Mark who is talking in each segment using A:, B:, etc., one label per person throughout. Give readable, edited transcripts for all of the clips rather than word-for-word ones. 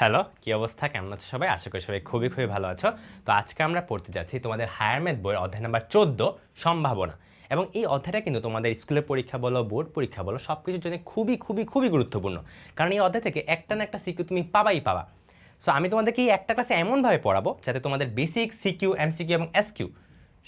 A: Hello, কি অবস্থা? কেমন আছো সবাই? আশা করি সবাই খুবই ভালো আছো। তো আজকে আমরা পড়তে যাচ্ছি তোমাদের হায়ার ম্যাথ বইয়ের অধ্যায় নাম্বার 14 সম্ভাবনা। এবং এই অধ্যায়টা কিন্তু তোমাদের স্কুলের পরীক্ষা বলো, বোর্ড পরীক্ষা বলো সবকিছুর জন্য খুবই গুরুত্বপূর্ণ। কারণ এই অধ্যায় থেকে একটা না একটা সিকিউ তুমি পাবা। সো আমি তোমাদেরকে এই একটা ক্লাসে এমনভাবে পড়াবো যাতে তোমাদের বেসিক, সিকিউ, এমসিকিউ এবং এসকিউ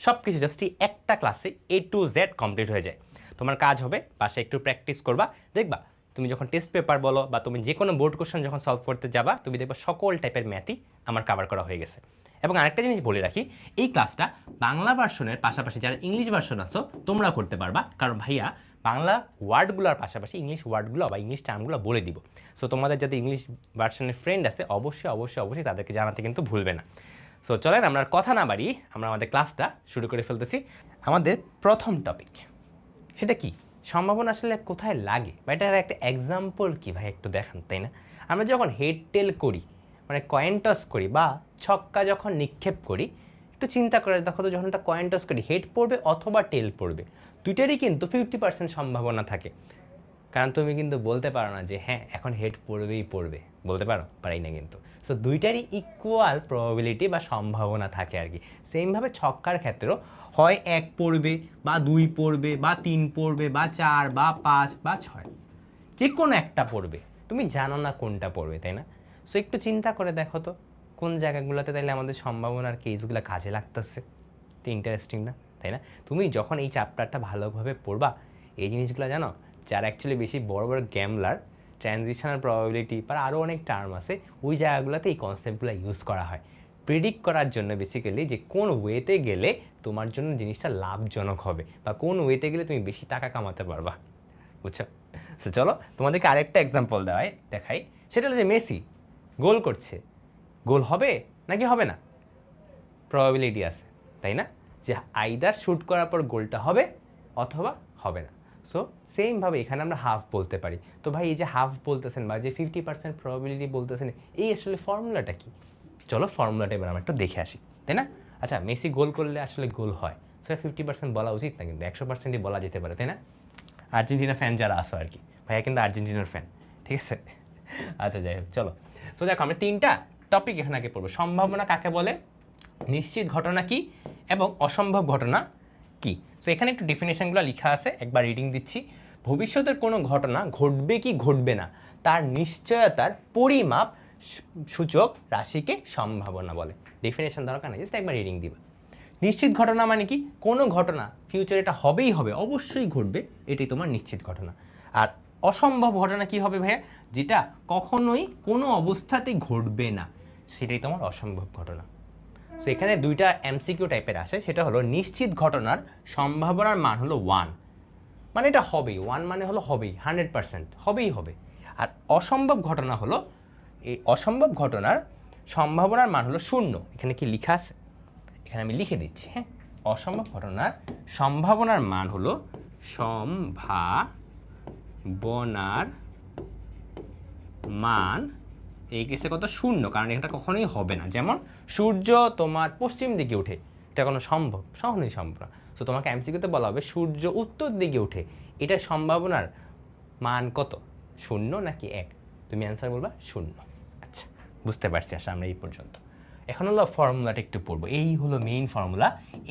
A: সব কিছু জাস্ট এই একটা ক্লাসে A to Z কমপ্লিট হয়ে যায়। তোমার কাজ হবে পাশে একটু প্র্যাকটিস করবা, দেখবা তুমি যখন টেস্ট পেপার বলো বা তুমি যে কোনো বোর্ড কোশ্চেন যখন সলভ করতে যাবা তুমি দেখবা সকল টাইপের ম্যাথই আমার কভার করা হয়ে গেছে। এবং আরেকটা জিনিস বলে রাখি, এই ক্লাসটা বাংলা ভার্সনের পাশাপাশি যারা ইংলিশ ভার্সন আছো তোমরাও করতে পারবা, কারণ ভাইয়া বাংলা ওয়ার্ডগুলোর পাশাপাশি ইংলিশ ওয়ার্ডগুলো বা ইংলিশ টার্মগুলো বলে দিব। সো তোমাদের যাতে ইংলিশ ভার্সনের ফ্রেন্ড আছে অবশ্যই তাদেরকে জানাতে কিন্তু ভুলবে না। সো চলেন আমরা আর কথা না বাড়ি আমরা আমাদের ক্লাসটা শুরু করে ফেলতেছি। আমাদের প্রথম টপিক সেটা কি, সম্ভাবনা আসলে কোথায় লাগে বা এটার একটা এক্সাম্পল কি ভাই একটু দেখান, তাই না? আমরা যখন হেড টেল করি মানে কয়েন টস করি বা ছক্কা যখন নিক্ষেপ করি, একটু চিন্তা করে দেখো তো, যখন একটা কয়েন টস করি হেড পড়বে অথবা টেল পড়বে, দুইটারই কিন্তু 50% সম্ভাবনা থাকে। কারণ তুমি কিন্তু বলতে পারো না যে হ্যাঁ এখন হেড পড়বেই পড়বে, বলতে পারি না কিন্তু। সো দুইটারই ইকুয়াল প্রবাবিলিটি বা সম্ভাবনা থাকে আর কি। সেমভাবে ছক্কার ক্ষেত্রেও হয় এক পড়বে বা দুই পড়বে বা তিন পড়বে বা চার বা পাঁচ বা ছয়, যে কোনো একটা পড়বে, তুমি জানো না কোনটা পড়বে, তাই না? সো একটু চিন্তা করে দেখো তো কোন জায়গাগুলোতে তাইলে আমাদের সম্ভাবনার কেসগুলো কাজে লাগতেছে। তো ইন্টারেস্টিং না, তাই না? তুমি যখন এই চ্যাপ্টারটা ভালোভাবে পড়বা এই জিনিসগুলো জানো, যারা অ্যাকচুয়ালি বেশি বড় গ্যামলার, ট্রানজিশনাল প্রবাবিলিটি বা আরও অনেক টার্ম আছে, ওই জায়গাগুলোতে এই কনসেপ্টগুলো ইউজ করা হয় প্রেডিক্ট করার জন্য, বেসিক্যালি যে কোন ওয়েতে গেলে তোমার জন্য জিনিসটা লাভজনক হবে বা কোন ওয়েতে গেলে তুমি বেশি টাকা কামাতে পারবা, বুঝছো? তো চলো তোমাদেরকে আরেকটা এক্সাম্পল দেখাই। সেটা হলো যে মেসি গোল করছে, গোল হবে নাকি হবে না? প্রবাবিলিটি আছে, তাই না? যে আইদার শ্যুট করার পর গোলটা হবে অথবা হবে না। সো সেমভাবে এখানে আমরা হাফ বলতে পারি। তো ভাই এই যে হাফ বলতেছেন বা যে 50% প্রবাবিলিটি বলতেছেন, এই আসলে ফর্মুলাটা কি? চলো ফর্মুলাটা এবার আমরা একটু দেখে আসি, তাই না? আচ্ছা, মেসি গোল করলে আসলে গোল হয়, সো 50% বলা উচিত না, কিন্তু 100%ই বলা যেতে পারে, তাই না? আর্জেন্টিনা ফ্যান যারা আসো আর কি, ভাইয়া কিন্তু আর্জেন্টিনার ফ্যান, ঠিক আছে? আচ্ছা যাই হোক, চলো। সো দেখো আমরা তিনটা টপিক এখানে আগে পড়বো। সম্ভাবনা কাকে বলে, নিশ্চিত ঘটনা কি, এবং অসম্ভব ঘটনা কি। সো এখানে একটু ডেফিনেশনগুলো লেখা আছে, একবার রিডিং দিচ্ছি। ভবিষ্যতের কোনো ঘটনা ঘটবে কি ঘটবে না তার নিশ্চয়তার পরিমাপ সূচক রাশিকে সম্ভাবনা বলে। ডেফিনেশন দরকার নেই, জাস্ট একবার রিডিং দিবা। নিশ্চিত ঘটনা মানে কি, কোনো ঘটনা ফিউচার এটা হবেই হবে, অবশ্যই ঘটবে, এটাই তোমার নিশ্চিত ঘটনা। আর অসম্ভব ঘটনা কি হবে ভাইয়া, যেটা কখনোই কোনো অবস্থাতেই ঘটবে না, সেটাই তোমার অসম্ভব ঘটনা। সো এখানে দুইটা এমসিকিউ টাইপের আসে, সেটা হলো নিশ্চিত ঘটনার সম্ভাবনার মান হলো 1, মানে এটা হবেই, 1 মানে হলো হবেই, 100% হবেই হবে। আর অসম্ভব ঘটনা হলো, এই অসম্ভব ঘটনার সম্ভাবনার মান হলো 0। এখানে কি লেখা আছে, এখানে আমি লিখে দিচ্ছি, হ্যাঁ। অসম্ভব ঘটনার সম্ভাবনার মান হলো সম্ভাবনার মান, এই কেসে কত, 0, কারণ এটা কখনোই হবে না। যেমন সূর্য তোমার পশ্চিম দিকে ওঠে, এটা কোনো কখনোই সম্ভব না। সো তোমাকে এমসিকিউতে বলা হবে সূর্য উত্তর দিকে ওঠে, এটা সম্ভাবনার মান কত, 0 নাকি 1? তুমি অ্যান্সার বলবা 0। আচ্ছা, বুঝতে পারছি আসলে আমরা এই পর্যন্ত। এখন হলো ফর্মুলাটা একটু পড়বো, এই হলো মেইন ফর্মুলা।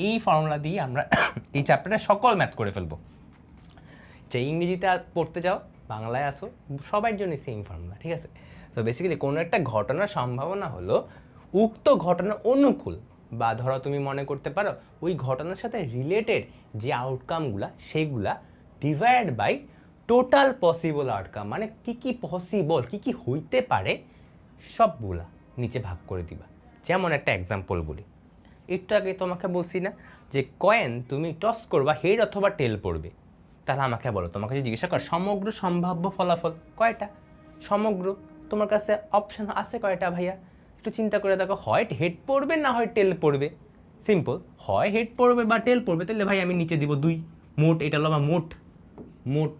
A: এই ফর্মুলা দিয়ে আমরা এই চ্যাপ্টারে সকল ম্যাথ করে ফেলবো। যে ইংরেজিতে পড়তে যাও, বাংলায় আসো, সবার জন্য সেম ফর্মুলা, ঠিক আছে? তো বেসিক্যালি কোনো একটা ঘটনার সম্ভাবনা হলো উক্ত ঘটনার অনুকূল, বা ধরো তুমি মনে করতে পারো ওই ঘটনার সাথে রিলেটেড যে আউটকামগুলা সেগুলা divide by total possible outcome, মানে কি কি পসিবল, কি কি হইতে পারে সবগুলা নিচে ভাগ করে দিবা। যেমন একটা এক্সাম্পল বলি, একটু আগে তোমাকে বলছি না যে কয়েন তুমি টস করবা হেড অথবা টেল পড়বে, তাহলে আমাকে বলো, তোমাকে যদি জিজ্ঞাসা কর সমগ্র সম্ভাব্য ফলাফল কয়টা, সমগ্র তোমার কাছে অপশন আছে কয়টা ভাইয়া? একটু চিন্তা করে দেখো, হয় হেড পড়বে না হয় টেল পড়বে। সিম্পল, হয় হেড পড়বে বা টেল পড়বে, তাহলে ভাই আমি নিচে দিব 2। মোট, এটা হলো আমার মোট মোট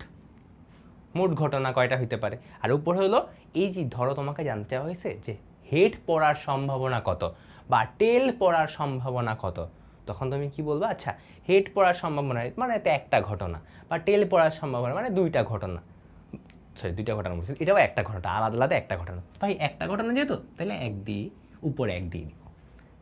A: মোট ঘটনা কয়টা হইতে পারে। আর উপর হলো এই যে ধরো তোমাকে জানতে চাওয়া হয়েছে যে হেড পড়ার সম্ভাবনা কত বা টেল পড়ার সম্ভাবনা কত, তখন তুমি কি বলবা, আচ্ছা হেড পড়ার সম্ভাবনা মানে এটা একটা ঘটনা, বা টেল পড়ার সম্ভাবনা মানে দুইটা ঘটনা। সরি দুইটা ঘটনা বলছি, এটাও একটা ঘটনা, আলাদা আলাদা একটা ঘটনা। ভাই একটা ঘটনা যেহেতু তাহলে এক দিয়ে উপরে এক দিয়ে দিব,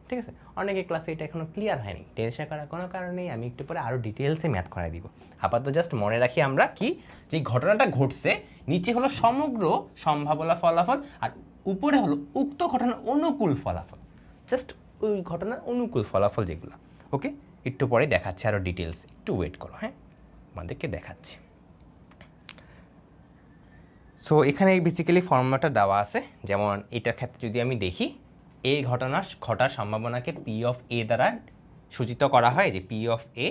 A: ঠিক আছে। অনেকে ক্লাসে এটা এখনো ক্লিয়ার হয়নি, টেনশন করার কোনো কারণ নেই, আমি একটু পরে আরও ডিটেলসে ম্যাথ করাই দিব। আপাতত জাস্ট মনে রাখি আমরা কি, যে ঘটনাটা ঘটছে নিচে হলো সমগ্র সম্ভাবনা ফলাফল আর উপরে হলো উক্ত ঘটনার অনুকূল ফলাফল, জাস্ট ওই ঘটনার অনুকূল ফলাফল যেগুলো। ওকে, একটু পরে দেখাচ্ছি আরও ডিটেলস, একটু ওয়েট করো, হ্যাঁ আমাদেরকে দেখাচ্ছি। সো এখানে বেসিক্যালি ফর্মুলাটা দেওয়া আছে, যেমন এটার ক্ষেত্রে যদি আমি দেখি, এই ঘটনা ঘটার সম্ভাবনাকে পি অফ এ দ্বারা সূচিত করা হয়, যে পি অফ এ।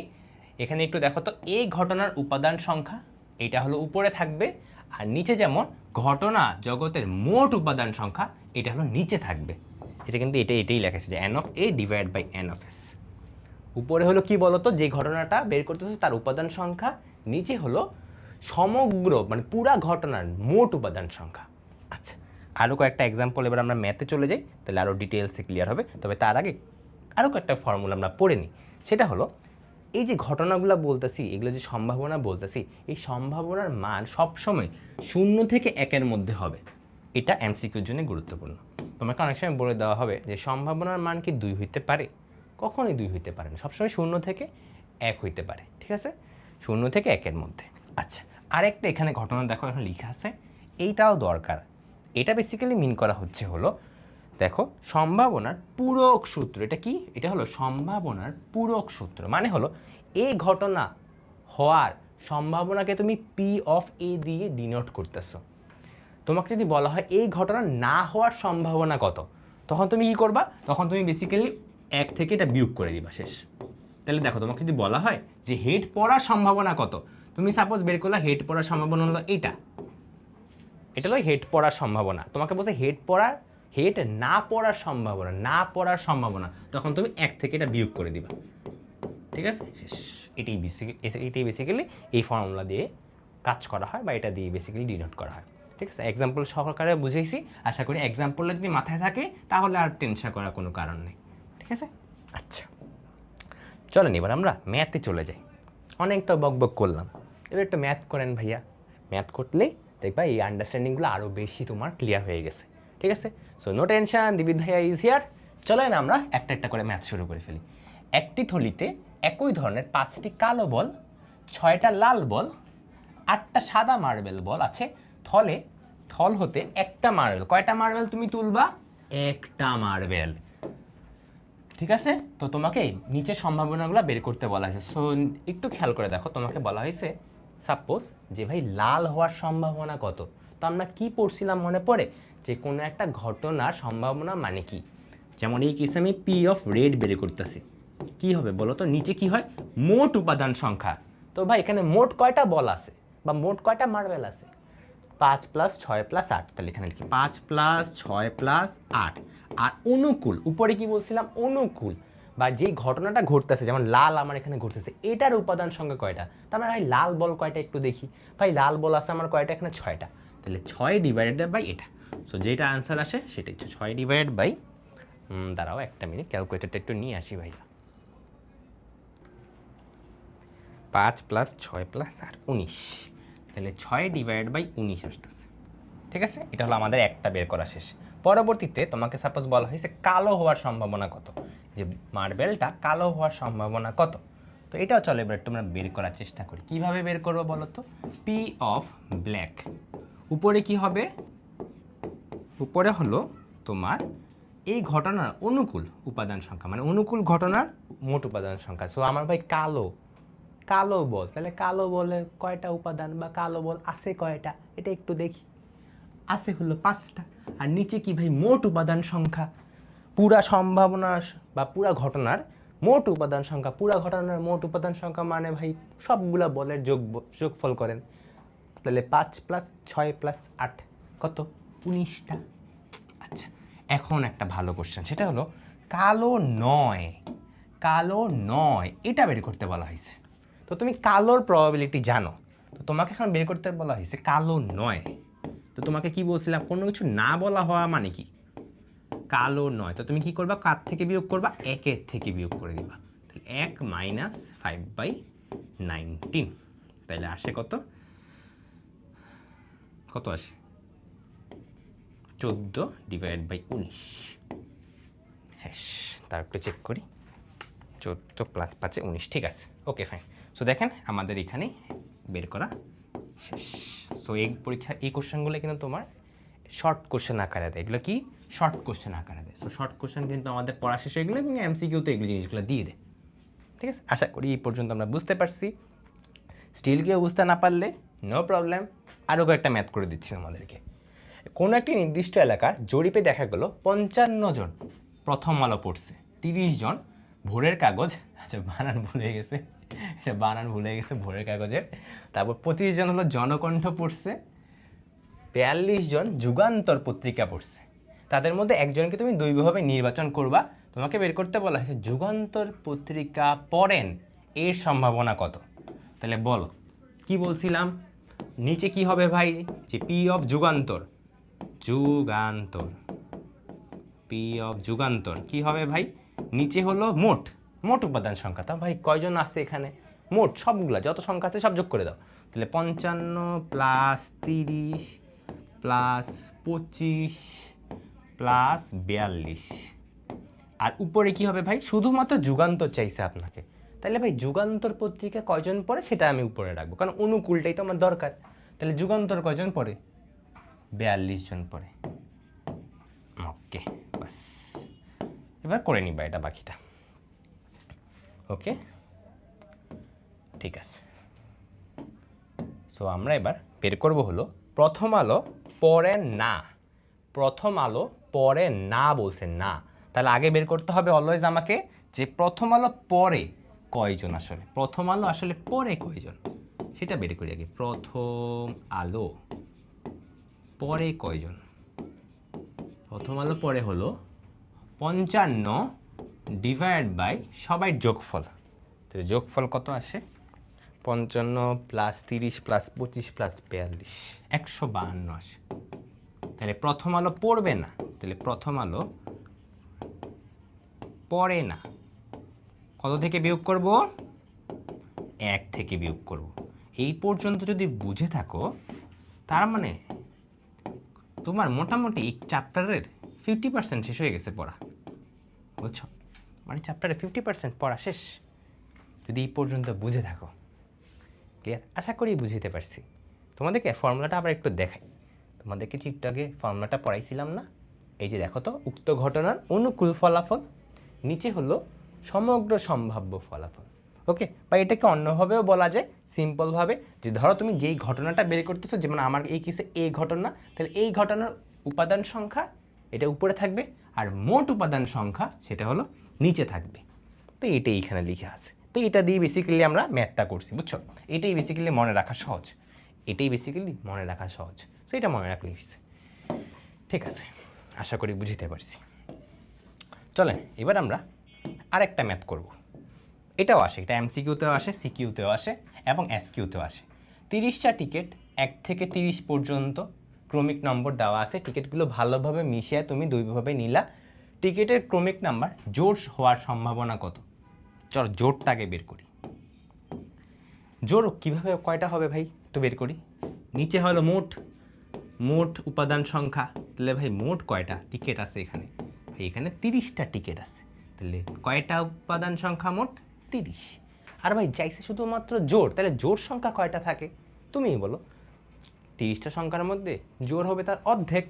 A: এখানে একটু দেখো তো, এই ঘটনার উপাদান সংখ্যা এটা হলো উপরে থাকবে, আর নিচে যেমন ঘটনা জগতের মোট উপাদান সংখ্যা এটা হলো নিচে থাকবে। এটা কিন্তু এটাই লেখা আছে যে N of A divide by N of S. উপরে হলো কি বলতো, যে ঘটনাটা বের করতেছে তার উপাদান সংখ্যা, নিচে হলো সমগ্র মানে পুরা ঘটনার মোট উপাদান সংখ্যা। আচ্ছা, আরও কয়েকটা এক্সাম্পল এবার আমরা ম্যাথে চলে যাই, তাহলে আরও ডিটেলসে ক্লিয়ার হবে। তবে তার আগে আরও কয়েকটা ফর্মুলা আমরা পড়ে নিই। সেটা হলো, এই যে ঘটনাগুলো বলতেছি, এগুলো যে সম্ভাবনা বলতেছি, এই সম্ভাবনার মান সবসময় 0 থেকে 1-এর মধ্যে হবে। এটা এমসিকিউর জন্য গুরুত্বপূর্ণ। তোমাকে অনেক সময় বলে দেওয়া হবে যে সম্ভাবনার মান কি 2 হইতে পারে? কখনোই 2 হইতে পারে না, সবসময় 0 থেকে 1 হইতে পারে, ঠিক আছে, 0 থেকে 1-এর মধ্যে। আচ্ছা, আরেকটা এখানে ঘটনা দেখো এখন লেখা আছে, এইটাও দরকার। এটা বেসিক্যালি মিন করা হচ্ছে হলো, দেখো সম্ভাবনার পূরক সূত্র, এটা কি? এটা হলো সম্ভাবনার পূরক সূত্র, মানে হলো এই ঘটনা হওয়ার সম্ভাবনাকে তুমি পি অফ এ দিয়ে ডিনোট করতেছো। তোমাকে যদি বলা হয় এই ঘটনা না হওয়ার সম্ভাবনা কত, তখন তুমি কি করবা? তখন তুমি বেসিক্যালি 1 থেকে এটা বিয়োগ করে দিবা, শেষ। তাহলে দেখো, তোমাকে যদি বলা হয় যে হেড পড়ার সম্ভাবনা কত, তুমি সাপোজ বের করলা হেড পড়ার সম্ভাবনা হলো এটা হলো হেড পড়ার সম্ভাবনা। তোমাকে বলতে হেড না পড়ার সম্ভাবনা, তখন তুমি 1 থেকে এটা বিয়োগ করে দিবা, ঠিক আছে, শেষ। এটাই বেসিক্যালি এই ফর্মুলা দিয়ে কাজ করা হয়, বা এটা দিয়ে বেসিক্যালি ডিনোট করা হয়, ঠিক আছে। এক্সাম্পল সহকারে বুঝেছি, আশা করি এক্সাম্পলটা যদি মাথায় থাকে তাহলে আর টেনশন করার কোনো কারণ নেই, ঠিক আছে। আচ্ছা, চলেন এবার আমরা ম্যাথে চলে যাই। অনেকটা বক করলাম, এবার একটা ম্যাথ করেন ভাইয়া। ম্যাথ করলেই দেখবা এই আন্ডারস্ট্যান্ডিংগুলো আরও বেশি তোমার ক্লিয়ার হয়ে গেছে, ঠিক আছে। সো নো টেনশন, দিবিদ ভাইয়া ইজ হিয়ার। চলেন আমরা একটা একটা করে ম্যাথ শুরু করে ফেলি। একটি থলিতে একই ধরনের 5টি কালো বল, 6টা লাল বল, 8টা সাদা মার্বেল বল আছে। থল হতে একটা মার্বেল, কয়টা মার্বেল তুমি তুলবা? একটা মার্বেল, ঠিক আছে। তো তোমাকে নিচের সম্ভাবনাগুলো বের করতে বলা হয়েছে। সো একটু খেয়াল করে দেখো, তোমাকে বলা হয়েছে সাপোজ যে ভাই লাল হওয়ার সম্ভাবনা কত। তো আমরা কি পড়ছিলাম মনে পড়ে, যে কোনো একটা ঘটনার সম্ভাবনা মানে কি, যেমন এই কেসে আমি পি অফ রেড বের করতেছি, কি হবে বলো তো? নিচে কি হয়? মোট উপাদান সংখ্যা। তো ভাই এখানে মোট কয়টা বল আছে বা মোট কয়টা মার্বেল আছে? 5 + 6 + 8, তাহলে এখানে লিখি 5 + 6 + 8। আর অনুকূল, উপরে কি বলছিলাম? অনুকূল বা যেই ঘটনাটা ঘটতেছে, যেমন লাল আমার এখানে ঘটতেছে, এটার উপাদান সংখ্যা কয়টা? তার মানে ভাই লাল বল কয়টা একটু দেখি। ভাই লাল বল আছে আমার কয়টা? এখানে 6টা, তাহলে 6 ডিভাইডেড বাই এটা। সো যেটা আনসার আসে সেটাই হচ্ছে 6 ডিভাইডেড বাই, দাঁড়াও একটা মিনিট, ক্যালকুলেটরটা একটু নিয়ে আসি ভাইয়া। 5 + 6 + 8 19, তাহলে 6 ডিভাইড বাই 19 আসতেছে, ঠিক আছে। এটা হলো আমাদের একটা বের করা শেষ। পরবর্তীতে তোমাকে সাপোজ বলা হয়েছে কালো হওয়ার সম্ভাবনা কত, যে মার্বেলটা কালো হওয়ার সম্ভাবনা কত। তো এটাও চলো এবার একটু আমরা বের করার চেষ্টা করি। কিভাবে বের করবো বলো তো? পি অফ ব্ল্যাক, উপরে কি হবে? উপরে হলো তোমার এই ঘটনার অনুকূল উপাদান সংখ্যা, মানে অনুকূল ঘটনার মোট উপাদান সংখ্যা। সো আমার ভাই কালো বল, তাহলে কালো বলের কয়টা উপাদান বা কালো বল আছে কয়টা, এটা একটু দেখি। আছে হলো 5টা। আর নিচে কি ভাই? মোট উপাদান সংখ্যা, পুরা সম্ভাবনা বা পুরা ঘটনার মোট উপাদান সংখ্যা। পুরা ঘটনার মোট উপাদান সংখ্যা মানে ভাই সবগুলা বলের যোগফল করেন, তাহলে 5 + 6 + 8 কত? 19টা। আচ্ছা, এখন একটা ভালো কোশ্চেন, সেটা হলো কালো নয় এটা বের করতে বলা হয়েছে। তো তুমি কালোর প্রবাবিলিটি জানো, তো তোমাকে এখন বের করতে বলা হয়েছে কালো নয়। তো তোমাকে কি বলছিলাম, কোনো কিছু না বলা হওয়া মানে কি? কালো নয়। তো তুমি কি করবা? কার থেকে বিয়োগ করবা? 1-এর থেকে বিয়োগ করে দিবা। তাহলে 1 - 5/19, তাহলে আসে কত? কত আসে 14 ডিভাইড বাই 19 শেষ। তার একটু চেক করি 14 প্লাস 5 19 ঠিক আছে ওকে ফাইন। সো দেখেন আমাদের এখানে বের করা শেষ। সো এই পরীক্ষা এই কোশ্চেনগুলো কিন্তু তোমার শর্ট কোশ্চেন আকারে দেয়, এগুলো কি শর্ট কোশ্চেন আকারে দেয়। সো শর্ট কোশ্চেন কিন্তু আমাদের পড়া শেষ হয়ে গেলে এবং এমসিকিউতে এগুলো জিনিসগুলো দিয়ে দেয়। ঠিক আছে, আশা করি এই পর্যন্ত আমরা বুঝতে পারছি। স্টিল কেউ বুঝতে না পারলে নো প্রবলেম, আরও কয়েকটা ম্যাথ করে দিচ্ছি আমাদেরকে। কোনো একটি নির্দিষ্ট এলাকার জরিপে দেখা গেল 55 জন প্রথম আলো পড়ছে, 30 জন ভোরের কাগজ, আচ্ছা বানান ভুলে গেছে, এটা বানান ভুলে গেছে ভোরের কাগজের, তারপর 25 জন হলো জনকণ্ঠ পড়ছে, 42 জন যুগান্তর পত্রিকা পড়ছে। তাদের মধ্যে একজনকে তুমি দুইভাবে নির্বাচন করবা, তোমাকে বের করতে বলা হয়েছে যুগান্তর পত্রিকা পড়েন এর সম্ভাবনা কত। তাহলে বলো কি বলছিলাম, নিচে কি হবে ভাই, যে পি অফ যুগান্তর, যুগান্তর পি অফ যুগান্তর কি হবে ভাই, নিচে হলো মোট মোট উপাদান সংখ্যা। তা ভাই কয়জন আছে এখানে, মোট সবগুলা যত সংখ্যা আছে সব যোগ করে দাও। তাহলে 55 প্লাস 30 প্লাস 25 প্লাস 42, আর উপরে কি হবে ভাই, শুধুমাত্র যুগান্তর চাইছে আপনাকে। তাহলে ভাই যুগান্তর পত্রিকা কয়জন পড়ে সেটা আমি উপরে রাখবো, কারণ অনুকূলটাই তো আমার দরকার। তাহলে যুগান্তর কয়জন পড়ে, 42 জন পড়ে। ওকে বাস, এবার করে নিবা এটা বাকিটা। ওকে ঠিক আছে। সো আমরা এবার বের করব হলো প্রথম আলো পড়ে না, প্রথম আলো পড়ে না বলছে না, তাহলে আগে বের করতে হবে অলওয়েজ আমাকে যে প্রথম আলো পড়ে কয়জন, আসলে প্রথম আলো আসলে পড়ে কয়জন সেটা বের করি আগে। প্রথম আলো পড়ে কয়জন, প্রথম আলো পড়ে হলো 55 ডিভাইড বাই সবাই যোগফল। তাহলে যোগফল কত আসে, 55 প্লাস 30 প্লাস 25 প্লাস 42 152 আসে। তাহলে প্রথম আলো পড়বে না, তাহলে প্রথম আলো পড়ে না কত থেকে বিয়োগ করব, 1 থেকে বিয়োগ করব। এই পর্যন্ত যদি বুঝে থাকো তার মানে তোমার মোটামুটি এই চ্যাপ্টারের 50% শেষ হয়ে গেছে পড়া, বুঝছো, মানে চ্যাপ্টারে 50% পড়া শেষ যদি এই পর্যন্ত বুঝে থাকো। ক্লিয়ার, আশা করি বুঝতে পারছি। তোমাদেরকে ফর্মুলাটা আবার একটু দেখাই, তোমাদেরকে ঠিক আগে ফর্মুলাটা পড়াইছিলাম না, এই যে দেখো তো, উক্ত ঘটনার অনুকূল ফলাফল, নিচে হলো সমগ্র সম্ভাব্য ফলাফল। ওকে, বা এটাকে অন্যভাবেও বলা যায় সিম্পলভাবে, যে ধরো তুমি যেই ঘটনাটা বের করতেছো, যেমন আমার এই কেসে এই ঘটনা, তাহলে এই ঘটনার উপাদান সংখ্যা এটা উপরে থাকবে, আর মোট উপাদান সংখ্যা সেটা হলো নিচে থাকবে। তো এটাই এখানে লিখে আছে। তো এটা দিয়ে বেসিক্যালি আমরা ম্যাথটা করছি, বুঝছো, এটাই বেসিক্যালি মনে রাখা সহজ, এটাই বেসিক্যালি মনে রাখা সহজ। তো এটা মনে রাখলে হয়েছে। ঠিক আছে, আশা করি বুঝতে পারছি। চলেন এবার আমরা আরেকটা ম্যাথ করব। এটাও আসে, এটা এমসিকিউতেও আসে, সিকিউতেও আসে এবং এসকিউতেও আসে। 30টা টিকিট 1 থেকে 30 পর্যন্ত ক্রমিক নম্বর দেওয়া আছে, টিকিটগুলো ভালোভাবে মিশিয়ে তুমি দুইভাবে নিলা, টিকিটের ক্রমিক নাম্বার জোড় হওয়ার সম্ভাবনা কত। চলো জোড়টা আগে বের করি। জোড় কীভাবে কয়টা হবে ভাই একটু বের করি। নিচে হলো মোট, মোট উপাদান সংখ্যা, তাহলে ভাই মোট কয়টা টিকিট আছে এখানে, ভাই এখানে 30টা টিকিট আছে, তাহলে কয়টা উপাদান সংখ্যা মোট 30। আর ভাই চাইছে শুধুমাত্র জোড়, তাহলে জোড় সংখ্যা কয়টা থাকে তুমিই বলো, 30টা সংখ্যার মধ্যে জোড় হবে তার অর্ধেক,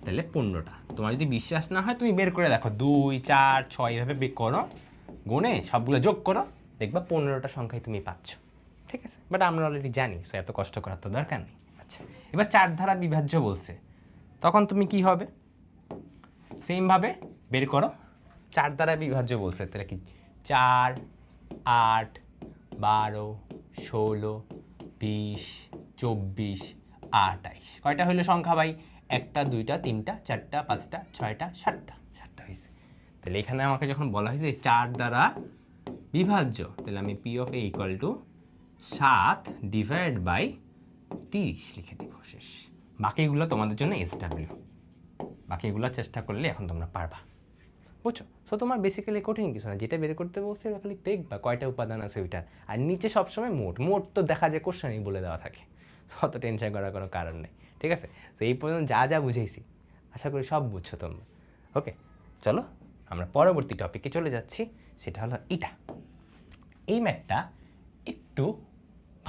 A: তাহলে 15টা। তোমার যদি বিশ্বাস না হয় তুমি বের করে দেখো, 2 4 6 এভাবে বের করো, গুণে সবগুলো যোগ করো, দেখবা 15টা সংখ্যায় তুমি পাচ্ছ। ঠিক আছে, বাট আমরা অলরেডি জানি, সো এত কষ্ট করার তো দরকার নেই। আচ্ছা, এবার 4 দ্বারা বিভাজ্য বলছে, তখন তুমি কি হবে, সেমভাবে বের করো। 4 দ্বারা বিভাজ্য বলছে, তাহলে কি 4 8 12 16 20 24 28, কয়টা হইলো সংখ্যা ভাই, 1টা 2টা 3টা 4টা 5টা 6টা 7টা, 7টা হয়েছে। তাহলে এখানে আমাকে যখন বলা হয়েছে 4 দ্বারা বিভাজ্য, তাহলে আমি P of A equal to 7 divide by 30 লিখে দিব, শেষ। বাকিগুলো তোমাদের জন্য SW, বাকিগুলো চেষ্টা করলে এখন তোমরা পারবা, বুঝছো। সো তোমার বেসিক্যালি কঠিন কিছু না, যেটা বের করতে বলছে খালি দেখবা কয়টা উপাদান আছে ওইটার, আর নিচে সবসময় মোট, মোট তো দেখা যায় কোশ্চেনেই বলে দেওয়া থাকে, সো অত টেনশন করার কোনো কারণ নেই। ঠিক আছে? তো এই পর্যন্ত যা যা বুঝেছি আশা করি সব বুঝছো তোমরা। ওকে, চলো আমরা পরবর্তী টপিকে চলে যাচ্ছি, সেটা হলো এটা। এই ম্যাথটা একটু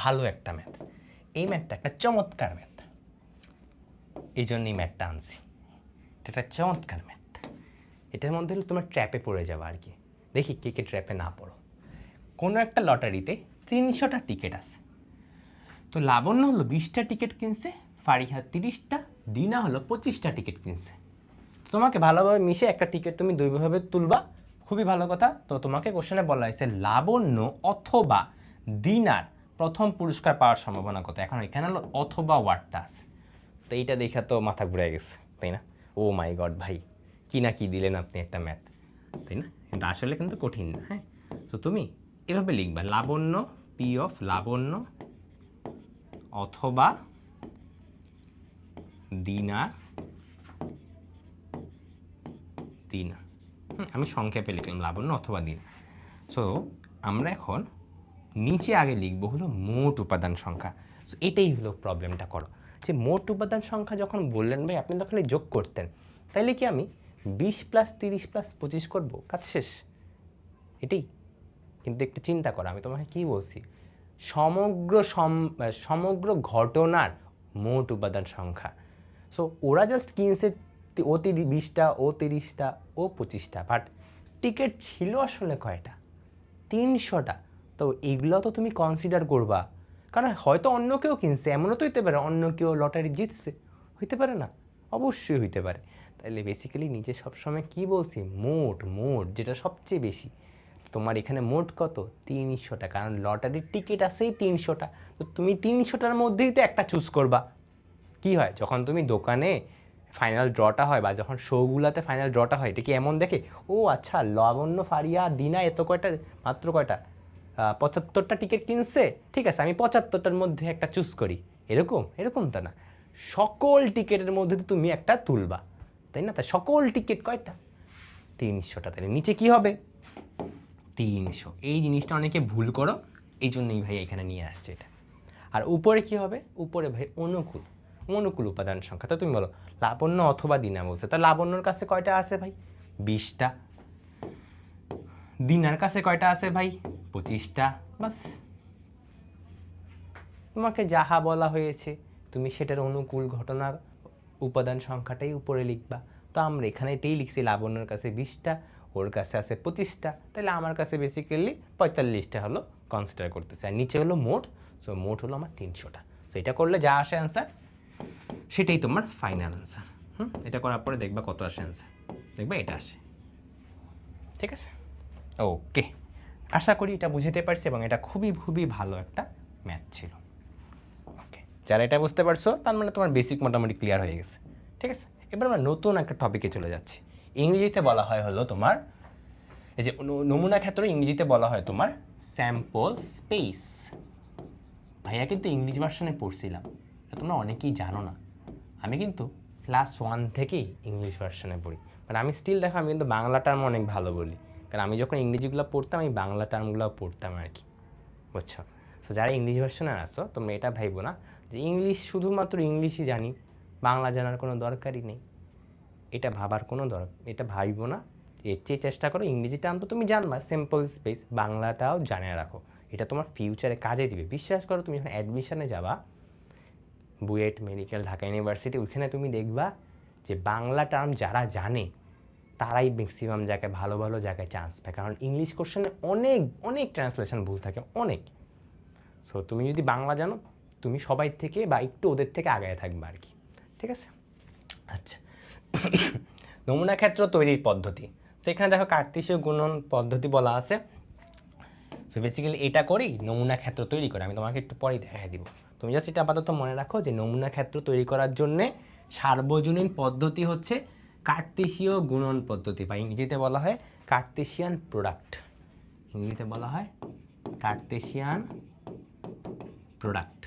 A: ভালো একটা ম্যাথ, এই ম্যাথটা একটা চমৎকার ম্যাথ, এই জন্যই ম্যাথটা আনছি। এটা একটা চমৎকার ম্যাথ, এটার মধ্যে তোমার ট্র্যাপে পড়ে যাবে আর কি। দেখি কে কে ট্র্যাপে না পড়ো। কোনো একটা লটারিতে 300টা টিকিট আছে, তো লাবণ্য হলো 20টা টিকিট কিনছে, ফারিহা 30টা, দিনা হলো 25টা টিকিট কিনছে। তোমাকে ভালোভাবে মিশে একটা টিকিট তুমি দুইভাবে তুলবা, খুবই ভালো কথা। তো তোমাকে কোশ্চেনে বলা হয়েছে লাবণ্য অথবা দিনার প্রথম পুরস্কার পাওয়ার সম্ভাবনা কত। এখন এখানে হলো অথবা ওয়ার্ডটা আছে, তো এইটা দেখা তো মাথা ঘুরে গেছে, তাই না? ও মাই গড ভাই, কি না কি দিলেন আপনি একটা ম্যাথ, তাই না? কিন্তু আসলে কিন্তু কঠিন না। হ্যাঁ, তো তুমি এভাবে লিখবা লাবণ্য, পি অফ লাবণ্য অথবা দিনার, দিনা, আমি সংক্ষেপে লিখলাম লাবণ্য অথবা দিন। সো আমরা এখন নিচে আগে লিখবো হলো মোট উপাদান সংখ্যা। সো এটাই হলো প্রবলেমটা। করো যে মোট উপাদান সংখ্যা যখন বললেন ভাই আপনি তখন যোগ করতেন, তাইলে কি আমি 20 + 30 + 25 করবো, কাজ শেষ, এটাই। কিন্তু একটু চিন্তা করো, আমি তোমাকে কি বলছি, সমগ্র ঘটনার মোট উপাদান সংখ্যা। সো ওরা জাস্ট কিনছে ও 20টা, ও 30টা, ও 25টা, বাট টিকিট ছিল আসলে কয়টা, 300টা। তো এগুলো তো তুমি কনসিডার করবা, কারণ হয়তো অন্য কেউ কিনছে, এমনও তো হইতে পারে অন্য কেউ লটারি জিতছে, হইতে পারে না? অবশ্যই হইতে পারে। তাহলে বেসিক্যালি নিজে সবসময় কি বলছি, মোট যেটা সবচেয়ে বেশি। তোমার এখানে মোট কত, 300টা, কারণ লটারির টিকিট আছেই 300টা। তো তুমি 300টার মধ্যেই তো একটা চুজ করবা। কি হয় যখন তুমি দোকানে ফাইনাল ড্রটা হয় বা যখন শোগুলাতে ফাইনাল ড্রটা হয়, এটা কি এমন দেখে ও আচ্ছা লাবণ্য, ফারিয়া, দিনা এত কয়টা, মাত্র কয়টা, 75টা টিকিট কিনছে, ঠিক আছে আমি 75টার মধ্যে একটা চুজ করি, এরকম তা না। সকল টিকিটের মধ্যে তুমি একটা তুলবা, তাই না? তাই সকল টিকিট কয়টা, 300টা। তাহলে নিচে কি হবে, 300। এই জিনিসটা অনেকে ভুল করো, এই জন্যই ভাই এখানে নিয়ে আসছে এটা। আর উপরে কি হবে, উপরে ভাই অনুকূল উপাদান সংখ্যা। তো তুমি বলো লাবণ্য অথবা দিনা বলছে, তা লাবণ্যর কাছে কয়টা আছে ভাই, 20টা। দিনার কাছে কয়টা আছে ভাই, 25টা। বাস, তোমাকে যাহা বলা হয়েছে তুমি সেটার অনুকূল ঘটনার উপাদান সংখ্যাটাই উপরে লিখবা। তো আমরা এখানে এটাই লিখছি, লাবণ্যর কাছে 20টা, ওর কাছে আছে 25টা, তাহলে আমার কাছে বেসিক্যালি 45টা হলো কনসিডার করতেছে, আর নিচে হলো মোট। সো মোট হলো আমার 300টা। তো এটা করলে যা আসে অ্যান্সার সেটাই তোমার ফাইনাল অ্যান্সার। এটা করার পরে দেখবা কত আসে অ্যান্সার, দেখবা এটা আসে। ঠিক আছে, ওকে, আশা করি এটা বুঝতে পারছি এবং এটা খুবই ভালো একটা ম্যাথ ছিল। ওকে, যারা এটা বুঝতে পারছো তার মানে তোমার বেসিক মোটামুটি ক্লিয়ার হয়ে গেছে। ঠিক আছে, এবার আমরা নতুন একটা টপিকে চলে যাচ্ছি। ইংরেজিতে বলা হয় হলো তোমার, এই যে নমুনা ক্ষেত্র ইংরেজিতে বলা হয় তোমার স্যাম্পল স্পেস। ভাইয়া কিন্তু ইংলিশ ভার্সনে পড়ছিলাম, তোমরা অনেকেই জানো না, আমি কিন্তু ক্লাস 1 থেকেই ইংলিশ ভার্সনে পড়ি। বাট আমি স্টিল দেখো আমি কিন্তু বাংলা টার্ম অনেক ভালো বলি, কারণ আমি যখন ইংরেজিগুলো পড়তাম আমি বাংলা টার্মগুলো পড়তাম আর কি, বুঝছো? সো যারা ইংলিশ ভার্সনে আসো তোমরা এটা ভাইবো না যে ইংলিশ শুধুমাত্র ইংলিশই জানি, বাংলা জানার কোনো দরকারই নেই, এটা ভাবার কোনো এটা ভাইবো না। এর চেয়ে চেষ্টা করো ইংরেজি টার্ম তো তুমি জানবা, সিম্পল স্পেস, বাংলাটাও জানিয়ে রাখো, এটা তোমার ফিউচারে কাজে দিবে। বিশ্বাস করো, তুমি যখন অ্যাডমিশনে যাবা বুয়েট, মেডিকেল, ঢাকা ইউনিভার্সিটি, ওইখানে তুমি দেখবা যে বাংলা টার্ম যারা জানে তারাই ম্যাক্সিমাম জায়গায় ভালো জায়গায় চান্স পায়, কারণ ইংলিশ কোশ্চেনে অনেক ট্রান্সলেশন ভুল থাকে, অনেক। সো তুমি যদি বাংলা জানো তুমি সবাই থেকে বা একটু ওদের থেকে আগায় থাকবে আর কি। ঠিক আছে, আচ্ছা নমুনা ক্ষেত্র তৈরির পদ্ধতি, সেখানে দেখো কার্তেশীয় গুণন পদ্ধতি বলা আছে। সো বেসিক্যালি এটা করেই নমুনা ক্ষেত্র তৈরি করে, আমি তোমাকে একটু পরেই দেখাই দিব। তুমি জাস্ট এটা আপাতত মনে রাখো যে নমুনা ক্ষেত্র তৈরি করার জন্যে সার্বজনীন পদ্ধতি হচ্ছে কার্তেশীয় গুণন পদ্ধতি, বা ইংরেজিতে বলা হয় কার্তেশিয়ান প্রোডাক্ট। ইংরেজিতে বলা হয় কার্তেশিয়ান প্রোডাক্ট।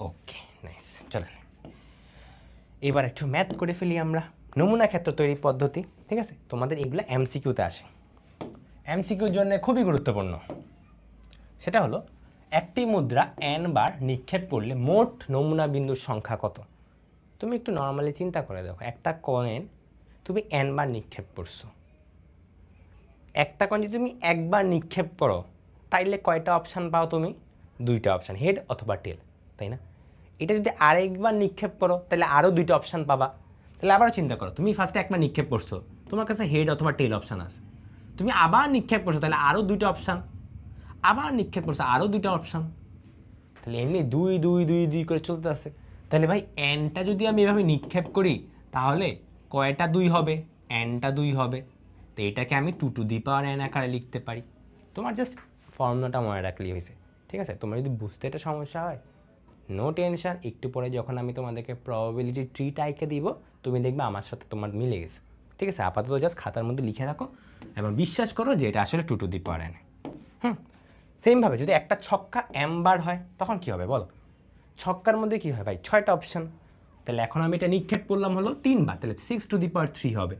A: ওকে, নাইস, চলেন এবার একটু ম্যাথ করে ফেলি আমরা। নমুনা ক্ষেত্র তৈরি পদ্ধতি, ঠিক আছে, তোমাদের এগুলো এমসিকিউতে আসে, এমসিকিউর জন্য খুবই গুরুত্বপূর্ণ। সেটা হলো একটি মুদ্রা n বার নিক্ষেপ করলে মোট নমুনা বিন্দুর সংখ্যা কত? তুমি একটু নর্মালি চিন্তা করে দেখো, একটা কয়েন তুমি n বার নিক্ষেপ করছো, একটা কয়েন যদি তুমি একবার নিক্ষেপ করো তাইলে কয়টা অপশান পাও তুমি? দুইটা অপশান, হেড অথবা টেল, তাই না? এটা যদি আরেকবার নিক্ষেপ করো তাহলে আরও দুইটা অপশান পাবা। তাহলে আবারও চিন্তা করো, তুমি ফার্স্টে একবার নিক্ষেপ করছো, তোমার কাছে হেড অথবা টেল অপশান আছে, তুমি আবার নিক্ষেপ করছো তাহলে আরও দুইটা অপশান, আবার নিক্ষেপ করছো আরও দুইটা অপশান, তাহলে এমনি দুই দুই দুই দুই করে চলতে আছে। তাহলে ভাই এনটা যদি আমি এভাবে নিক্ষেপ করি তাহলে কয়টা দুই হবে? এনটা দুই হবে। তো এটাকে আমি 2n আকারে লিখতে পারি। তোমার জাস্ট ফর্মুলাটা মনে রাখলেই হয়েছে, ঠিক আছে? তোমার যদি বুঝতে একটা সমস্যা হয়, নো টেনশন, একটু পরে যখন আমি তোমাদেরকে প্রবাবিলিটি ট্রিটা এঁকে দিব তুমি দেখবে আমার সাথে তোমার মিলে গেছে, ঠিক আছে? আপাতত জাস্ট খাতার মধ্যে লিখে রাখো এবং বিশ্বাস করো যে এটা আসলে 2n। সেমভাবে যদি একটা ছক্কা m বার হয় তখন কি হবে বলো? ছক্কার মধ্যে কি হয় ভাই? 6টা অপশান। তাহলে এখন আমি এটা নিক্ষেপ করলাম হলো 3 বার, তাহলে 6^3 হবে।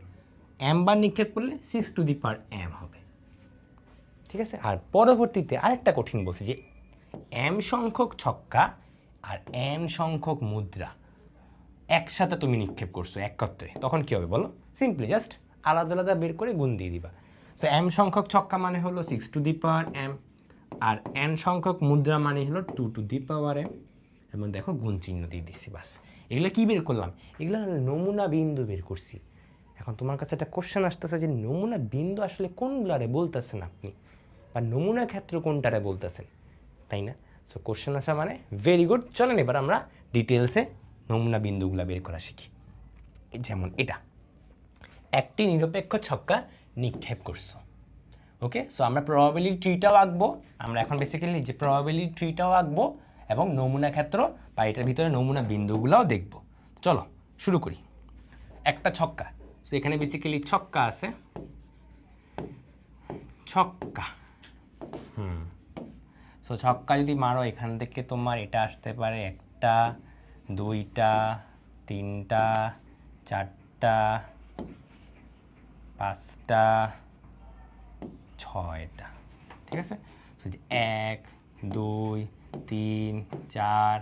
A: m বার নিক্ষেপ করলে 6m হবে, ঠিক আছে? আর পরবর্তীতে আরেকটা কঠিন বলছি যে m সংখ্যক ছক্কা আর n সংখ্যক মুদ্রা একসাথে তুমি নিক্ষেপ করছো একত্রে, তখন কি হবে বলো? সিম্পলি জাস্ট আলাদা আলাদা বের করে গুণ দিয়ে দিবা। সো m সংখ্যক ছক্কা মানে হলো 6m আর n সংখ্যক মুদ্রা মানে হলো 2m, এবং দেখো গুণ চিহ্ন দিয়ে দিচ্ছি, বাস। এগুলো কি বের করলাম? এগুলো নমুনা বিন্দু বের করছি। এখন তোমার কাছে একটা কোশ্চেন আসতেছে যে নমুনা বিন্দু আসলে কোনগুলারে বলতেছেন আপনি, বা নমুনা ক্ষেত্র কোনটারে বলতেছেন, তাই না? সো কোশ্চেন আসা মানে ভেরি গুড। চলেন এবার আমরা ডিটেলসে নমুনা বিন্দুগুলো বের করা শিখি। যেমন এটা একটি নিরপেক্ষ ছক্কা নিক্ষেপ করছো, ওকে? সো আমরা প্রবাবিলিটি ট্রিটাও আঁকবো, আমরা এখন বেসিক্যালি যে প্রবাবিলিটি ট্রিটাও আঁকবো এবং নমুনা ক্ষেত্র বা এটার ভিতরে নমুনা বিন্দুগুলোও দেখব। চলো শুরু করি। একটা ছক্কা, সো এখানে বেসিক্যালি ছক্কা আছে, ছক্কা। সো ছক্কা যদি মারো এখান থেকে তোমার এটা আসতে পারে 1টা 2টা 3টা 4টা 5টা 6টা, ঠিক আছে? সো 1 2 3 4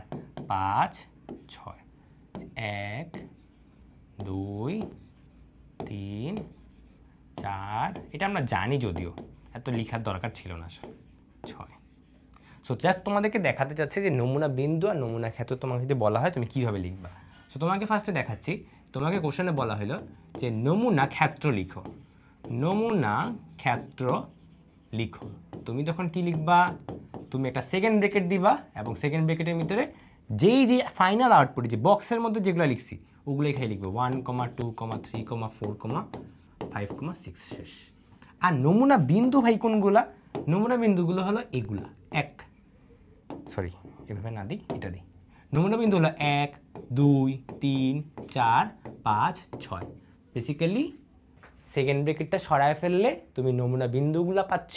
A: 5 6, 1 2 3 4, এটা আমরা জানি যদিও, এত লেখার দরকার ছিল না, 6। সো জাস্ট তোমাদেরকে দেখাতে চাচ্ছি যে নমুনা বিন্দু আর নমুনা ক্ষেত্র তোমাকে যদি বলা হয় তুমি কীভাবে লিখবা। সো তোমাকে ফার্স্টে দেখাচ্ছি, তোমাকে কোশ্চেনে বলা হলো যে নমুনা ক্ষেত্র লিখো, নমুনা ক্ষেত্র লিখো। তুমি তখন কি লিখবা? তুমি একটা সেকেন্ড ব্রেকেট দিবা এবং সেকেন্ড ব্রেকেটের ভিতরে যেই যে ফাইনাল আউটপুট যে বক্সের মধ্যে যেগুলো লিখছি ওগুলো এখানে লিখবো 1, 2, 3, 4, 5, 6 শেষ। আর নমুনা বিন্দু ভাই কোনগুলা? নমুনা বিন্দুগুলো হলো এগুলা, এভাবে না দিই, এটা দিই। নমুনা বিন্দু হলো 1 2 3 4 5 6। বেসিক্যালি সেকেন্ড ব্রেকেটটা সরায় ফেললে তুমি নমুনা বিন্দুগুলো পাচ্ছ,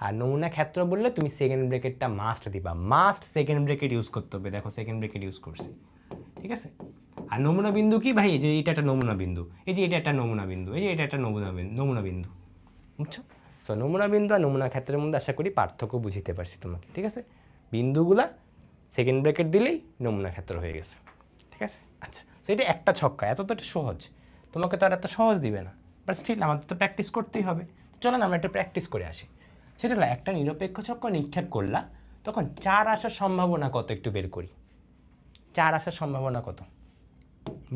A: আর নমুনা ক্ষেত্র বললে তুমি সেকেন্ড ব্রেকেটটা মাস্ট দিবা, মাস্ট সেকেন্ড ব্রেকেট ইউজ করতে হবে। দেখো সেকেন্ড ব্রেকেট ইউজ করছি, ঠিক আছে? আর নমুনা বিন্দু কি ভাই? এই যে এটা একটা নমুনা বিন্দু, এই যে এটা একটা নমুনা বিন্দু, এই যে এটা একটা নমুনা বিন্দু, বুঝছো? সো নমুনা বিন্দু আর নমুনা ক্ষেত্রের মধ্যে আশা করি পার্থক্য বুঝিতে পারছি তোমাকে, ঠিক আছে? বিন্দুগুলা সেকেন্ড ব্রেকেট দিলেই নমুনা ক্ষেত্র হয়ে গেছে, ঠিক আছে? আচ্ছা, সো এটা একটা ছক্কা, এত তো সহজ, তোমাকে তো আর এত সহজ দিবে না, বাট স্টিল আমাদের তো প্র্যাকটিস করতেই হবে। চলেন আমরা একটু প্র্যাকটিস করে আসি। সেটা হলো একটা নিরপেক্ষ ছক্কা নিক্ষেপ করলা, তখন 4 আসার সম্ভাবনা কত একটু বের করি। 4 আসার সম্ভাবনা কত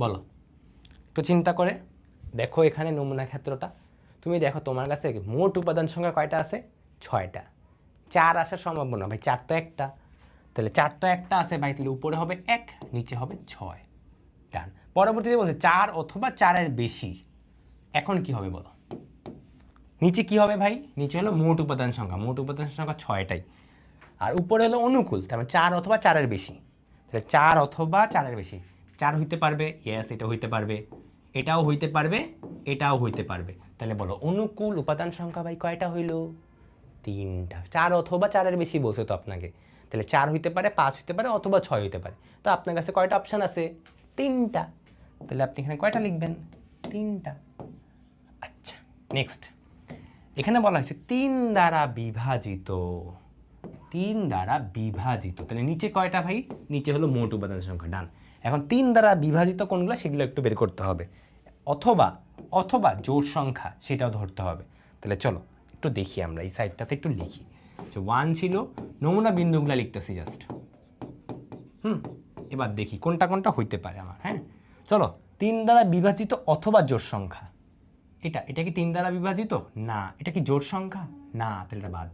A: বলো? একটু চিন্তা করে দেখো এখানে নমুনা ক্ষেত্রটা, তুমি দেখো তোমার কাছে মোট উপাদান সংখ্যা কয়টা আছে? 6টা। 4 আসার সম্ভাবনা ভাই 4 তো একটা, তাহলে 4 তো একটা আছে ভাই, তাহলে উপরে হবে 1 নিচে হবে 6, ডান। পরবর্তীতে বলছে 4 অথবা 4-এর বেশি, এখন কি হবে বলো? নিচে কি হবে ভাই? নিচে হলো মোট উপাদান সংখ্যা, মোট উপাদান সংখ্যা 6টাই, আর উপরে হলো অনুকূল, তার মানে 4 অথবা 4-এর বেশি। তাহলে 4 অথবা 4-এর বেশি, 4 হইতে পারবে, ইয়েস এটা হইতে পারবে, এটাও হইতে পারবে, এটাও হইতে পারবে। তাহলে বলো অনুকূল উপাদান সংখ্যা ভাই কয়টা হইল? 3টা। 4 অথবা 4-এর বেশি বলছে তো আপনাকে, তাহলে 4 হইতে পারে, 5 হইতে পারে, অথবা 6 হইতে পারে। তো আপনার কাছে কয়টা অপশান আছে? 3টা। তাহলে আপনি এখানে কয়টা লিখবেন? 3টা। আচ্ছা, নেক্সট এখানে বলা হয়েছে 3 দ্বারা বিভাজিত, 3 দ্বারা বিভাজিত, তাহলে নিচে কয়টা ভাই? নিচে হলো মোট উপাদান সংখ্যা, ডান। এখন 3 দ্বারা বিভাজিত কোনগুলো সেগুলো একটু বের করতে হবে, অথবা অথবা জোড় সংখ্যা সেটাও ধরতে হবে। তাহলে চলো একটু দেখি, আমরা এই সাইডটাতে একটু লিখি যে 1 ছিল, নমুনা বিন্দুগুলো লিখতেছি জাস্ট। এবার দেখি কোনটা কোনটা হইতে পারে আমার। হ্যাঁ চলো, 3 দ্বারা বিভাজিত অথবা জোড় সংখ্যা, এটা কি 3 দ্বারা বিভাজিত? না। এটা কি জোড় সংখ্যা? না, তাহলে এটা বাদ।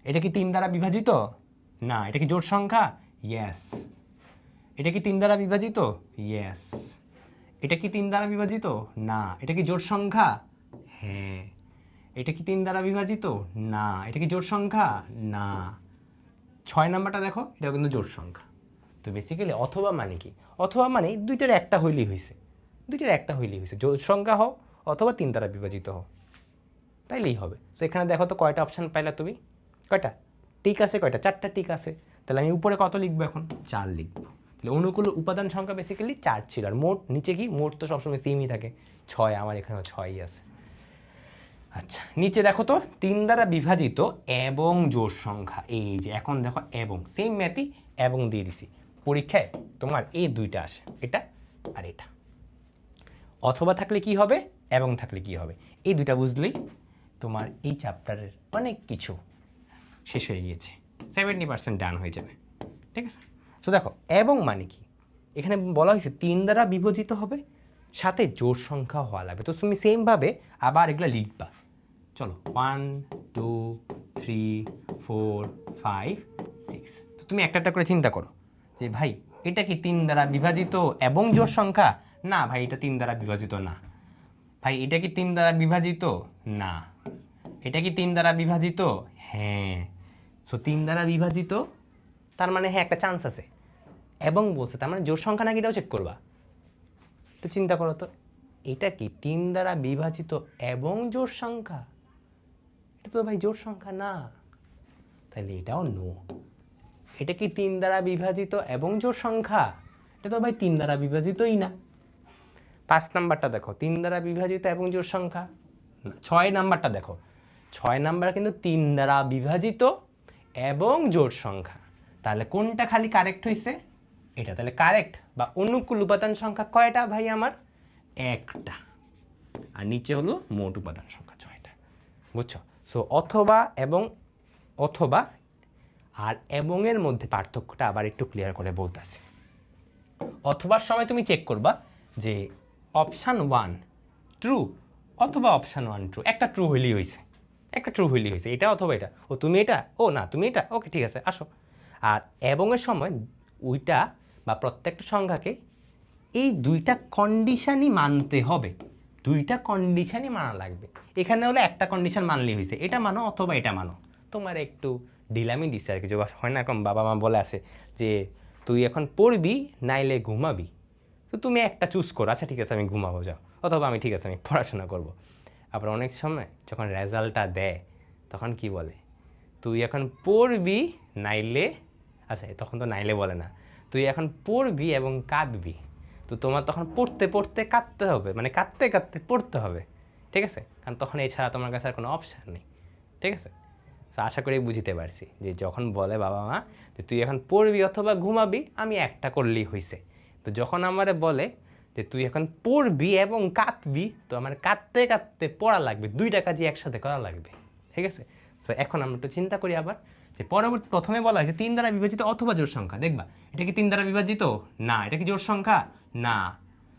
A: এটা কি 3 দ্বারা বিভাজিত? না। এটা কি জোড় সংখ্যা? ইয়েস। এটা কি 3 দ্বারা বিভাজিত? ইয়েস। এটা কি 3 দ্বারা বিভাজিত? না। এটা কি জোড় সংখ্যা? হ্যাঁ। এটা কি 3 দ্বারা বিভাজিত? না। এটা কি জোড় সংখ্যা? না। 6 নাম্বারটা দেখো, এটা কিন্তু জোড় সংখ্যা। তো বেসিক্যালি অথবা মানে কি? অথবা মানে দুইটার একটা হইলেই হয়েছে, দুইটার একটা হইলেই হয়েছে, জোড় সংখ্যা হও অথবা 3 দ্বারা বিভাজিত হও, তাইলেই হবে। তো এখানে দেখো তো কয়টা অপশান পাইলা তুমি? কয়টা টিক আছে? কয়টা? 4টা টিক আছে। তাহলে আমি উপরে কত লিখবো এখন? 4 লিখবো। তাহলে অনুকূল উপাদান সংখ্যা বেসিক্যালি 4 ছিল। আর মোট নিচে কি? মোট তো সবসময় সেমই থাকে, 6। আমার এখানে 6ই আছে। আচ্ছা, নিচে দেখো তো 3 দ্বারা বিভাজিত এবং জোড় সংখ্যা, এই যে এখন দেখো এবং, সেম ম্যাথই এবং দিয়ে দিছি। পরীক্ষায় তোমার এই দুইটা আসে, এটা আর এটা। অথবা থাকলে কি হবে, এবং থাকলে কি হবে, এই দুইটা বুঝলেই তোমার এই চ্যাপ্টারের অনেক কিছু শেষ হয়ে গিয়েছে, 70% ডান হয়ে যাবে। ঠিক আছে? সো দেখো এবং মানে কি, এখানে বলা হয়েছে 3 দ্বারা বিভাজিত হবে, সাথে জোড় সংখ্যা হওয়া লাগবে। তো তুমি সেমভাবে আবার এগুলো লিখবা। চলো 1 2 3 4 5 6। তো তুমি একটা একটা করে চিন্তা করো যে ভাই এটা কি 3 দ্বারা বিভাজিত এবং জোড় সংখ্যা? না ভাই, এটা 3 দ্বারা বিভাজিত না। ভাই এটা কি 3 দ্বারা বিভাজিত? না। এটা কি 3 দ্বারা বিভাজিত? হ্যাঁ। সো 3 দ্বারা বিভাজিত, তার মানে হ্যাঁ একটা চান্স আছে। এবং বলছে তার মানে জোড় সংখ্যা নাকি, এটাও চেক করবা। তো চিন্তা করো তো, এটা কি 3 দ্বারা বিভাজিত এবং জোড় সংখ্যা? এটা তো ভাই জোড় সংখ্যা না, তাহলে এটাও নো। এটা কি 3 দ্বারা বিভাজিত এবং জোড় সংখ্যা? এটা তো ভাই 3 দ্বারা বিভাজিতই না। 5 নাম্বারটা দেখো, 3 দ্বারা বিভাজিত এবং জোড় সংখ্যা। 6 নাম্বারটা দেখো, 6 নাম্বার কিন্তু 3 দ্বারা বিভাজিত এবং জোড় সংখ্যা। তাহলে কোনটা খালি কারেক্ট হয়েছে? এটা। তাহলে কারেক্ট বা অনুকূল উপাদান সংখ্যা কয়টা ভাই আমার? একটা। আর নিচে হলো মোট উপাদান সংখ্যা 6টা। বুঝছো? সো অথবা এবং, অথবা আর এবং এর মধ্যে পার্থক্যটা আবার একটু ক্লিয়ার করে বলতেছি। অথবার সময় তুমি চেক করবা যে অপশান 1 ট্রু অথবা অপশান 1 ট্রু, একটা ট্রু হইলেই হয়েছে, একটা ট্রু হইলেই হয়েছে, এটা অথবা এটা। ও তুমি এটা, ও না তুমি এটা, ওকে ঠিক আছে আসো। আর এবং এর সময় ওইটা বা প্রত্যেকটা সংখ্যাকে এই দুইটা কন্ডিশনই মানতে হবে, দুইটা কন্ডিশনই মানা লাগবে। এখানে হলে একটা কন্ডিশন মানলেই হয়েছে, এটা মানো অথবা এটা মানো। তোমার একটু ঢিলামি দিচ্ছে আর কি, যে হয় না এখন বাবা মা বলে আসে যে তুই এখন পড়বি নাইলে ঘুমাবি, তো তুমি একটা চুজ করো, আচ্ছা ঠিক আছে আমি ঘুমাবো যাও, অথবা আমি ঠিক আছে আমি পড়াশোনা করব। আবার অনেক সময় যখন রেজাল্টটা দেয় তখন কি বলে, তুই এখন পড়বি নাইলে, আচ্ছা তখন তো নাইলে বলে না, তুই এখন পড়বি এবং কাঁদবি। তো তোমার তখন পড়তে পড়তে কাঁদতে হবে, মানে কাঁদতে কাঁদতে পড়তে হবে। ঠিক আছে? কারণ তখন এছাড়া তোমার কাছে আর কোনো অপশান নেই। ঠিক আছে? তো আশা করি বুঝতে পারছি যে যখন বলে বাবা মা যে তুই এখন পড়বি অথবা ঘুমাবি, আমি একটা করলেই হয়েছে। তো যখন আমারে বলে যে তুই এখন পড়বি এবং কাঁদবি, তো আমার কাঁদতে কাঁদতে পড়া লাগবে, দুইটা কাজই একসাথে করা লাগবে। ঠিক আছে? তো এখন আমরা একটু চিন্তা করি আবার যে পরবর্তী, প্রথমে বলা হয়েছে 3 দ্বারা বিভাজিত অথবা জোড় সংখ্যা। দেখবা এটা কি 3 দ্বারা বিভাজিত? না। এটা কি জোড় সংখ্যা? না।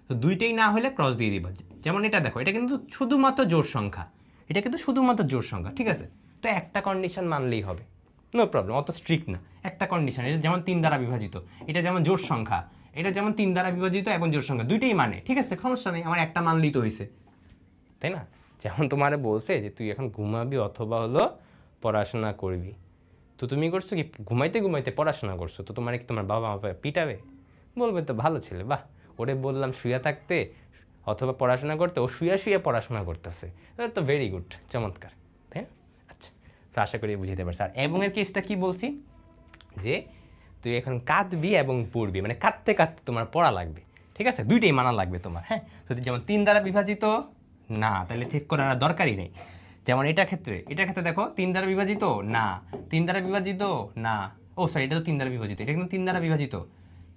A: তো দুইটাই না হলে ক্রস দিয়ে দিবা। যেমন এটা দেখো, এটা কিন্তু শুধুমাত্র জোড় সংখ্যা, এটা কিন্তু শুধুমাত্র জোড় সংখ্যা। ঠিক আছে? তো একটা কন্ডিশন মানলেই হবে, নো প্রবলেম, অত স্ট্রিক্ট না। একটা কন্ডিশন, এটা যেমন 3 দ্বারা বিভাজিত, এটা যেমন জোড় সংখ্যা, এটা যেমন 3 দ্বারা বিভাজিত এবং জোড় সংখ্যা, দুইটাই মানে। ঠিক আছে? সমস্যা নেই, আমার একটা মানলেই তো হয়েছে, তাই না? যেমন তোমারে বলছে যে তুই এখন ঘুমাবি অথবা হলো পড়াশোনা করবি, তো তুমি করছো কি ঘুমাইতে ঘুমাইতে পড়াশোনা করছো, তো তোমার কি তোমার বাবা মা পিটাবে? বলবে তো ভালো ছেলে, বাহ ওরে বললাম শুয়ে থাকতে অথবা পড়াশোনা করতে, ও শুয়ে শুয়ে পড়াশোনা করতেছে, তো ভেরি গুড, চমৎকার। তাই না? আচ্ছা, তো আশা করি বুঝতে পারছি। আর এবং এর কেসটা কি বলছি, যে তুই এখন কাঁদবি এবং পড়বি, মানে কাঁদতে কাঁদতে তোমার পড়া লাগবে। ঠিক আছে? দুইটাই মানা লাগবে তোমার। হ্যাঁ, যদি যেমন 3 দ্বারা বিভাজিত না, তাহলে চেক করার দরকারই নেই। যেমন এটার ক্ষেত্রে দেখো 3 দ্বারা বিভাজিত না, 3 দ্বারা বিভাজিত না, ও সরি এটা তো 3 দ্বারা বিভাজিত, এটা কিন্তু 3 দ্বারা বিভাজিত,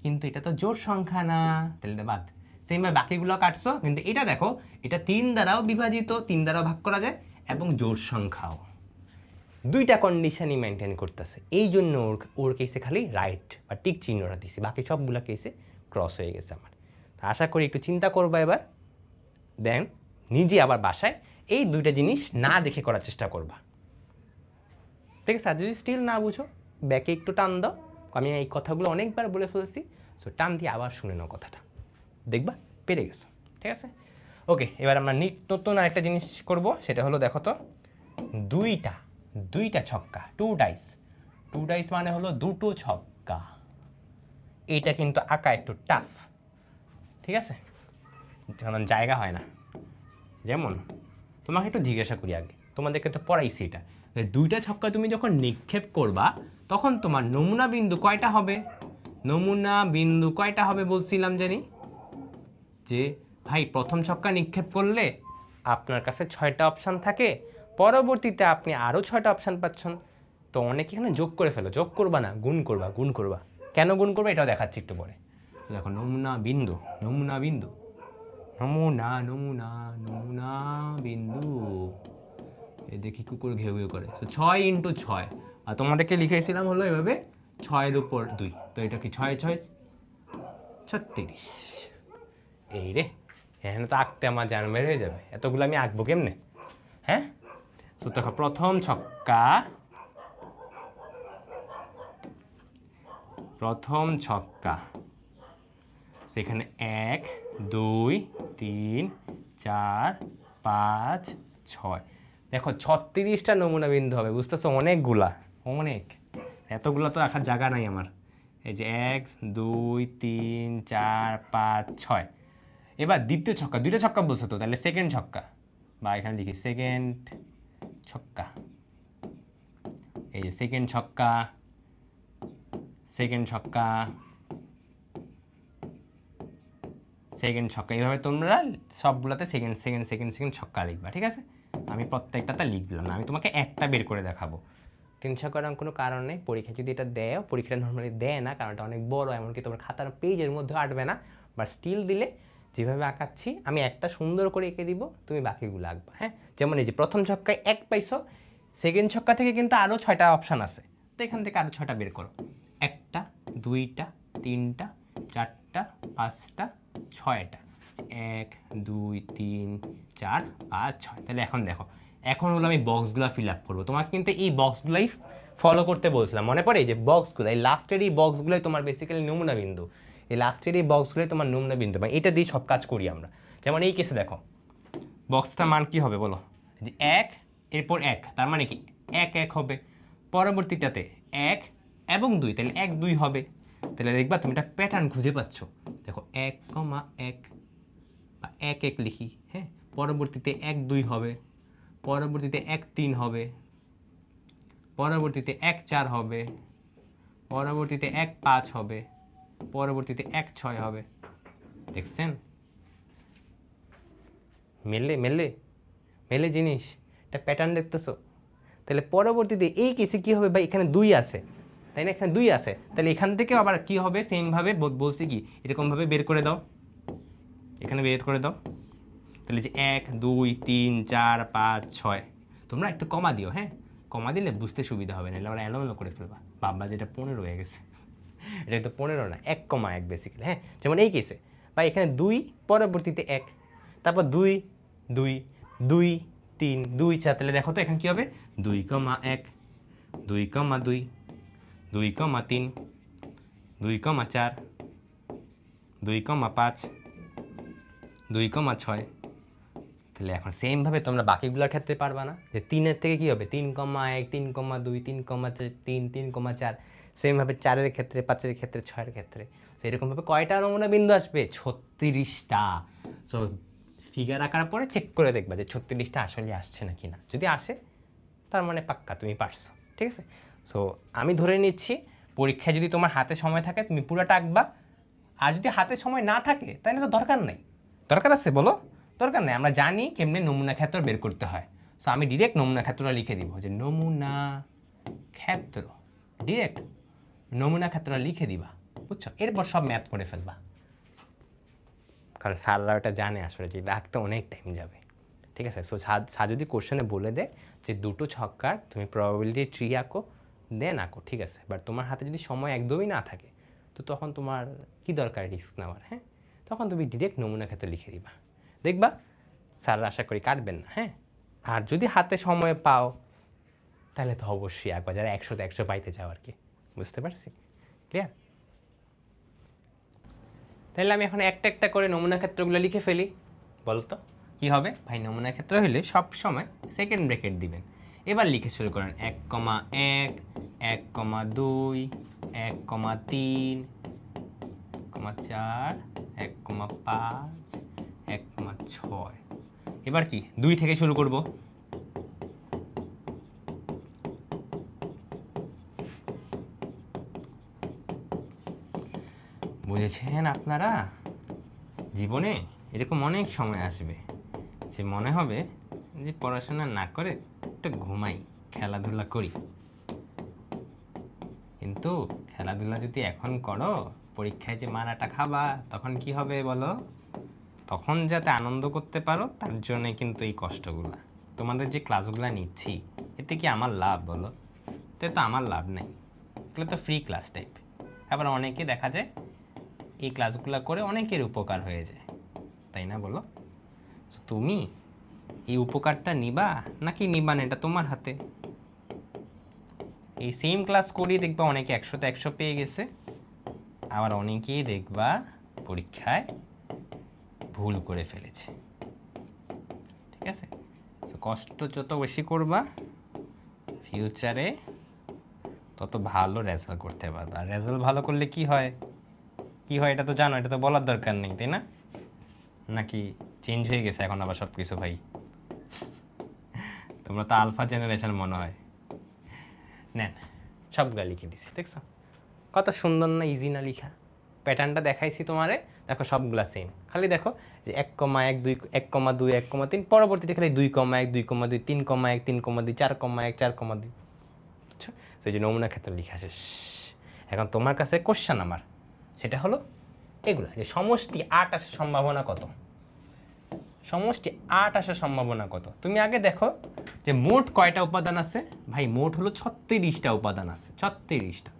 A: কিন্তু এটা তো জোড় সংখ্যা না, তাহলে এটা বাদ। সেমভাবে বাকিগুলো কাটছো, কিন্তু এটা দেখো এটা 3 দ্বারাও বিভাজিত, 3 দ্বারাও ভাগ করা যায় এবং জোড় সংখ্যাও। দুইটা কন্ডিশনই মেনটেন করতেছে, এই জন্য ওর কেসে খালি রাইট বা টিক চিহ্নটা দিছি, বাকি সবগুলো কেসে ক্রস হয়ে গেছে আমার। আশা করি একটু চিন্তা করবা এবার, দেন নিজে আবার বাসায় এই দুইটা জিনিস না দেখে করার চেষ্টা করবা, ঠিক আছে? আর যদি স্টিল না বুঝো ব্যাকে একটু টান দাও, আমি এই কথাগুলো অনেকবার বলে ফেলেছি, সো টান দিয়ে আবার শুনে নাও কথাটা, দেখবা পেরে গেছো, ঠিক আছে? ওকে, এবার আমরা নতুন আরেকটা জিনিস করব, সেটা হলো দেখো তো দুইটা ছক্কা, 2 ডাইস মানে হলো দুটো ছক্কা। এইটা কিন্তু আঁকা একটু টাফ, ঠিক আছে? কারণ জায়গা হয় না। যেমন তোমাকে একটু জিজ্ঞাসা করি আগে, তোমাদেরকে তো পড়াইছি এটা, দুইটা ছক্কা তুমি যখন নিক্ষেপ করবা তখন তোমার নমুনা বিন্দু কয়টা হবে? নমুনা বিন্দু কয়টা হবে বলছিলাম জানি, যে ভাই প্রথম ছক্কা নিক্ষেপ করলে আপনার কাছে 6টা অপশান থাকে, পরবর্তীতে আপনি আরও 6টা অপশান পাচ্ছেন। তো অনেকে এখানে যোগ করে ফেলো, যোগ করবা না, গুণ করবা। কেন গুণ করবা এটাও দেখাচ্ছি একটু পরে। দেখো নমুনা বিন্দু বিন্দু, এ দেখি কুকুর ঘেউ ঘেউ করে, 6 × 6, আর তোমাদেরকে লিখেছিলাম হলো এভাবে 6-এর উপর 2, তো এটা কি 6 × 6 36। এই রে, এখানে তো আঁকতে আমার জান বের হয়ে যাবে, এতগুলো আমি আঁকবো কেমনে? হ্যাঁ, তো দেখো প্রথম ছক্কা, সেখানে 1 2 3 4 5 6, দেখো 36টা নমুনা বিন্দু হবে, বুঝতেছো? অনেক, এতগুলো তো রাখার জায়গা নাই আমার। এই যে 1 2 3 4 5 6। এবার দ্বিতীয় ছক্কা, দুইটা ছক্কা বলছো তো, তাহলে সেকেন্ড ছক্কা, বা এখানে লিখি সেকেন্ড ছক্কা। এই যে সেকেন্ড ছক্কা, এইভাবে তোমরা সবগুলোতে সেকেন্ড ছক্কা লিখবা, ঠিক আছে? আমি প্রত্যেকটাতে লিখলাম না, আমি তোমাকে একটা বের করে দেখাবো। 300 করার কোনো কারণ নেই, পরীক্ষা যদি এটা দেয়, পরীক্ষাটা নর্মালি দেয় না কারণ এটা অনেক বড়, এমনকি তোমার খাতার পেজের মধ্যে আঁটবে না, বাট স্টিল দিলে যেভাবে আঁকাচ্ছি আমি একটা সুন্দর করে এঁকে দিব, তুমি বাকিগুলো আঁকবা। হ্যাঁ, যেমন এই যে প্রথম ছক্কায় 1 পাইছো, সেকেন্ড ছক্কা থেকে কিন্তু আরও 6টা অপশান আছে, তো এখান থেকে আরও 6টা বের করো, 1টা 2টা 3টা 4টা 5টা 6টা, 1 2 3 4 5 6। তাহলে এখন দেখো, এখন হলো আমি বক্সগুলো ফিল আপ করবো, তোমাকে কিন্তু এই বক্সগুলাই ফলো করতে বলছিলাম, মনে পড়ে? এই যে বক্সগুলো, এই লাস্টের এই বক্সগুলোই তোমার বেসিক্যালি নমুনা বিন্দু, এই লাস্টের এই বক্সগুলোই তোমার নমুনা বিন্দু, মানে এটা দিয়ে সব কাজ করি আমরা। যেমন এই কেসে দেখো বক্সটার মান কি হবে বলো, যে 1 এরপর 1, তার মানে কি 1 1 হবে, পরবর্তীটাতে 1 এবং 2, তাহলে 1 2 হবে। তাহলে দেখবা তুমি একটা প্যাটার্ন খুঁজে পাচ্ছ, দেখো 1 1 বা 1 1 লিখি, হ্যাঁ, পরবর্তীতে 1 2 হবে, পরবর্তীতে 1 3 হবে, পরবর্তীতে 1 4 হবে, পরবর্তীতে 1 5 হবে, পরবর্তীতে 1 6 হবে। দেখছেন মেলে জিনিস, একটা প্যাটার্ন দেখতেছো? তাহলে পরবর্তীতে এই কেসে কি হবে ভাই, এখানে 2 আছে, তাই না? এখানে 2 আছে, তাহলে এখান থেকে আবার কি হবে, সেমভাবে বলছি কি এরকমভাবে বের করে দাও, এখানে বের করে দাও। তাহলে যে 1 2 3 4 5 6, তোমরা একটু কমা দিও, হ্যাঁ, কমা দিলে বুঝতে সুবিধা হবে, নাহলে আমরা এলোমেলো করে ফেলবা, বাবা যেটা 15 হয়ে গেছে, এটা তো 15 না, 1,1 বেসিক্যালি। হ্যাঁ, যেমন এই কেসে ভাই এখানে 2, পরবর্তীতে 1, তারপর 2 2 2 3 2 4, তাহলে দেখো তো এখানে কী হবে, 2,1 2,2 2,3 2,4 2,5 2,6। তাহলে এখন সেমভাবে তোমরা বাকিগুলোর ক্ষেত্রে পারবা না, যে 3-এর থেকে কী হবে 3,1 3,2 3,4 3 3,4, সেমভাবে 4-এর ক্ষেত্রে 5-এর ক্ষেত্রে 6-এর ক্ষেত্রে। সো এরকমভাবে কয়টা নমুনা বিন্দু আসবে, 36টা। সো ফিগার আঁকার পরে চেক করে দেখবা যে 36টা আসলে আসছে না কিনা, যদি আসে তার মানে পাক্কা তুমি পারছো, ঠিক আছে? সো আমি ধরে নিচ্ছি পরীক্ষায় যদি তোমার হাতে সময় থাকে তুমি পুরোটা আঁকবা, আর যদি হাতে সময় না থাকে তাহলে তো দরকার নেই। দরকার আছে বলো? দরকার নেই, আমরা জানি কেমনে নমুনা ক্ষেত্র বের করতে হয়। সো আমি ডিরেক্ট নমুনা ক্ষেত্রটা লিখে দিব যে নমুনা ক্ষেত্র, ডিরেক্ট নমুনা ক্ষেত্রটা লিখে দিবা, বুঝছো? এরপর সব ম্যাথ করে ফেলবা, কারণ স্যাররা ওটা জানে আসলে যে রাখতে অনেক টাইম যাবে, ঠিক আছে? সো স্যার যদি কোশ্চেনে বলে দেয় যে দুটো ছক্কার তুমি প্রবাবিলিটি ট্রি আঁকো, দেন আঁকো, ঠিক আছে, বাট তোমার হাতে যদি সময় একদমই না থাকে তো তখন তোমার কি দরকার রিস্ক নেওয়ার? হ্যাঁ, তখন তুমি ডিরেক্ট নমুনা ক্ষেত্র লিখে দিবা, দেখবা স্যাররা আশা করি কাটবেন না। হ্যাঁ, আর যদি হাতে সময় পাও তাহলে তো অবশ্যই আঁকবা, যারা 100তে 100 পাইতে চাও আর কি, বুঝতে পারছি? ক্লিয়ার? তাহলে আমি এখন একটা একটা করে নমুনা ক্ষেত্রগুলো লিখে ফেলি, বলতো কি হবে? ভাই নমুনা ক্ষেত্র হলে সব সময় সেকেন্ড ব্র্যাকেট দিবেন। এবার লিখে শুরু করেন 1,1, 1,2, 1,3, 1,4, 1,5, 1,6। এবার কি 2 থেকে শুরু করব। বুঝেছেন আপনারা? জীবনে এরকম অনেক সময় আসবে যে মনে হবে যে পড়াশোনা না করে একটু ঘুমাই, খেলাধুলা করি, কিন্তু খেলাধুলা যদি এখন করো পরীক্ষায় যে মারাটা খাবা তখন কি হবে বলো? তখন যাতে আনন্দ করতে পারো তার জন্যই কিন্তু এই কষ্টগুলো। তোমাদের যে ক্লাসগুলো নিচ্ছি এতে কি আমার লাভ বলো? এতে তো আমার লাভ নেই, এগুলো তো ফ্রি ক্লাস টাইপ। আবার অনেকে দেখা যায় এই ক্লাসগুলো করে অনেকের উপকার হয়ে যায়, তাই না বলো? তুমি এই উপকারটা নিবা নাকি নিবা না, এটা তোমার হাতে। এই সেম ক্লাস করি দেখবা অনেকে 100তে 100 পেয়ে গেছে, আবার অনেকেই দেখবা পরীক্ষায় ভুল করে ফেলেছে, ঠিক আছে? তো কষ্ট যত বেশি করবা ফিউচারে তত ভালো রেজাল্ট করতে পারবা। আর রেজাল্ট ভালো করলে কি হয়, কি হয় এটা তো জানো, এটা তো বলার দরকার নেই, তাই না? নাকি চেঞ্জ হয়ে গেছে এখন আবার সব কিছু? ভাই তোমরা তো আলফা জেনারেশন মনে হয়। নেন সবগুলো লিখে দিছি, দেখছো কত সুন্দর না, ইজি না লিখা? প্যাটার্নটা দেখাইছি তোমারে, দেখো সবগুলা সেম, খালি দেখো যে 1,1, 2, 1,2, 1,3, পরবর্তীতে খালি 2,1, 2,2, 3,1, 3,2, 4,1, 4,2, বুঝছো? তো এই যে নমুনা ক্ষেত্রে লিখা শেষ। এখন তোমার কাছে কোশ্চেন আমার, সেটা হলো এগুলা যে সমষ্টি 8 আসার সম্ভাবনা কত? সমষ্টি 8 আসার সম্ভাবনা কত? তুমি আগে দেখো যে মোট কয়টা উপাদান আছে। ভাই মোট হলো 36টা উপাদান আছে, 36টা,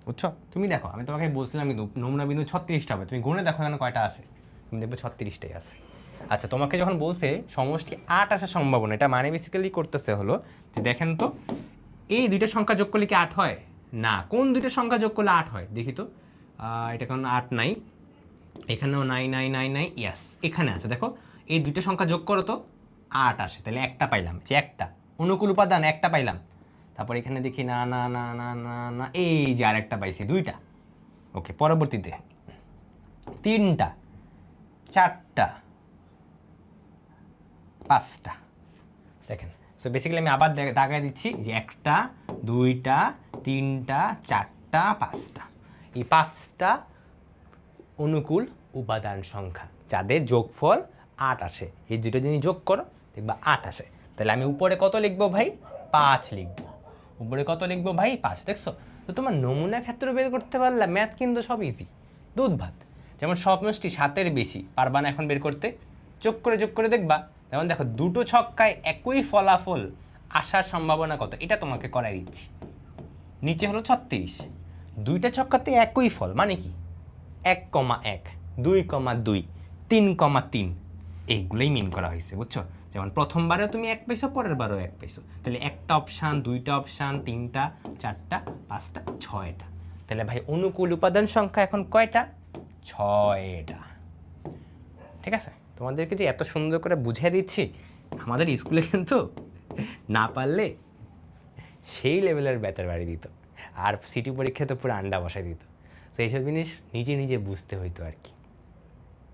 A: বুঝছো? তুমি দেখো আমি তোমাকে বলছিলাম নমুনা বিন্দু 36টা হবে, তুমি গুণে দেখো এখানে কয়টা আছে, তুমি দেখবে 36টাই আছে। আচ্ছা তোমাকে যখন বলছে সমষ্টি 8 আসার সম্ভাবনা, এটা মানে বেসিক্যালি করতেছে হলো যে দেখেন তো এই দুইটা সংখ্যা যোগ করলে কি 8 হয়? না। কোন দুইটা সংখ্যা যোগ করলে 8 হয় দেখি তো? এটা কারণ 8 নাই, এখানেও নাই, নাই, নাই, নাই, ইয়াস এখানে আছে, দেখো এই দুইটা সংখ্যা যোগ করো তো 8 আসে, তাহলে একটা পাইলাম, যে একটা অনুকূল উপাদান একটা পাইলাম। তারপর এখানে দেখি না না না না না না, এই যে আরেকটা পাইছি, 2টা। ওকে, পরবর্তীতে 3টা, 4টা, 5টা। দেখেন, সো বেসিক্যালি আমি আবার দাগায় দিচ্ছি যে 1টা, 2টা, 3টা, 4টা, 5টা। এই 5টা অনুকূল উপাদান সংখ্যা যাদের যোগফল 8 আসে, এই দুটো জিনিস যোগ করো দেখবা 8 আসে। তাহলে আমি উপরে কত লিখবো ভাই? 5 লিখবো। উপরে কত লিখবো ভাই? 5। দেখছো তো তোমার নমুনা ক্ষেত্র বের করতে পারলা, ম্যাথ কিন্তু সব ইজি, দুধ ভাত। যেমন সমষ্টি 7-এর বেশি পারবা না এখন বের করতে, যোগ করে দেখবা। যেমন দেখো দুটো ছক্কায় একই ফলাফল আসার সম্ভাবনা কত, এটা তোমাকে করাই দিচ্ছি। নিচে হলো 36, দুইটা ছক্কাতে একই ফল মানে কি 1,1, 2,2, 3,3, এইগুলোই মিন করা হয়েছে, বুঝছো? যেমন প্রথমবারেও তুমি 1 পাইছো, পরের বারেও 1 পাইছো, তাহলে একটা অপশান, 2টা অপশান, 3টা, 4টা, 5টা, 6টা। তাহলে ভাই অনুকূল উপাদান সংখ্যা এখন কয়টা? 6টা। ঠিক আছে, তোমাদেরকে যে এত সুন্দর করে বুঝিয়ে দিচ্ছি, আমাদের স্কুলে কিন্তু না পারলে সেই লেভেলের বেতার বাড়ি দিত, আর সিটি পরীক্ষায় তো পুরো আন্ডা বসাই দিত। তো এইসব জিনিস নিজে নিজে বুঝতে হইতো আর কি,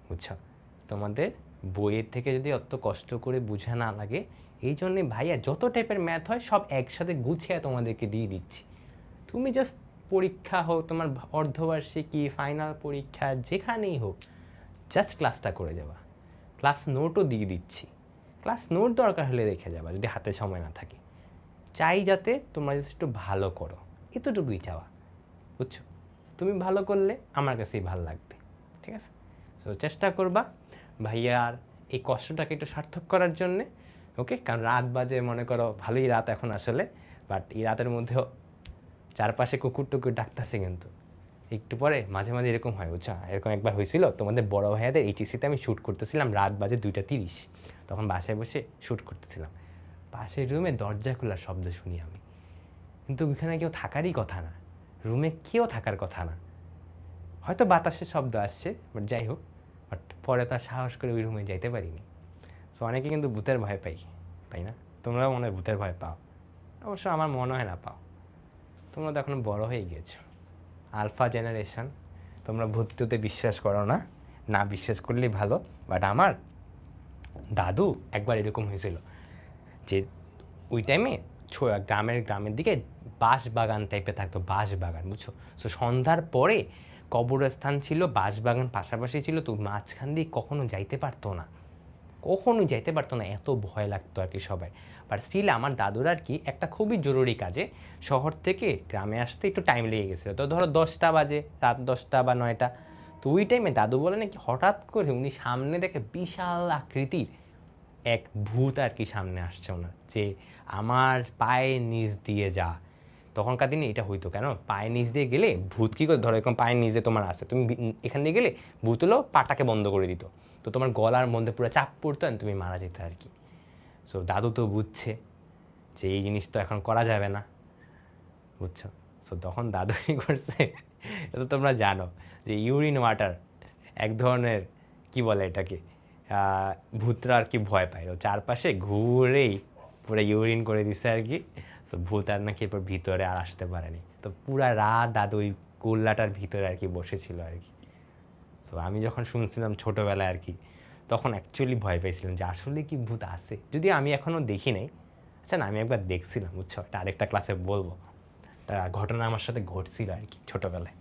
A: বুঝছো? তোমাদের বইয়ের থেকে যদি অত কষ্ট করে বুঝা না লাগে, এই জন্যে ভাইয়া যত টাইপের ম্যাথ হয় সব একসাথে গুছিয়ে তোমাদেরকে দিয়ে দিচ্ছি। তুমি জাস্ট পরীক্ষা হোক, তোমার অর্ধবার্ষিকী, ফাইনাল পরীক্ষা, যেখানেই হোক জাস্ট ক্লাসটা করে যাবা। ক্লাস নোটও দিয়ে দিচ্ছি, ক্লাস নোট দরকার হলে রেখে যাবা যদি হাতে সময় না থাকে। চাই যাতে তোমরা জাস্ট একটু ভালো করো, এতটুকুই চাওয়া, বুঝছো? তুমি ভালো করলে আমার কাছেই ভালো লাগবে, ঠিক আছে? সো চেষ্টা করবা ভাইয়ার এই কষ্টটাকে একটু সার্থক করার জন্যে, ওকে? কারণ রাত বাজে, মনে করো ভালোই রাত এখন আসলে, বাট এই রাতের মধ্যেও চারপাশে কুকুর টুকুর ডাকতেছে, কিন্তু একটু পরে মাঝে মাঝে এরকম হয়, বুঝছো? এরকম একবার হয়েছিল তোমাদের বড় ভাইয়াদের এইচএসিতে আমি শ্যুট করতেছিলাম, রাত বাজে 2:30, তখন বাসায় বসে শ্যুট করতেছিলাম। পাশের রুমে দরজা খোলার শব্দ শুনি আমি, কিন্তু ওইখানে কেউ থাকারই কথা না, রুমে কেউ থাকার কথা না, হয়তো বাতাসের শব্দ আসছে, বাট যাই হোক। বাট পরে তার সাহস করে ওই রুমে যাইতে পারিনি। সো অনেকে কিন্তু ভূতের ভয় পাই, তাই না? তোমরাও মনে হয় ভূতের ভয় পাও, অবশ্য আমার মনে হয় না পাও, তোমরা তো এখন বড় হয়ে গিয়েছো, আলফা জেনারেশন, তোমরা ভূততে বিশ্বাস করো না, না বিশ্বাস করলেই ভালো। বাট আমার দাদু একবার এরকম হয়েছিল যে ওই টাইমে গ্রামের দিকে বাঁশ বাগান টাইপের থাকতো, বাঁশ বাগান, বুঝছো? সো সন্ধ্যার পরে কবরস্থান ছিল, বাঁশ বাগান পাশাপাশি ছিল, তো মাঝখান দিয়ে কখনোই যাইতে পারতো না, এত ভয় লাগতো আর কি সবাই। বাট স্টিল আমার দাদুর আর কি একটা খুবই জরুরি কাজে শহর থেকে গ্রামে আসতে একটু টাইম লেগে গেছিলো, তো ধরো 10টা বাজে, রাত 10টা বা 9টা, তো ওই টাইমে দাদু বলে নাকি হঠাৎ করে উনি সামনে দেখে বিশাল আকৃতির এক ভূত আর কি সামনে আসছে ওনার, যে আমার পায়ের নিচ দিয়ে যা। তখনকার দিনে এটা হইতো, কেন পায়ের নিচ দিয়ে গেলে ভূত কী করে, ধরো এরকম পায়ের নিচে তোমার আছে, তুমি এখান দিয়ে গেলে ভূত হলো পাটাকে বন্ধ করে দিত, তো তোমার গলার মধ্যে পুরো চাপ পড়তো আর তুমি মারা যেতে আর কি। সো দাদু তো বুঝছে যে এই জিনিস তো এখন করা যাবে না, বুঝছো? সো তখন দাদু কী করছে, এটা তো তোমরা জানো যে ইউরিন ওয়াটার এক ধরনের, কি বলে এটাকে, ভূতরা আর কি ভয় পায়, তো চারপাশে ঘুরেই পুরো ইউরিন করে দিছে আর কি। সো ভূত আর নাকি এরপর ভিতরে আর আসতে পারেনি, তো পুরা রাত দাদু ওই কুল্লাটার ভিতরে আর কি বসেছিল আর কি। সো আমি যখন শুনছিলাম ছোটোবেলায় আর কি, তখন অ্যাকচুয়ালি ভয় পেয়েছিলাম যে আসলে কি ভূত আছে, যদি আমি এখনও দেখি নাই। আচ্ছা না, আমি একবার দেখছিলাম, বুঝছো? এটা আরেকটা ক্লাসে বলবো, তা ঘটনা আমার সাথে ঘটছিল আর কি ছোটোবেলায়।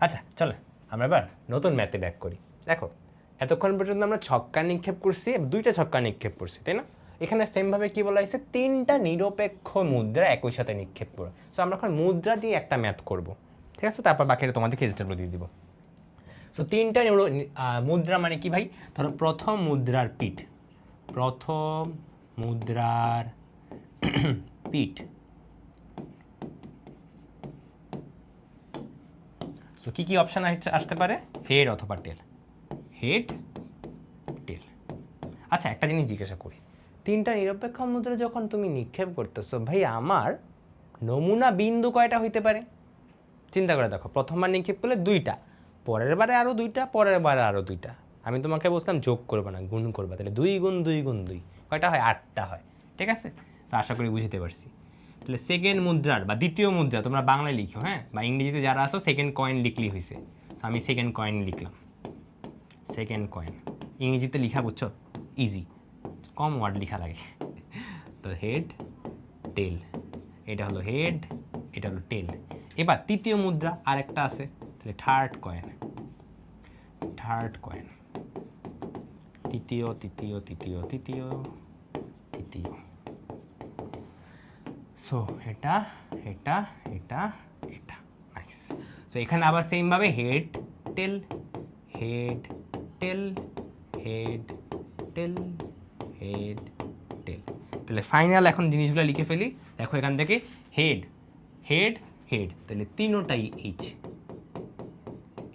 A: আচ্ছা চলো আমরা এবার নতুন ম্যাথে ব্যাক করি। দেখো এতক্ষণ পর্যন্ত আমরা ছক্কা নিক্ষেপ করছি, 2টা ছক্কা নিক্ষেপ করছি, তাই না? এখানে সেমভাবে কি বলা হয়েছে, 3টা নিরপেক্ষ মুদ্রা একই সাথে নিক্ষেপ করো। সো আমরা এখন মুদ্রা দিয়ে একটা ম্যাথ করব, ঠিক আছে? তারপর বাকিটা তোমাদেরকে রেজিস্টারগুলো দিয়ে দিব। সো 3টা মুদ্রা মানে কি ভাই, ধরো প্রথম মুদ্রার পিঠ, প্রথম মুদ্রার পিঠ, সো কী কী অপশান আসতে পারে, হেড অথবা টেল, হেড টেল। আচ্ছা একটা জিনিস জিজ্ঞাসা করি, 3টা নিরপেক্ষ মুদ্রা যখন তুমি নিক্ষেপ করতেছো ভাই, আমার নমুনা বিন্দু কয়টা হইতে পারে? চিন্তা করে দেখো, প্রথমবার নিক্ষেপ করলে 2টা, পরের বারে আরও 2টা, পরের বারে আরও 2টা। আমি তোমাকে বলছিলাম যোগ করবে না, গুণ করবা, তাহলে 2 গুণ 2 গুণ 2 কয়টা হয়? 8টা হয়, ঠিক আছে? তো আশা করি বুঝতে পারছি। তাহলে সেকেন্ড মুদ্রার বা দ্বিতীয় মুদ্রা তোমরা বাংলায় লিখো, হ্যাঁ, বা ইংরেজিতে যারা আসো সেকেন্ড কয়েন লিখলেই হয়েছে। তো আমি সেকেন্ড কয়েন লিখলাম, সেকেন্ড কয়েন ইংরেজিতে লিখা, বুঝছো? ইজি, কম ওয়ার্ড লিখা লাগে। তো হেড টেল, এটা হলো হেড, এটা হলো টেল। এবার তৃতীয় মুদ্রা আরেকটা আছে, তাহলে থার্ড কয়েন, থার্ড কয়েন, তৃতীয় তৃতীয় তৃতীয় তৃতীয় তৃতীয়। সো এটা এটা এটা এটা, নাইস। সো এখানে আবার সেমভাবে হেড টেল, হেড টেল, হেড টেল, হেড টেল। তাহলে ফাইনাল এখন জিনিসগুলো লিখে ফেলি। দেখো এখান থেকে হেড হেড হেড, তাহলে 3টাই এইচ,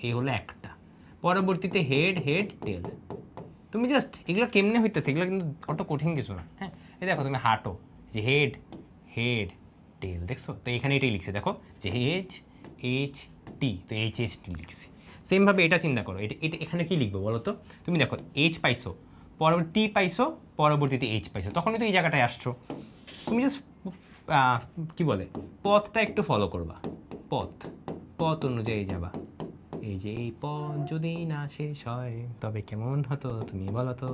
A: এই হলো একটা। পরবর্তীতে হেড হেড টেল, তুমি জাস্ট এগুলো কেমনে হইতেছে, এগুলো কিন্তু অত কঠিন কিছু না, হ্যাঁ। এই দেখো তুমি হাঁটো, যে হেড হেড টেল, দেখছো? তো এখানে এটাই লিখছে, দেখো যে এইচ এইচ টি, তো এইচ এইচ টি লিখছি। সেমভাবে এটা চিন্তা করো, এটা এটা এখানে কি লিখবো বলো তো? তুমি দেখো এইচ পাইছো, পরবর্তী টি পাইছো, পরবর্তীতে এইচ পাইছো, তখনই তো এই জায়গাটায় আসছো। তুমি জাস্ট কী বলে, পথটা একটু ফলো করবা, পথ পথ অনুযায়ী যাবা। এই যে এই পথ যদি না শেষ হয় তবে কেমন হতো তুমি বলো তো?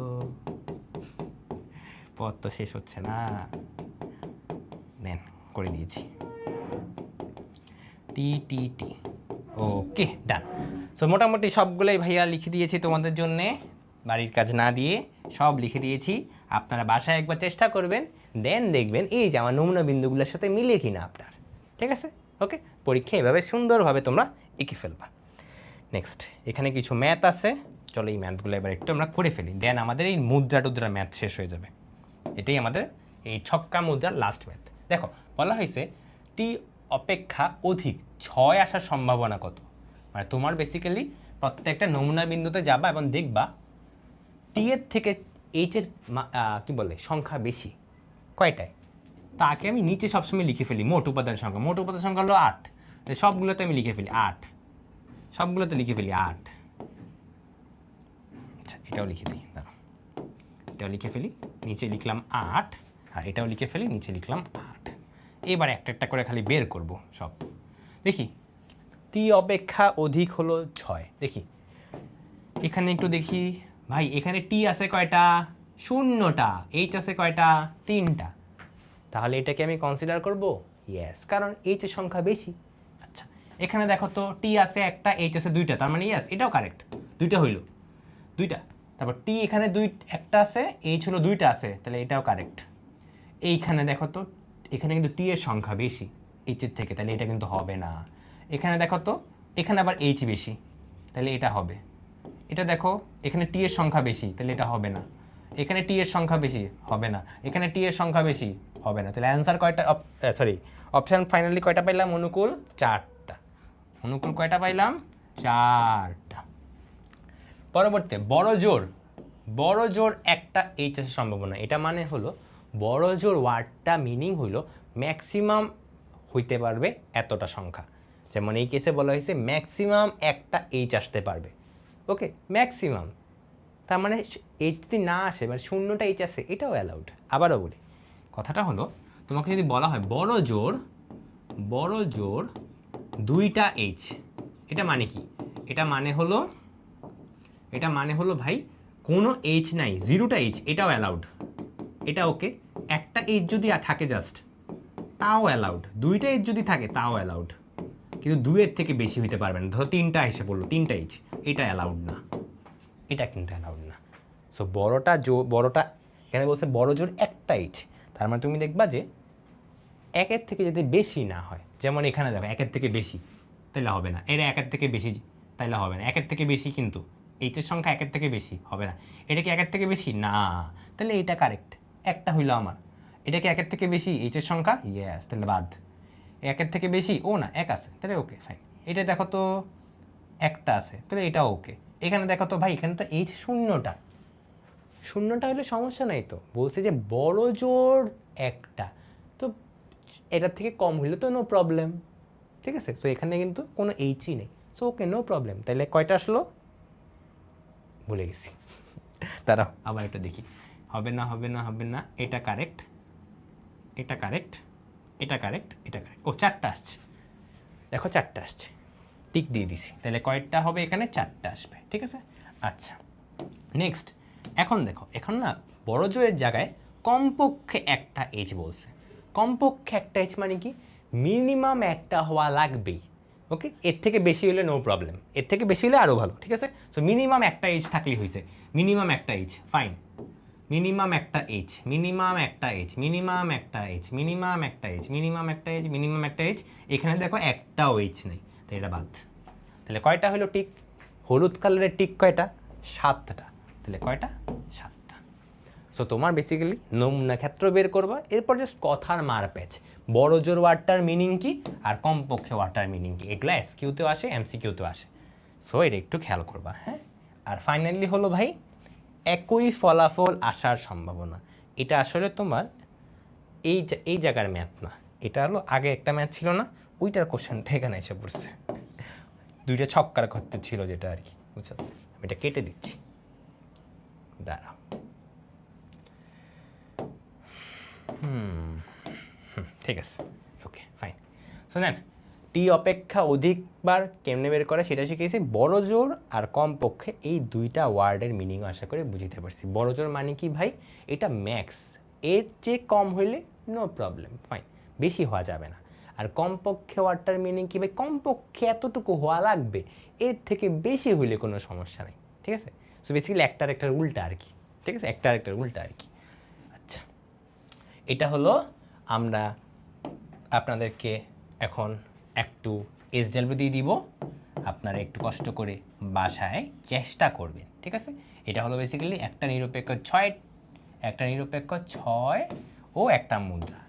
A: পথ তো শেষ হচ্ছে না, দেন করে দিয়েছি, টি টি টি, ওকে ডান। সো মোটামুটি সবগুলোই ভাইয়া লিখে দিয়েছি তোমাদের জন্যে। বাড়ির কাজ না দিয়ে সব লিখে দিয়েছি, আপনারা বাসায় একবার চেষ্টা করবেন, দেন দেখবেন এই যে আমার নমুনা বিন্দুগুলোর সাথে মিলে কিনা আপনার। ঠিক আছে, ওকে। পরীক্ষা এভাবে সুন্দরভাবে তোমরা এঁকে ফেলবা। নেক্সট, এখানে কিছু ম্যাথ আছে, চলো এই ম্যাথগুলো এবার একটু আমরা করে ফেলি, দেন আমাদের এই মুদ্রা টুদ্রা ম্যাথ শেষ হয়ে যাবে। এটাই আমাদের এই ছক্কা মুদ্রার লাস্ট ম্যাথ। দেখো বলা হয়েছে টি অপেক্ষা অধিক 6 আসার সম্ভাবনা কত। মানে তোমার বেসিক্যালি প্রত্যেকটা নমুনা বিন্দুতে যাবা এবং দেখবা টি এর থেকে এইচ এর কী বলে সংখ্যা বেশি কয়টায়। তাকে আমি নিচে সবসময় লিখে ফেলি মোট উপাদান সংখ্যা। মোট উপাদান সংখ্যা হলো 8, সবগুলোতে আমি লিখে ফেলি 8, সবগুলোতে লিখে ফেলি 8। আচ্ছা এটাও লিখে দিই, দাঁড়াও, এটাও লিখে ফেলি, নিচে লিখলাম 8, আর এটাও লিখে ফেলি, নিচে লিখলাম 8। এবার একটা একটা করে খালি বের করব সব। দেখি টি অপেক্ষা অধিক হলো 6, দেখি এখানে একটু দেখি ভাই, এখানে টি আছে কয়টা, 0টা, এইচ আছে কয়টা, 3টা। তাহলে এটাকে আমি কনসিডার করব ইয়েস, কারণ এইচ এর সংখ্যা বেশি। আচ্ছা এখানে দেখো তো টি আছে একটা, এইচ আছে 2টা, তার মানে ইয়েস এটাও কারেক্ট, 2টা হইল, 2টা। তারপর টি এখানে একটা আছে, এইচ হলো 2টা আছে, তাহলে এটাও কারেক্ট। এইখানে দেখো তো এখানে কিন্তু টি এর সংখ্যা বেশি এইচ এর থেকে, তাহলে এটা কিন্তু হবে না। এখানে দেখো তো এখানে আবার এইচ বেশি, তাহলে এটা হবে। এটা দেখো এখানে টি এর সংখ্যা বেশি, তাহলে এটা হবে না। এখানে টি এর সংখ্যা বেশি, হবে না। এখানে টি এর সংখ্যা বেশি, হবে না। তাহলে অ্যান্সার কয়টা, অপশান ফাইনালি কয়টা পাইলাম, অনুকূল 4টা। অনুকূল কয়টা পাইলাম, 4টা। পরবর্তী বড় জোর একটা এইচ এর সম্ভাবনা। এটা মানে হলো বড় জোর ওয়ার্ডটা মিনিং হইলো ম্যাক্সিমাম হইতে পারবে এতটা সংখ্যা। যেমন এই কেসে বলা হয়েছে ম্যাক্সিমাম একটা এইচ আসতে পারবে। ওকে, ম্যাক্সিমাম, তার মানে এইচ যদি না আসে, মানে 0টা এইচ আসে, এটাও অ্যালাউড। আবারও বলি, কথাটা হলো তোমাকে যদি বলা হয় বড় জোর 2টা এইচ, এটা মানে কি, এটা মানে হলো ভাই কোনো এইচ নাই, 0টা এইচ, এটাও অ্যালাউড, এটা ওকে। একটা এইচ যদি থাকে জাস্ট, তাও অ্যালাউড। 2টা এইচ যদি থাকে তাও অ্যালাউড, কিন্তু 2-এর থেকে বেশি হইতে পারবে না। ধরো 3টা এসে পড়লো, 3টা এইচ, এটা অ্যালাউড না, এটা কিন্তু অ্যালাউড না। সো বড়টা এখানে বলছে বড় জোর একটা এইচ, তার মানে তুমি দেখবা যে 1-এর থেকে যদি বেশি না হয়, যেমন এখানে দেখো 1-এর থেকে বেশি, তাহলে হবে না। এটা 1-এর থেকে বেশি, তাইলে হবে না। 1-এর থেকে বেশি কিন্তু এইচের সংখ্যা 1-এর থেকে বেশি, হবে না। এটা কি 1-এর থেকে বেশি, না, তাহলে এটা কারেক্ট, একটা হইলো আমার। এটা কি 1-এর থেকে বেশি এইচের সংখ্যা, ইয়েস, তাহলে বাদ। 1-এর থেকে বেশি, ও না 1 আছে, তাহলে ওকে ফাইন। এটা দেখো তো একটা আছে, তাহলে এটাও ওকে। এখানে দেখো তো ভাই, এখানে তো এইচ 0টা হলে সমস্যা নাই তো, বলছে যে বড় জোর একটা, তো এটার থেকে কম হইলে তো নো প্রবলেম। ঠিক আছে, সো এখানে কিন্তু কোনো এইচই নেই, সো ওকে, নো প্রবলেম। তাহলে কয়টা আসলো, ভুলে গেছি, দাঁড়াও আবার এটা দেখি। হবে না, এটা কারেক্ট, এটা কারেক্ট, এটা কারেক্ট, এটা কারেক্ট। ও 4টা আসছে, দেখো 4টা আসছে, টিক দিয়ে দিছি। তাহলে কয়টা হবে, এখানে 4টা আসবে। ঠিক আছে, আচ্ছা নেক্সট। এখন দেখো, এখন না বড় জোরের জায়গায় কমপক্ষে একটা এইচ বলছে। কমপক্ষে একটা এইচ মানে কি, মিনিমাম একটা হওয়া লাগবেই। ওকে, এর থেকে বেশি হলে নো প্রবলেম, এর থেকে বেশি হলে আরও ভালো। ঠিক আছে, সো মিনিমাম একটা এইচ থাকলেই হয়েছে। মিনিমাম একটা এইচ, ফাইন। মিনিমাম একটা এইচ, মিনিমাম একটা এইচ, মিনিমাম একটা এইচ, মিনিমাম একটা এইচ, মিনিমাম একটা এইচ, মিনিমাম একটা এইচ। এখানে দেখো একটাও এইচ নেই, তো এটা বাদ। তাহলে কয়টা হলো টিক, হলুদ কালারের টিক কয়টা, 7টা। তাহলে কয়টা, 7টা। সো তোমার বেসিক্যালি নমুনা ক্ষেত্র বের করবা, এরপর জাস্ট কথার মারপ্যাচ, বড় জোর ওয়ার্ডটার মিনিং কি আর কমপক্ষে ওয়ার্ডটার মিনিং কি, এগুলো এসকিউতেও আসে, এমসিকিউতেও আসে। সো এটা একটু খেয়াল করবা, হ্যাঁ। আর ফাইনালি হলো ভাই একই ফলাফল আসার সম্ভাবনা। এটা আসলে তোমার এই জায়গার ম্যাথ না, এটা হলো আগে একটা ম্যাথ ছিল না, ওইটার কোশ্চেনটা এখানে এসে পড়ছে, 2টা ছক্কার করতে ছিল যেটা আর কি, বুঝছো। আমি এটা কেটে দিচ্ছি, দাঁড়াও। ঠিক আছে, ওকে ফাইন। সো দেন টি অপেক্ষা অধিকবার কেমনে বের করে সেটা শিখেছি। বড় জোর আর কম পক্ষে, এই 2টা ওয়ার্ডের মিনিং আশা করে বুঝতে পারছি। বড় জোর মানে কি ভাই, এটা ম্যাক্স, এর চেয়ে কম হইলে নো প্রবলেম, ফাইন, বেশি হওয়া যাবে না। আর কমপক্ষে ওয়ার্ডটার মিনিং কি ভাই, কমপক্ষে এতটুকু হওয়া লাগবে, এর থেকে বেশি হইলে কোনো সমস্যা নেই। ঠিক আছে, সো বেসিক্যালি একটার একটার উল্টা আর কি, ঠিক আছে, একটার একটার উল্টা আর কি। আচ্ছা, এটা হলো আমরা আপনাদেরকে এখন একটু SW দিয়ে দিব, আপনারা একটু কষ্ট করে বাসায় চেষ্টা করবেন, ঠিক আছে। এটা হলো বেসিক্যালি একটা নিরপেক্ষ ছয় ও একটা মুদ্রা,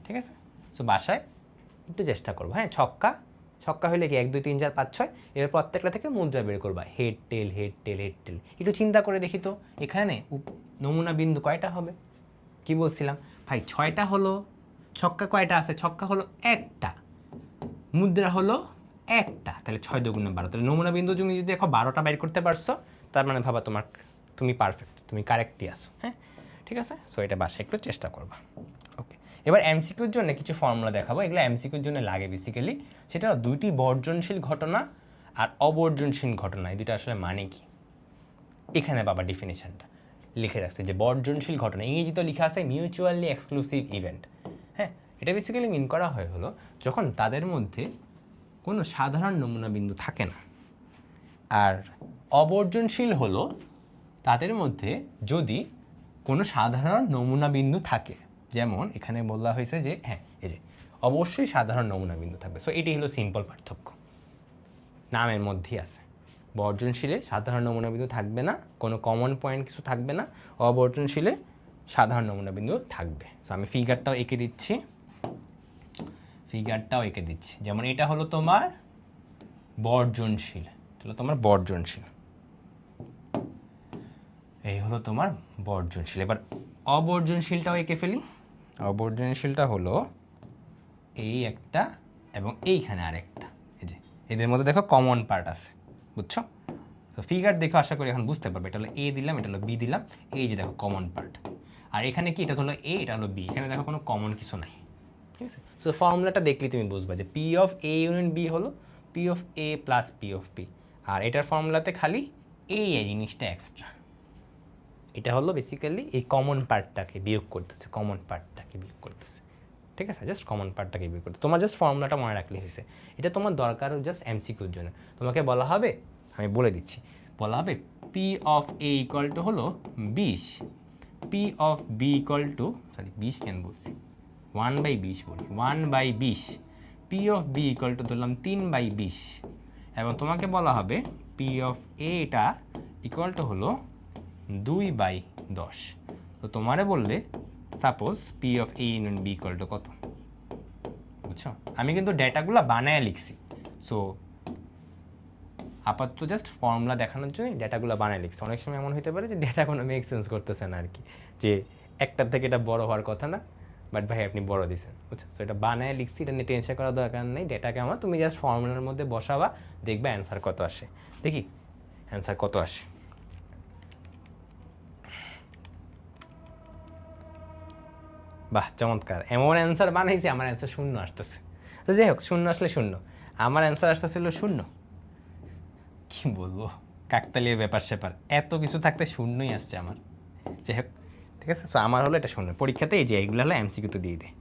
A: ঠিক আছে। সো বাসায় একটু চেষ্টা করবো, হ্যাঁ। ছক্কা হলে কি 1 2 3 4 5 6, এবার প্রত্যেকটা থেকে মুদ্রা বের করবা, হেড টেল হেড টেল হেড টেল। একটু চিন্তা করে দেখি তো এখানে নমুনা বিন্দু কয়টা হবে? কি বলছিলাম ভাই, 6টা হলো। ছক্কা কয়টা আছে? ছক্কা হলো একটা, মুদ্রা হলো একটা, তাহলে 6 2 12। তাহলে নমুনা বিন্দু তুমি যদি দেখো 12টা বের করতে পারছো, তার মানে ভাবা তুমি পারফেক্ট, তুমি কারেক্টই আছো, হ্যাঁ, ঠিক আছে। সো এটা বাসায় একটু চেষ্টা করবা। ওকে, এবার এমসিকিউর জন্য কিছু ফর্মুলা দেখাবো, এগুলো এমসিকিউর জন্য লাগে বেসিক্যালি। সেটা দুইটি বর্জনশীল ঘটনা আর অবর্জনশীল ঘটনা, এই দুটো আসলে মানে কি? এখানে বাবা ডেফিনেশনটা লিখে রাখছে যে বর্জনশীল ঘটনা, ইংরেজিতে লেখা আছে মিউচুয়ালি এক্সক্লুসিভ ইভেন্ট, হ্যাঁ। এটা বেসিক্যালি মিন করা হয় হলো যখন তাদের মধ্যে কোনো সাধারণ নমুনা বিন্দু থাকে না। আর অবর্জনশীল হলো তাদের মধ্যে যদি কোনো সাধারণ নমুনা বিন্দু থাকে, যেমন এখানে বলা হয়েছে যে হ্যাঁ, এই যে অবশ্যই সাধারণ নমুনা বিন্দু থাকবে। সো এটি হলো সিম্পল পার্থক্য, নামের মধ্যেই আছে। বর্জনশীলে সাধারণ নমুনা বিন্দু থাকবে না, কোনো কমন পয়েন্ট কিছু থাকবে না। অবর্জনশীলে সাধারণ নমুনা বিন্দু থাকবে। সো আমি ফিগারটাও এঁকে দিচ্ছি, যেমন এটা হলো তোমার বর্জনশীল, এই হলো তোমার বর্জনশীল। এবার অবর্জনশীলটাও এঁকে ফেলি। অবর্জনশীলটা হলো এই একটা এবং এইখানে আরেকটা, এই যে এদের মধ্যে দেখো কমন পার্ট আছে, বুঝছো? তো ফিগার দেখে আশা করি এখন বুঝতে পারবে। এটা হলো এ দিলাম, এটা হলো বি দিলাম, এই যে দেখো কমন পার্ট। আর এখানে কি, এটা হলো এ, এটা হলো বি, এখানে দেখো কোনো কমন কিছু নাই, ঠিক আছে। সো ফর্মুলাটা দেখলে তুমি বুঝবা যে P of A union B হলো P of A plus P of P. আর এটার ফর্মুলাতে খালি এই জিনিসটা এক্সট্রা, এটা হলো বেসিক্যালি এই কমন পার্টটাকে বিয়োগ করতেছে, ঠিক আছে। জাস্ট কমন পার্টটাকে বিয়োগ করতে, তোমার জাস্ট ফর্মুলাটা মনে রাখলে হয়েছে। এটা তোমার দরকার জাস্ট এমসিকিউর জন্য। তোমাকে বলা হবে, আমি বলে দিচ্ছি, বলা হবে P of A equal to হলো 20, P of B equal to 20 কেন বলছি, 1/20 বলি, 1/20, P of B equal to ধরলাম 3/20। এবং তোমাকে বলা হবে পি অফ এটা ইকুয়াল টু হলো 2/10। তো তোমারে বললে suppose P of A union B equal to কত, বুঝছো? আমি কিন্তু ডেটাগুলো বানায় লিখছি। সো আপাতত জাস্ট ফর্মুলা দেখানোর জন্য ডেটাগুলো বানায় লিখছি। অনেক সময় এমন হতে পারে যে ডেটা কোনো মেক সেন্স করতেছে না আর কি, যে একটার থেকে এটা বড় হওয়ার কথা না, বাট ভাই আপনি বড় দিচ্ছেন, বুঝছো? সো এটা বানায় লিখছি, এটা নিয়ে টেনশন করার দরকার নেই। ডেটাকে আমার তুমি জাস্ট ফর্মুলার মধ্যে বসাবা, দেখবে অ্যান্সার কত আসে। দেখি অ্যান্সার কত আসে। বাহ, চমৎকার, এমন অ্যান্সার বানাইছি আমার অ্যান্সার 0 আসতেছে। তো যাই হোক, 0 আসলে 0, আমার অ্যান্সার আসতেছিল 0। কি বলবো, কাকতালীয় ব্যাপার স্যাপার, এত কিছু থাকতে 0ই আসছে আমার। যাই হোক, ঠিক আছে। সো আমার হলো এটা 0। পরীক্ষাতে এই যে এইগুলো হলো এমসিকিউতে দিয়ে দেয়।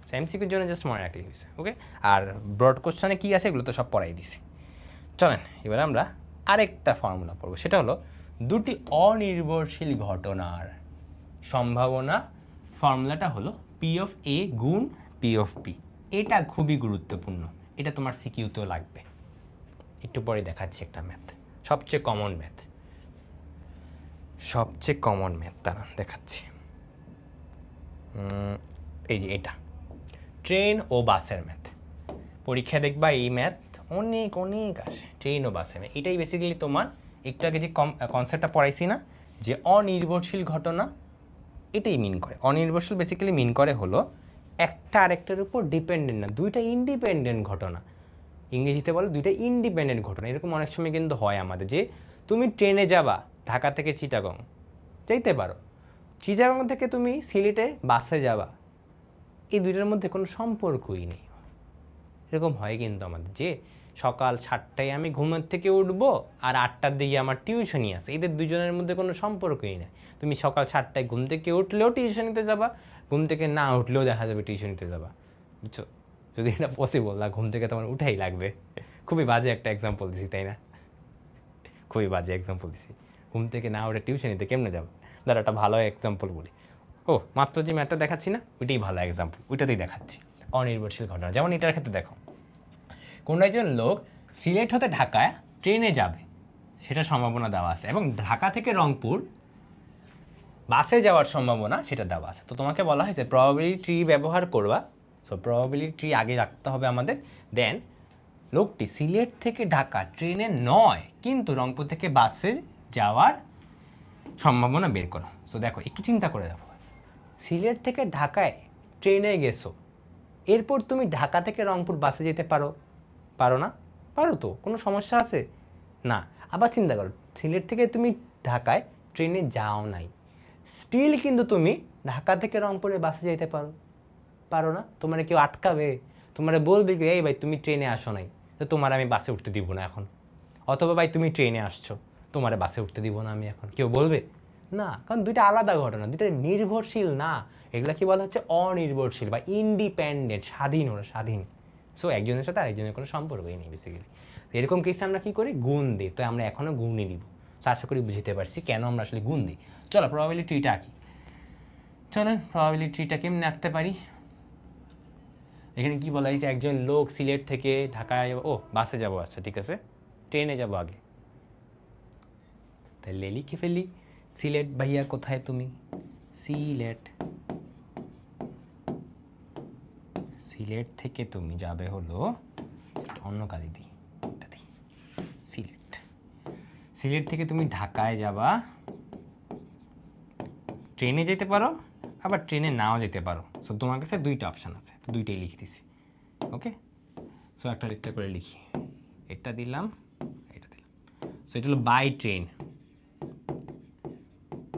A: সো এমসিকিউর জন্য জাস্ট মনে রাখলেই হয়েছে, ওকে। আর ব্রড কোশ্চেনে কী আছে এগুলো তো সব পড়াই দিছি। চলেন এবার আমরা আরেকটা ফর্মুলা পড়বো, সেটা হলো দুটি অনির্ভরশীল ঘটনার সম্ভাবনা। ফর্মুলাটা হলো পি অফ এ গুণ পি অফ পি। এটা খুবই গুরুত্বপূর্ণ, এটা তোমার সিকিউতেও লাগবে। একটু পরে দেখাচ্ছি একটা ম্যাথ, সবচেয়ে কমন ম্যাথ তারা দেখাচ্ছি। এই যে এটা ট্রেন ও বাসের ম্যাথ, পরীক্ষা দেখবা এই ম্যাথ অনেক আসে, ট্রেন ও বাসের ম্যাথ। এটাই বেসিক্যালি তোমার একটু আগে যে কনসেপ্টটা পড়াইছি না, যে অনির্ভরশীল ঘটনা, এটাই মিন করে। অনির্ভরশীল বেসিক্যালি মিন করে হলো একটা আরেকটার উপর ডিপেন্ডেন্ট না, দুইটা ইন্ডিপেন্ডেন্ট ঘটনা। ইংরেজিতে বলে দুইটা ইন্ডিপেন্ডেন্ট ঘটনা। এরকম অনেক সময় কিন্তু হয় আমাদের, যে তুমি ট্রেনে যাবা ঢাকা থেকে চিটাগং, যাইতে পারো। চিটাগং থেকে তুমি সিলেটে বাসে যাবা, এই দুইটার মধ্যে কোনো সম্পর্কই নেই। এরকম হয় কিন্তু আমাদের, যে সকাল 7টায় আমি ঘুমের থেকে উঠবো আর 8টার দিকে আমার টিউশনই আছে, এদের দুজনের মধ্যে কোনো সম্পর্কই নেই। তুমি সকাল 7টায় ঘুম থেকে উঠলেও টিউশনিতে যাবা, ঘুম থেকে না উঠলেও দেখা যাবে টিউশনিতে যাবা, বুঝছো? যদি এটা পসিবল না, ঘুম থেকে তোমার উঠাই লাগবে। খুবই বাজে একটা এক্সাম্পল দিছি, তাই না? খুবই বাজে এক্সাম্পল দিছি। ঘুম থেকে না ওটা টিউশনিতে কেমনে যাবে? ধর একটা ভালো এক্সাম্পল বলি। মাত্র যে ম্যাটটা দেখাচ্ছি না, ওইটাই ভালো এক্সাম্পল, ওইটাতেই দেখাচ্ছি অনির্ভরশীল ঘটনা। যেমন এটার ক্ষেত্রে দেখো, কোনো একজন লোক সিলেট হতে ঢাকায় ট্রেনে যাবে, সেটা সম্ভাবনা দেওয়া আছে, এবং ঢাকা থেকে রংপুর বাসে যাওয়ার সম্ভাবনা সেটা দেওয়া আছে। তো তোমাকে বলা হয়েছে প্রবাবিলিটি ট্রি ব্যবহার করবা। সো প্রবাবিলিটি ট্রি আগে রাখতে হবে আমাদের। দেন লোকটি সিলেট থেকে ঢাকা ট্রেনে নয় কিন্তু রংপুর থেকে বাসে যাওয়ার সম্ভাবনা বের করো। সো দেখো, একটু চিন্তা করে দেখো, সিলেট থেকে ঢাকায় ট্রেনে গেছো, এরপর তুমি ঢাকা থেকে রংপুর বাসে যেতে পারো? পারো না? পারো তো, কোনো সমস্যা আছে না। আবার চিন্তা করো, সিলেট থেকে তুমি ঢাকায় ট্রেনে যাও নাই, স্টিল কিন্তু তুমি ঢাকা থেকে রংপুরে বাসে যেতে পারো? পারো না? তোমার কেউ আটকাবে? তোমার বলবে কি, এই ভাই তুমি ট্রেনে আসো নাই, তো তোমার আমি বাসে উঠতে দিব না এখন। অথবা ভাই তুমি ট্রেনে আসছো, তোমার বাসে উঠতে দিব না আমি এখন, কেউ বলবে? না, কারণ দুইটা আলাদা ঘটনা, দুইটা নির্ভরশীল না। এগুলা কি বলা হচ্ছে? অনির্ভরশীল বা ইন্ডিপেন্ডেন্ট, স্বাধীন, ওরা স্বাধীন। সো একজনের সাথে আরেকজনের কোনো সম্পর্কই নেই বেসিক্যালি। এরকম কেসে আমরা কি করি? গুণ দিই। তো আমরা এখনও গুণই দিব। তো আশা করি বুঝতে পারছি কেন আমরা আসলে গুণ দিই। চলো প্রবাবিলিটি ট্রিটা আঁকি। চলেন প্রবাবিলিটি ট্রিটা কেমনে আঁকতে পারি। এখানে কি বলা হয়েছে? একজন লোক সিলেট থেকে ঢাকায়, বাসে যাবো, আচ্ছা ঠিক আছে, ট্রেনে যাবো আগে, তাহলে লিখে ফেলি, সিলেট ভাইয়া কোথায় তুমি? সিলেট, সিলেট থেকে তুমি যাবে হলো, অন্য কালি দিই, সিলেট, সিলেট থেকে তুমি ঢাকায় যাবা, ট্রেনে যেতে পারো, আবার ট্রেনে নাও যেতে পারো। সো তোমার কাছে দুইটা অপশান আছে, তো দুইটাই লিখে দিছি। ওকে, সো একটা করে লিখি, এটা দিলাম, এটা দিলাম। সো এটা হলো বাই ট্রেন,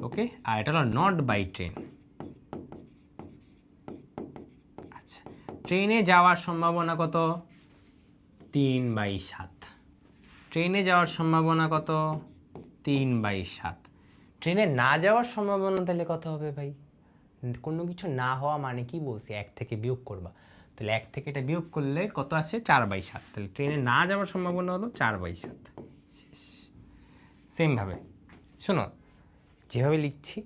A: ওকে, আর এটা হলো নট বাই ট্রেন। আচ্ছা, ট্রেনে যাওয়ার সম্ভাবনা কত? 3/7। ট্রেনে যাওয়ার সম্ভাবনা কত? 3/7। ট্রেনে না যাওয়ার সম্ভাবনা তাহলে কত হবে ভাই? কোনো কিছু না হওয়া মানে কি বলছি? 1 থেকে বিয়োগ করবা, তাহলে 1 থেকে এটা বিয়োগ করলে কত আছে? 4/7। তাহলে ট্রেনে না যাওয়ার সম্ভাবনা হলো 4/7। সেমভাবে শোনো, যেভাবে লিখছি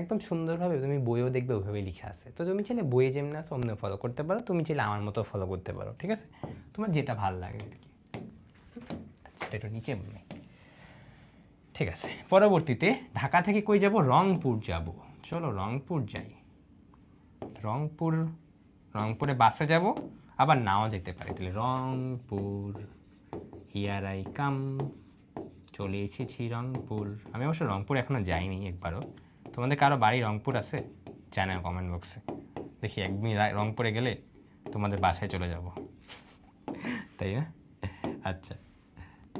A: একদম সুন্দরভাবে তুমি বইও দেখবে ওইভাবে লিখা আছে। তো তুমি চাইলে বইয়ে যেমন আছে অমনি ফলো করতে পারো, তুমি চাইলে আমার মতো ফলো করতে পারো, ঠিক আছে? তোমার যেটা ভালো লাগে আর কি। সেটা একটু নিচে মনে, ঠিক আছে। পরবর্তীতে ঢাকা থেকে কই যাব? রংপুর যাব। চলো রংপুর যাই। রংপুরে বাসে যাব, আবার নাও যেতে পারি। তাহলে রংপুর, হিয়ার আই কাম, চলে এসেছি রংপুর। আমি অবশ্য রংপুর এখনো যাইনি একবারও। তোমাদের কারো বাড়ি রংপুর আছে? জানাও কমেন্ট বক্সে, দেখি একদিন রংপুরে গেলে তোমাদের বাসায় চলে যাব, তাই না? আচ্ছা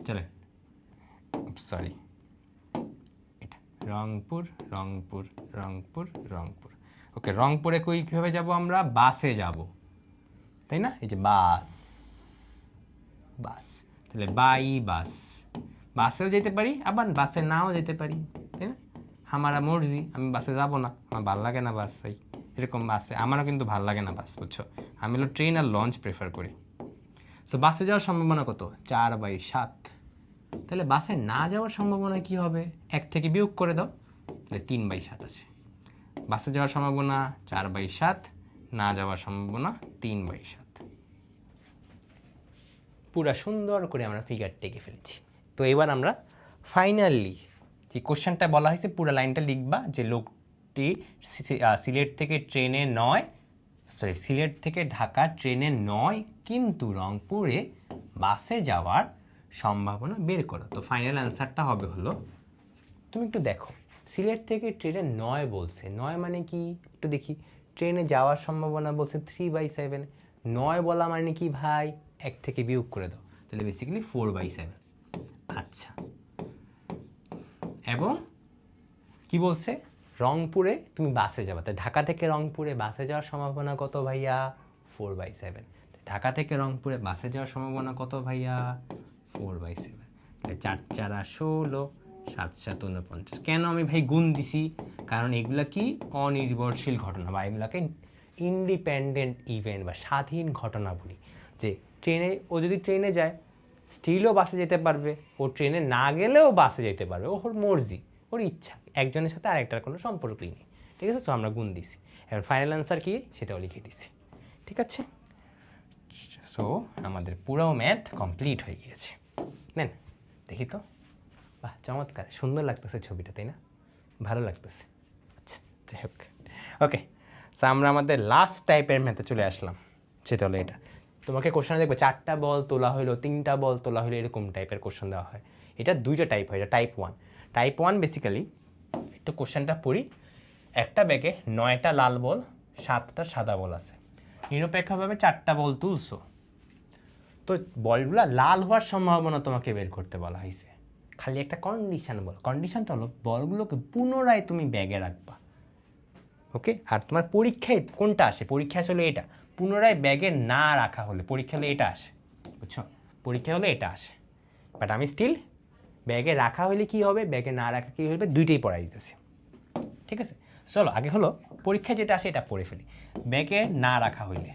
A: চলে, সরি, এটা রংপুর, রংপুর, রংপুর, রংপুর। ওকে, রংপুরে কীভাবে যাব আমরা? বাসে যাব, তাই না? এই যে বাস, বাস, তাহলে বাই বাস, বাসেও যেতে পারি, আবার বাসে নাও যেতে পারি, তাই না? আমারা মর্জি, আমি বাসে যাব না, আমার ভাল লাগে না বাস ভাই, এরকম বাসে আমারও কিন্তু ভাল লাগে না বাস, বুঝছো? আমি হলো ট্রেন আর লঞ্চ প্রেফার করি। সো বাসে যাওয়ার সম্ভাবনা কত? 4/7। তাহলে বাসে না যাওয়ার সম্ভাবনা কি হবে? 1 থেকে বিয়োগ করে দাও, তাহলে 3/7 আছে। বাসে যাওয়ার সম্ভাবনা 4/7, না যাওয়ার সম্ভাবনা 3/7। পুরা সুন্দর করে আমরা ফিগার টেকে ফেলেছি। তো এবার আমরা ফাইনালি যে কোশ্চেনটা বলা হয়েছে পুরো লাইনটা লিখবা, যে লোকটি সিলেট থেকে ট্রেনে নয়, সিলেট থেকে ঢাকা ট্রেনে নয় কিন্তু রংপুরে বাসে যাওয়ার সম্ভাবনা বের করো। তো ফাইনাল অ্যান্সারটা হবে হলো, তুমি একটু দেখো, সিলেট থেকে ট্রেনে নয় বলছে, নয় মানে কি একটু দেখি। ট্রেনে যাওয়ার সম্ভাবনা বলছে 3/7, নয় বলা মানে কি ভাই? 1 থেকে বিয়োগ করে দাও, তাহলে বেসিক্যালি 4/7। আচ্ছা, এবং কি বলছে? রংপুরে তুমি বাসে যাবে, তাই ঢাকা থেকে রংপুরে বাসে যাওয়ার সম্ভাবনা কত ভাইয়া? 4/7। ঢাকা থেকে রংপুরে বাসে যাওয়ার সম্ভাবনা কত ভাইয়া? 4/7। তাহলে 4×4 = 16, 7×7 49। কেন আমি ভাই গুণ দিছি? কারণ এগুলা কি? অনির্ভরশীল ঘটনা, বা এগুলাকে ইন্ডিপেন্ডেন্ট ইভেন্ট বা স্বাধীন ঘটনা বলি। যে ট্রেনে, ও যদি ট্রেনে যায় স্টিলও বাসে যেতে পারবে, ও ট্রেনে না গেলেও বাসে যেতে পারবে, ওর মর্জি, ওর ইচ্ছা, একজনের সাথে আরেকটার কোনো সম্পর্কই নেই, ঠিক আছে। সো আমরা গুণ দিছি, এখন ফাইনাল অ্যান্সার কি সেটাও লিখে দিছি, ঠিক আছে। সো আমাদের পুরো ম্যাথ কমপ্লিট হয়ে গিয়েছে। নেন দেখি তো, বাহ চমৎকার, সুন্দর লাগতেছে ছবিটা, তাই না? ভালো লাগতেছে। আচ্ছা যাই হোক, ওকে। সো আমরা আমাদের লাস্ট টাইপের ম্যাথে চলে আসলাম, সেটা হলো এটা। তোমাকে কোশ্চেন দেখবে 4টা বল তোলা হলো, 3টা বল তোলা হলো, এরকম টাইপের কোশ্চেন দেওয়া হয়। এটা 2টা টাইপ হয়, এটা টাইপ 1। টাইপ 1 বেসিক্যালি একটু কোশ্চেনটা পড়ি। একটা ব্যাগে 9টা লাল বল, 7টা সাদা বল আছে, নিরপেক্ষভাবে 4টা বল তুলছো, তো বলগুলা লাল হওয়ার সম্ভাবনা তোমাকে বের করতে বলা হয়েছে। খালি একটা কন্ডিশন বল, কন্ডিশনটা হলো বলগুলোকে পুনরায় তুমি ব্যাগে রাখবা, ওকে। আর তোমার পরীক্ষায় কোনটা আসে, পরীক্ষা আসলে এটা, পুনরায় ব্যাগে না রাখা হলে পরীক্ষা হলে এটা আসে, বুঝছো? পরীক্ষা হলে এটা আসে, বাট আমি স্টিল ব্যাগে রাখা হলে কি হবে, ব্যাগে না রাখা কী হবে, দুইটাই পড়াই দিতেছি, ঠিক আছে। চলো আগে হলো পরীক্ষায় যেটা আসে এটা পড়ে ফেলি। ব্যাগে না রাখা হইলে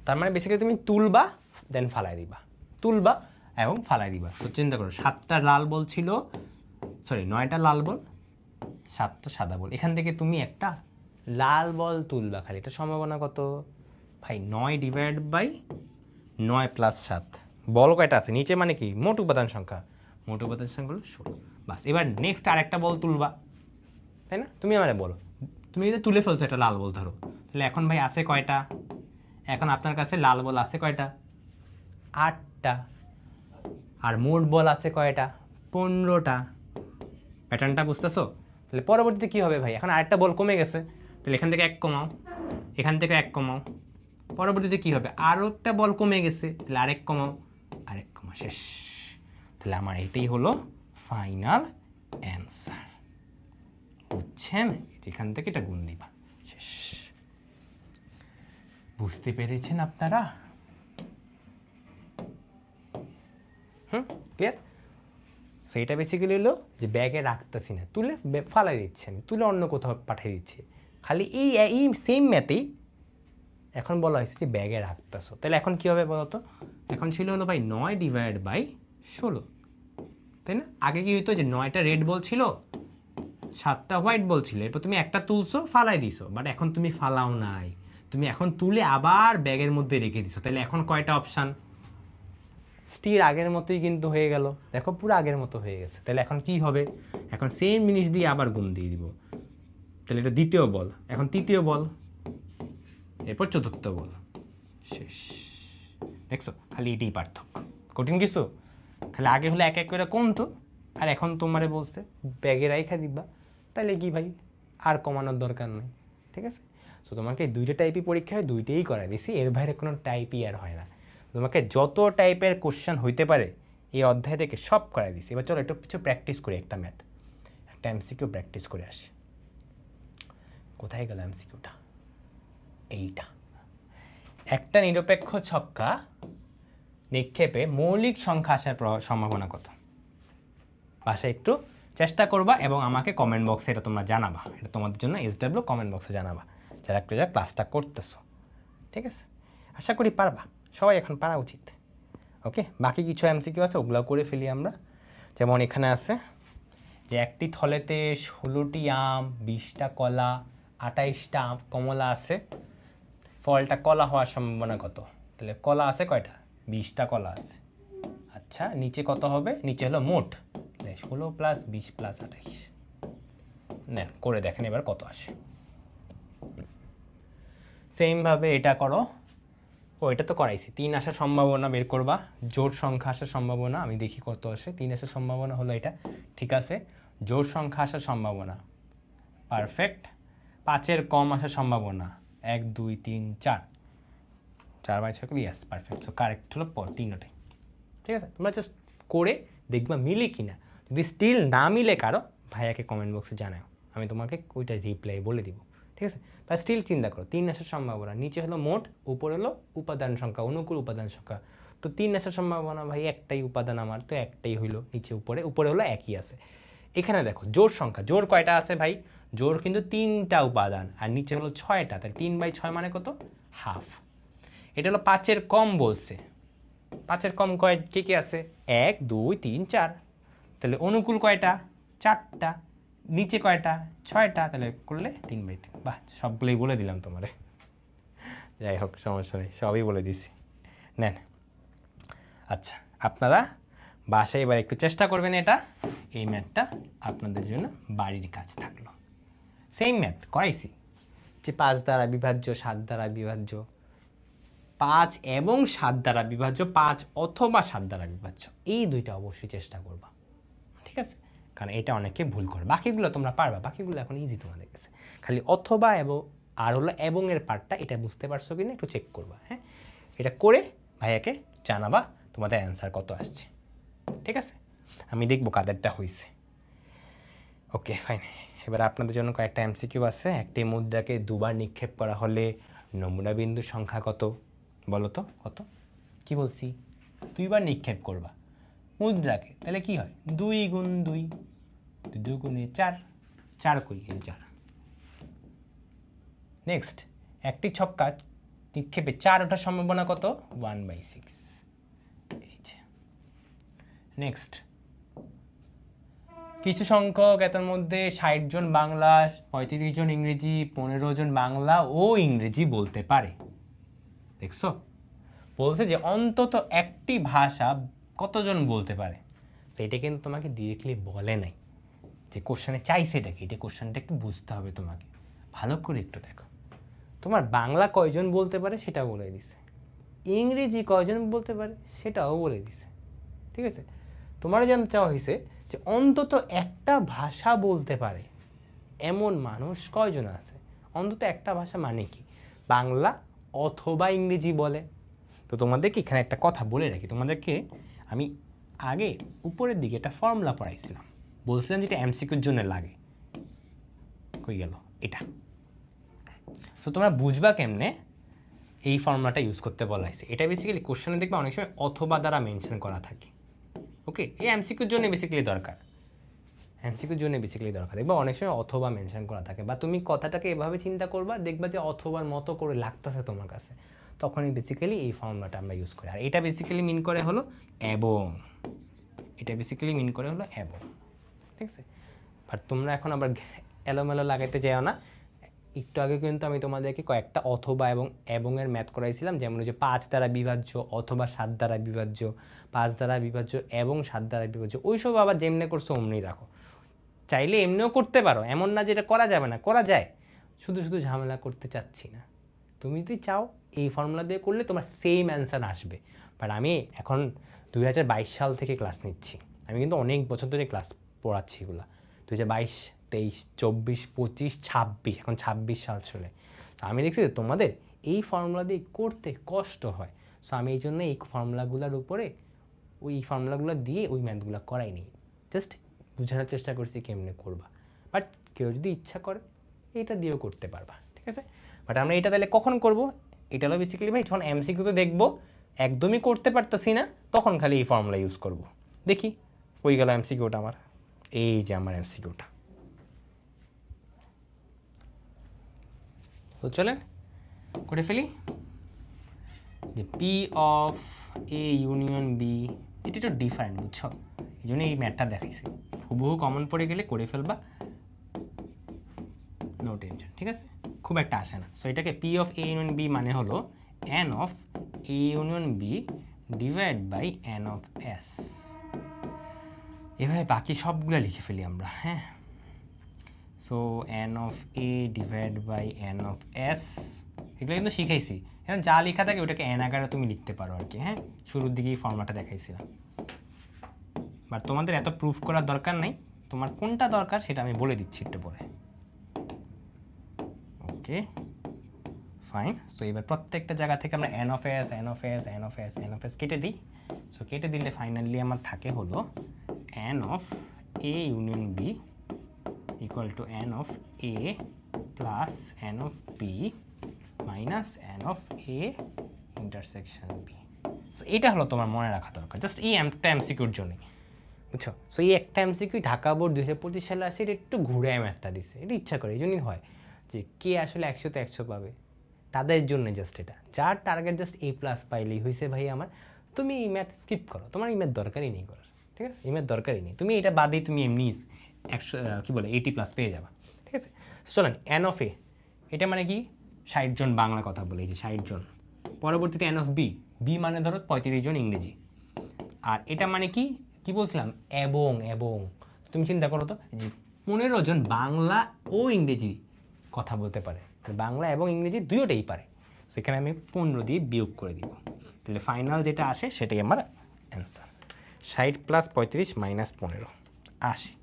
A: তার মানে বেসিক্যালি তুমি তুলবা দেন ফালাই দিবা, তুলবা এবং ফালাই দিবা। তো চিন্তা করো 7টা লাল বল ছিল, 9টা লাল বল, 7টা সাদা বল, এখান থেকে তুমি একটা লাল বল তুলবা, খালি এটা সম্ভাবনা কত ভাই, 9 ডিভাইড বাই 9 প্লাস 7, বল কয়টা আছে নিচে, মানে কি মোট উপাদান সংখ্যা, মোট উপাদান সংখ্যা হলো 16। বাস এবার নেক্সট আরেকটা বল তুলবা, তাই না? তুমি আমারে বলো, তুমি যদি তুলে ফেলছো একটা লাল বল ধরো, তাহলে এখন ভাই আছে কয়টা, এখন আপনার কাছে লাল বল আছে কয়টা, 8টা, আর মোট বল আছে কয়টা, 15টা। প্যাটার্নটা বুঝতেছো? তাহলে পরবর্তীতে কী হবে ভাই, এখন আরেকটা বল কমে গেছে, তাহলে এখান থেকে 1 কমাও, এখান থেকে 1 কমাও, পরবর্তীতে কী হবে, আরও একটা বল কমে গেছে, তাহলে আরেক কমাও, আরেক কমা, শেষ। তাহলে আমার এটাই হলো ফাইনাল অ্যান্সার, বুঝছেন? যেখান থেকে এটা গুণ দিবা, শেষ। বুঝতে পেরেছেন আপনারা? ক্লিয়ার? সো এটা বেসিক্যালি হলো যে ব্যাগে রাখতেছি না, তুলে ফালাই দিচ্ছি, আমি তুলে অন্য কোথাও পাঠিয়ে দিচ্ছি, খালি এই সেম ম্যাথেই এখন বলা হয়েছে যে ব্যাগে রাখতেছো। তাহলে এখন কী হবে বলতো, এখন ছিল হলো ভাই 9 ডিভাইড বাই 16, তাই না? আগে কি হইতো যে 9টা রেড বল ছিল, 7টা হোয়াইট বল ছিল, এরপর তুমি একটা তুলছো ফালাই দিছো, বাট এখন তুমি ফালাও নাই, তুমি এখন তুলে আবার ব্যাগের মধ্যে রেখে দিছো, তাহলে এখন কয়টা অপশান, স্টিল আগের মতোই কিন্তু হয়ে গেল, দেখো পুরো আগের মতো হয়ে গেছে। তাহলে এখন কি হবে, এখন সেম জিনিস দিয়ে আবার গুণ দিয়ে দিব, তাহলে এটা দ্বিতীয় বল, এখন তৃতীয় বল, এরপর চতুর্থ বল, শেষ। দেখছো খালি এটাই পার্থক্য, কঠিন কিছু, খালি আগে হলে এক এক করে কমতো, আর এখন তোমারে বলছে ব্যাগে রাইখা দিবা, তাহলে কি ভাই আর কমানোর দরকার নেই, ঠিক আছে। সো তোমাকে 2টা টাইপই পরীক্ষা হয়, 2টেই করা দিছি, এর বাইরে কোনো টাইপই আর হয় না। তোমাকে যত টাইপের কোশ্চেন হইতে পারে এই অধ্যায় থেকে সব করাই দিছি। এবার চলো একটু কিছু প্র্যাকটিস করি, একটা ম্যাথ, একটা এমসিকিউ প্র্যাকটিস করে আসি। কোথায় গেল এমসিকিউটা, এইটা। একটা নিরপেক্ষ ছক্কা নিক্ষেপে মৌলিক সংখ্যা আসার সম্ভাবনা কত? বাসায় একটু চেষ্টা করবা এবং আমাকে কমেন্ট বক্সে এটা তোমরা জানাবা, এটা তোমাদের জন্য SW কমেন্ট বক্সে জানাবা, যারা একটু যারা ক্লাসটা করতেছো, ঠিক আছে? আশা করি পারবা, সবাই এখন পারা উচিত, ওকে। বাকি কিছু এমসিকিউ আছে, ওগুলো করে ফেলি আমরা। যেমন এখানে আছে যে একটি থলেতে 16টি আম, 20টা কলা, 28টা কমলা আছে, ফলটা কলা হওয়ার সম্ভাবনা কত? তাহলে কলা আছে কয়টা, 20টা কলা আছে। আচ্ছা নিচে কত হবে, নিচে হলো মোট, 16 প্লাস 20 প্লাস 28, নেন করে দেখেন এবার কত আসে। সেমভাবে এটা করো, এটা তো করাইছি, 3 আসার সম্ভাবনা বের করবা, জোড় সংখ্যা আসার সম্ভাবনা, আমি দেখি কত আসে। 3 আসার সম্ভাবনা হলো এটা, ঠিক আছে। জোড় সংখ্যা আসার সম্ভাবনা পারফেক্ট। 5-এর কম আসার সম্ভাবনা 1 2 3 4, 4 by 6 yes perfect. So correct হলো 3টাই, ঠিক আছে। তোমরা জাস্ট করে দেখবা মিলে কিনা, যদি স্টিল না মিলে কারো ভাইয়াকে কমেন্ট বক্সে জানাও, আমি তোমাকে ওইটা রিপ্লাই বলে দিব, ঠিক আছে। বা স্টিল চিন্তা করো 3 আসার সম্ভাবনা, নিচে হলো মোট, উপরে হলো উপাদান সংখ্যা, অনুকূল উপাদান সংখ্যা, তো 3 আসার সম্ভাবনা ভাই একটাই উপাদান আমার, তো একটাই হইলো, নিচে উপরে, উপরে হলো একই আছে। এখানে দেখো জোড় সংখ্যা, জোড় কয়টা আছে ভাই, জোড় কিন্তু 3টা উপাদান, আর নিচে হলো 6টা, তাহলে 3 বাই 6 মানে কত, হাফ। এটা হলো 5-এর কম বলছে, 5-এর কম কে কে আছে, 1 2 3 4, তাহলে অনুকূল কয়টা, 4টা, নিচে কয়টা 6টা, তাহলে করলে 3/3। বাহ, সবগুলোই বলে দিলাম তোমারে। যাই হোক, সমস্যা নেই, সবই বলে দিছি, নেন। আচ্ছা, আপনারা বাসায় এবার একটু চেষ্টা করবেন এটা। এই ম্যাথটা আপনাদের জন্য বাড়ির কাজ থাকলো। সেম ম্যাথ করাইছি, যে 5 দ্বারা বিভাজ্য, 7 দ্বারা বিভাজ্য, 5 এবং 7 দ্বারা বিভাজ্য, 5 অথবা 7 দ্বারা বিভাজ্য, এই দুইটা অবশ্যই চেষ্টা করবা, ঠিক আছে? কারণ এটা অনেকে ভুল করে, বাকিগুলো তোমরা পারবা, বাকিগুলো এখন ইজি তোমাদের কাছে। খালি অথবা এবং আর হলো এবং এর পার্টটা, এটা বুঝতে পারছো কিনা একটু চেক করবা। হ্যাঁ, এটা করে ভাইয়াকে জানাবা তোমাদের অ্যান্সার কত আসছে, ঠিক আছে? আমি দেখবো কাদেরটা হয়েছে। ওকে, ফাইন। এবার আপনাদের জন্য কয়েকটা এমসিকিউ আছে। একটি মুদ্রাকে দুবার নিক্ষেপ করা হলে নমুনা বিন্দুর সংখ্যা কত? বলো তো কত? কি বলছি? 2বার নিক্ষেপ করবা মুদ্রাকে, তাহলে কি হয়? 2 গুণ 2, 2 গুণে 4, 4 কই? এই 4। নেক্সট, একটি ছক্কা নিক্ষেপে 4 ওঠার সম্ভাবনা কত? 1/6। এই যে নেক্সট, কিছু সংখ্যক এটার মধ্যে 60 জন বাংলা, 35 জন ইংরেজি, 15 জন বাংলা ও ইংরেজি বলতে পারে। দেখছো, বলছে যে অন্তত একটি ভাষা কতজন বলতে পারে। সেইটা কিন্তু তোমাকে ডিরেক্টলি বলে নাই, যে কোশ্চেনে চাইছে এটাকে, এটা কোশ্চেনটা একটু বুঝতে হবে তোমাকে, ভালো করে একটু দেখো। তোমার বাংলা কয়জন বলতে পারে সেটাও বলে দিছে, ইংরেজি কয়জন বলতে পারে সেটাও বলে দিছে, ঠিক আছে? তোমার জানতে চাওয়া হয়েছে যে অন্তত একটা ভাষা বলতে পারে এমন মানুষ কয়জন আছে। অন্তত একটা ভাষা মানে কি? বাংলা অথবা ইংরেজি বলে। তো তোমাদেরকে এখানে একটা কথা বলে রাখি, তোমাদেরকে আমি আগে উপরের দিকে একটা ফর্মুলা পড়াইছিলাম, বলছিলাম যেটা এমসিকিউর জন্য লাগে। কই গেল এটা? সো তোমরা বুঝবা কেমনে এই ফর্মুলাটা ইউজ করতে বলা হয়েছে। এটা বেসিক্যালি কোশ্চেনে দেখবে অনেক সময় অথবা দ্বারা মেনশন করা থাকে। ওকে, এই এমসিকিউর জন্য বেসিক্যালি দরকার, এমসিকিউর জন্য বেসিক্যালি দরকার। দেখবা অনেক সময় অথবা মেনশন করা থাকে, বা তুমি কথাটাকে এভাবে চিন্তা করবা, দেখবা যে অথবার মতো করে লাগতেছে তোমার কাছে, তখনই বেসিক্যালি এই ফর্মুলাটা আমরা ইউজ করি। আর এটা বেসিক্যালি মিন করে হলো এবং, এটা বেসিক্যালি মিন করে হলো এবং, ঠিক আছে? বাট তোমরা এখন আবার এলোমেলো লাগাইতে যাও না। একটু আগে কিন্তু আমি তোমাদেরকে কয়েকটা অথবা এবং এর ম্যাথ করাইছিলাম, যেমন যে 5 দ্বারা বিভাজ্য অথবা 7 দ্বারা বিভাজ্য, 5 দ্বারা বিভাজ্য এবং 7 দ্বারা বিভাজ্য, ওইসব আবার যেমনে করছো অমনি রাখো। চাইলে এমনিও করতে পারো, এমন না যেটা করা যাবে না, করা যায়। শুধু শুধু ঝামেলা করতে চাচ্ছি না। তুমি যদি চাও এই ফর্মুলা দিয়ে করলে তোমার সেম অ্যান্সার আসবে। বাট আমি এখন 2022 সাল থেকে ক্লাস নিচ্ছি, আমি কিন্তু অনেক বছর ধরে ক্লাস পড়াচ্ছি এগুলো। 2022, 23, 24, 25, 26, এখন 26 সাল চলে। তো আমি দেখছি যে তোমাদের এই ফর্মুলা দিয়ে করতে কষ্ট হয়। সো আমি এই জন্য এই ফর্মুলাগুলোর উপরে ওই ফর্মুলাগুলো দিয়ে ওই ম্যাথগুলো করাই নি, জাস্ট বোঝানোর চেষ্টা করছি কেমনে করবা। বাট কেউ যদি ইচ্ছা করে এটা দিয়েও করতে পারবা, ঠিক আছে? বাট আমরা এটা তাহলে কখন করব? এটা হলো বেসিক্যালি ভাই যখন এমসিকিউতে দেখবো একদমই করতে পারতেছি না, তখন খালি এই ফর্মুলা ইউজ করব। দেখি হয়ে গেল এমসিকিউটা আমার। এই যে আমার এমসিকিউটা। তো চলেন করে ফেলি। যে P of A union B, এটা একটু ডিফারেন্ট, বুঝছো? এই জন্য এই ম্যাথটা দেখাইছি। হুবহু কমন পড়ে গেলে করে ফেলবা, নো টেনশন, ঠিক আছে? খুব একটা আসে না। সো এটাকে P of A union B মানে হলো N of A union B divide by N of S. এভাবে বাকি সবগুলো লিখে ফেলি আমরা। হ্যাঁ, so N of A divide by N of S, এগুলো কিন্তু শিখাইছি। এখন যা লেখা থাকে ওটাকে এন আকারে তুমি লিখতে পারো আর কি। হ্যাঁ, শুরুর দিকে এই ফর্মুলাটা দেখাইছিলাম। বাট তোমাদের এত প্রুফ করার দরকার নাই, তোমার কোনটা দরকার সেটা আমি বলে দিচ্ছি একটু পরে। ওকে, ফাইন। সো এবার প্রত্যেকটা জায়গা থেকে আমরা N of S, N of S, N of S, N of S কেটে দিই। সো কেটে দিলে ফাইনালি আমার থাকে হলো N of A union B equal to N of A plus N of B minus N of A intersection B. So এটা হলো তোমার মনে রাখা দরকার, জাস্ট এই একটা এমসিকিউর জন্যই, বুঝছো? সো এই একটা এমসিকিউ ঢাকা বোর্ড 2025 সালে আসে, এটা একটু ঘুরে ম্যাথটা দিচ্ছে, এটা ইচ্ছা করে, এই জন্যই হয় যে কে আসলে 100-তে 100 পাবে তাদের জন্য। জাস্ট এটা যার টার্গেট জাস্ট এ প্লাস পাইলেই হয়েছে ভাই আমার, তুমি এই ম্যাথ স্কিপ করো, তোমার এই ম্যাথ দরকারই নেই করার, ঠিক আছে? এই ম্যাথ দরকারই নেই, তুমি এটা বাদেই তুমি এমনি 100 কি বলে 80+ পেয়ে যাবা, ঠিক আছে। চলেন এন অফ এ, এটা মানে কি 60 জন বাংলা কথা বলে, এই যে 60 জন। পরবর্তীতে এন অফ বি, বি মানে ধরো 35 জন ইংরেজি। আর এটা মানে কি কি বলছিলাম, এবং এবং তুমি চিন্তা করো তো যে 15 জন বাংলা ও ইংরেজি কথা বলতে পারে, বাংলা এবং ইংরেজি দুটোটাই পারে। সেখানে আমি 15 দিয়ে বিয়োগ করে দিব, তাহলে ফাইনাল যেটা আসে সেটাই আমার অ্যান্সার। 60 + 35 - 15, 80।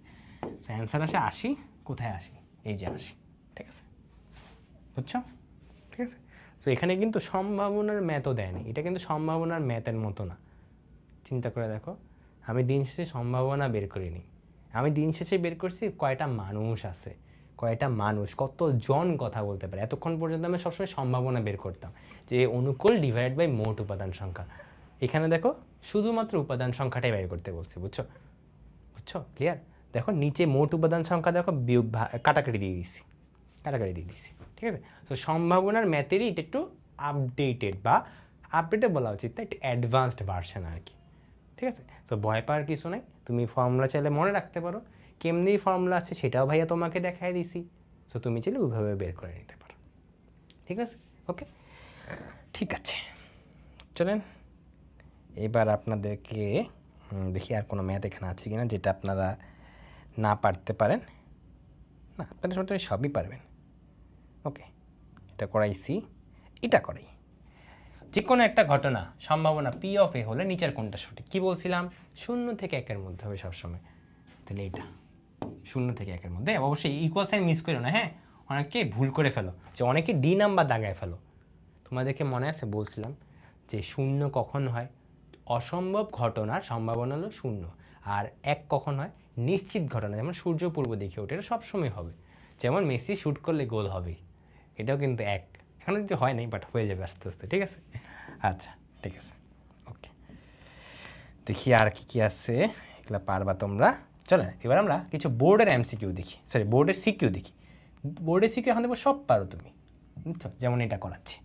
A: অ্যান্সার আসে 80। কোথায় 80? এই যে 80, ঠিক আছে, বুঝছো? ঠিক আছে। সো এখানে কিন্তু সম্ভাবনার ম্যাথও দেয়নি, এটা কিন্তু সম্ভাবনার ম্যাথের মতো না। চিন্তা করে দেখো, আমি দিন শেষে সম্ভাবনা বের করিনি, আমি দিন শেষে বের করছি কয়টা মানুষ আছে, কয়টা মানুষ কতজন কথা বলতে পারে। এতক্ষণ পর্যন্ত আমি সবসময় সম্ভাবনা বের করতাম যে অনুকূল ডিভাইড বাই মোট উপাদান সংখ্যা। এখানে দেখো শুধুমাত্র উপাদান সংখ্যাটাই বের করতে বলছি, বুঝছো? বুঝছো? ক্লিয়ার? দেখো নিচে মোট উপাদান সংখ্যা দেখো বিয়োগ কাটাকাটি দিয়ে দিচ্ছি, কাটাকাটি দিয়ে দিচ্ছি, ঠিক আছে। তো সম্ভাবনার ম্যাথেরই এটা একটু আপডেটেড, বা আপডেটে বলা উচিত না, একটু অ্যাডভান্সড ভার্সন আর কি, ঠিক আছে। তো ভয় পাওয়ার কিছু নেই, তুমি ফর্মুলা চাইলে মনে রাখতে পারো, কেমনি ফর্মুলা আছে সেটাও ভাইয়া তোমাকে দেখাই দিছি। সো তুমি চাইলে ওইভাবে বের করে নিতে পারো, ঠিক আছে। ওকে, ঠিক আছে, চলেন এবার আপনাদেরকে দেখি আর কোনো ম্যাথ এখানে আছে কিনা যেটা আপনারা না পারতে পারেন। না, আপনারা মোটামুটি সবই পারবেন। ওকে, এটা করাইছি, এটা করাই। যে কোনো একটা ঘটনা সম্ভাবনা পি অফ এ হলে নিচের কোনটা সঠিক? কি বলছিলাম? 0 থেকে 1-এর মধ্যে হবে সবসময়। তাহলে এটা 0 থেকে 1-এর মধ্যে। অবশ্যই ইকুয়াল সাইন মিস করো না, হ্যাঁ, অনেকে ভুল করে ফেলো, যে অনেকে ডি নাম্বার দাগায় ফেলো। তোমাদেরকে মনে আছে বলছিলাম যে 0 কখন হয়? অসম্ভব ঘটনার সম্ভাবনা হলো 0। আর 1 কখন হয়? নিশ্চিত ঘটনা, যেমন সূর্য পূর্ব দিকে ওঠে, এটা সবসময় হবে। যেমন মেসি শ্যুট করলে গোল হবেই, এটাও কিন্তু 1। এখনও যদি হয় নাই, বাট হয়ে যাবে আস্তে আস্তে, ঠিক আছে। আচ্ছা, ঠিক আছে, ওকে। দেখি আর কি কি আছে, এগুলো পারবা তোমরা। চলো এবার আমরা কিছু বোর্ডের এমসিকিউ দেখি, সরি বোর্ডের সিকিউ দেখি। বোর্ডের সিকিউ এখন দেখবো সব পারো তুমি, বুঝছো? যেমন এটা করাচ্ছি,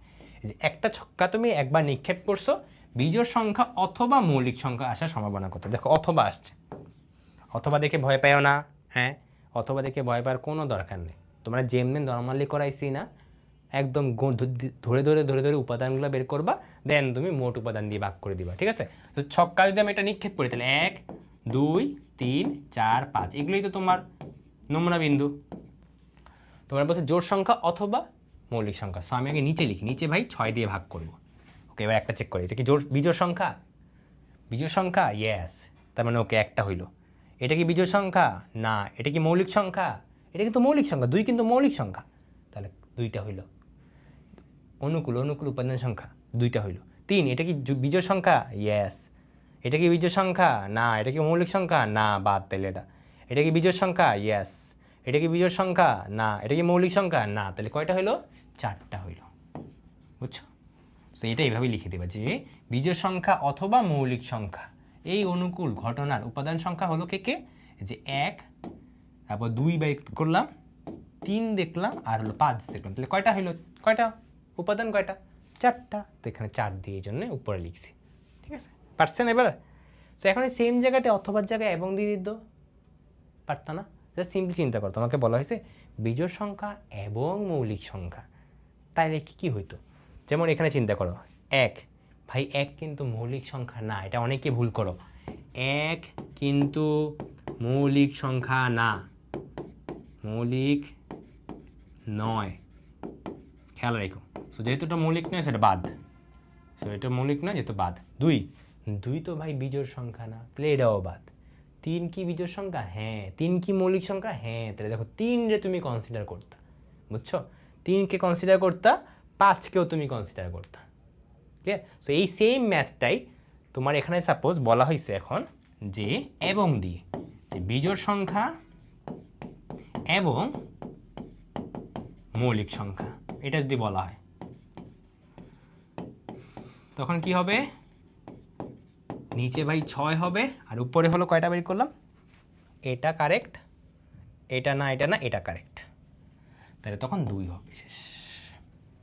A: এই যে একটা ছক্কা তুমি একবার নিক্ষেপ করছো, বিজোড় সংখ্যা অথবা মৌলিক সংখ্যা আসার সম্ভাবনা কত? দেখো অথবা আসছে, অথবা দেখে ভয় পাও না, হ্যাঁ, অথবা দেখে ভয় পাওয়ার কোনো দরকার নেই। তোমরা যেমনি নর্মালি করাইছি না, একদম ধরে ধরে ধরে ধরে উপাদানগুলো বের করবা, দেন তুমি মোট উপাদান দিয়ে ভাগ করে দিবা, ঠিক আছে। তো ছক্কা যদি আমি এটা নিক্ষেপ করি, তাহলে 1 2 3 4 5, এগুলোই তো তোমার নমুনা বিন্দু। তোমার বলছে জোড় সংখ্যা অথবা মৌলিক সংখ্যা। সো আমি আগে নিচে লিখি, নিচে ভাই 6 দিয়ে ভাগ করব। ওকে, এবার একটা চেক করি, এটা কি বিজোড় সংখ্যা? বিজোড় সংখ্যা, ইয়েস, তার মানে ওকে একটা হইল। এটা কি বিজোড় সংখ্যা? না। এটা কি মৌলিক সংখ্যা? এটা কিন্তু মৌলিক সংখ্যা, 2 কিন্তু মৌলিক সংখ্যা, তাহলে 2টা হইল। অনুকূল অনুকূল উপাদান সংখ্যা 2টা হইল। 3, এটা কি বিজোড় সংখ্যা? ইয়েস। এটা কি বিজোড় সংখ্যা? না। এটা কি মৌলিক সংখ্যা? না, বাদ, তাহলে এটা কি বিজোড় সংখ্যা? ইয়েস। এটা কি বিজোড় সংখ্যা? না। এটা কি মৌলিক সংখ্যা? না। তাহলে কয়টা হইল? 4টা হইল, বুঝছো? তো এটা এইভাবেই লিখে দেবা যে বিজোড় সংখ্যা অথবা মৌলিক সংখ্যা, এই অনুকূল ঘটনার উপাদান সংখ্যা হলো কে কে? যে 1, তারপর 2 বাই করলাম, 3 দেখলাম, আর হলো 5 দেখলাম। তাহলে কয়টা হইলো? কয়টা উপাদান? কয়টা? 4টা। তো এখানে 4 দিয়ে এই জন্য উপরে লিখছি, ঠিক আছে। পারছেন এবার? তো এখন এই সেম জায়গাতে অথবার জায়গায় এবং দিয়ে দিত, পারত না? সিম্পলি চিন্তা করো, তোমাকে বলা হয়েছে বিজোড় সংখ্যা এবং মৌলিক সংখ্যা, তাইলে কি হইতো? যেমন এখানে চিন্তা করো 1, ভাই 1 কিন্তু মৌলিক সংখ্যা না, এটা অনেকে ভুল করো। 1 কিন্তু মৌলিক সংখ্যা না, মৌলিক নয়, খেয়াল রেখো। সো যেহেতু এটা মৌলিক নয় সেটা বাদ, সো এটা মৌলিক নয় যেহেতু বাদ। 2 তো ভাই বিজোড় সংখ্যা না, তাহলে এটাও বাদ। 3 কি বিজোড় সংখ্যা? হ্যাঁ। 3 কি মৌলিক সংখ্যা? হ্যাঁ। তাহলে দেখো 3 রে তুমি কনসিডার করতা, বুঝছো? 3কে কনসিডার করতা, 5কেও তুমি কনসিডার করতা, ক্লিয়ার? সো এই সেম ম্যাথটাই তোমার এখানে সাপোজ বলা হয়েছে এখন যে এবং দিয়ে, যে বিজোড় সংখ্যা এবং মৌলিক সংখ্যা, এটা যদি বলা হয় তখন কি হবে? নিচে ভাই 6 হবে, আর উপরে হলো কয়টা বের করলাম? এটা কারেক্ট, এটা না, এটা না, এটা কারেক্ট, তাহলে তখন 2 হবে, শেষ,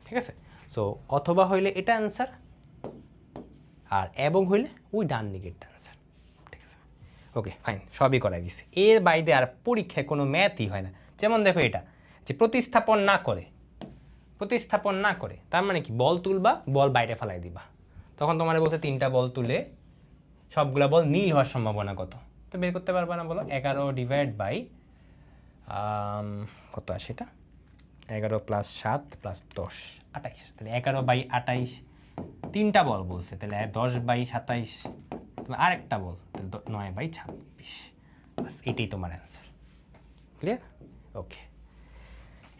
A: ঠিক আছে। সো অথবা হইলে এটা অ্যান্সার, আর এবং হইলে ওই ডান দিকেরটা অ্যান্সার, ঠিক আছে। ওকে ফাইন, সবই করাই দিছি। এর বাইরে আর পরীক্ষায় কোনো ম্যাথই হয় না। যেমন দেখো এটা যে প্রতিস্থাপন না করে তার মানে কি, বল তুলবা, বল বাইরে ফেলাই দিবা। তখন তোমার বলছে 3টা বল তুলে সবগুলা বল নীল হওয়ার সম্ভাবনা কত, তো বের করতে পারবা না বলো। 11 ডিভাইড বাই কত আসে এটা, 11 + 7 + 10 28, তাহলে 11/28। 3টা বল বলছে, তাহলে 10/27। আরেকটা বল, তাহলে 9/26। বাস এটাই তোমার অ্যান্সার। ক্লিয়ার? ওকে,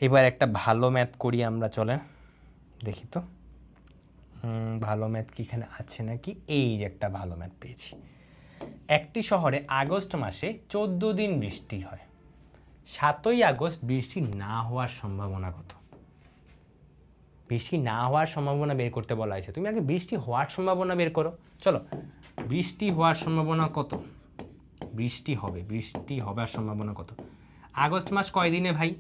A: এবার একটা ভালো ম্যাথ করি আমরা, চলেন দেখি তো ভালো ম্যাথ কি এখানে আছে নাকি। এই যে একটা ভালো ম্যাথ পেয়েছি। একটি শহরে আগস্ট মাসে 14 দিন বৃষ্টি হয়, 7ই আগস্ট বৃষ্টি না হওয়ার সম্ভাবনা কত? বৃষ্টি না হওয়ার সম্ভাবনা বের করতে বলা হয়েছে, তুমি আগে বৃষ্টি হওয়ার সম্ভাবনা বের করো। চলো, বৃষ্টি হওয়ার সম্ভাবনা কত, বৃষ্টি হবার সম্ভাবনা কত? আগস্ট মাস কয় দিনে ভাই?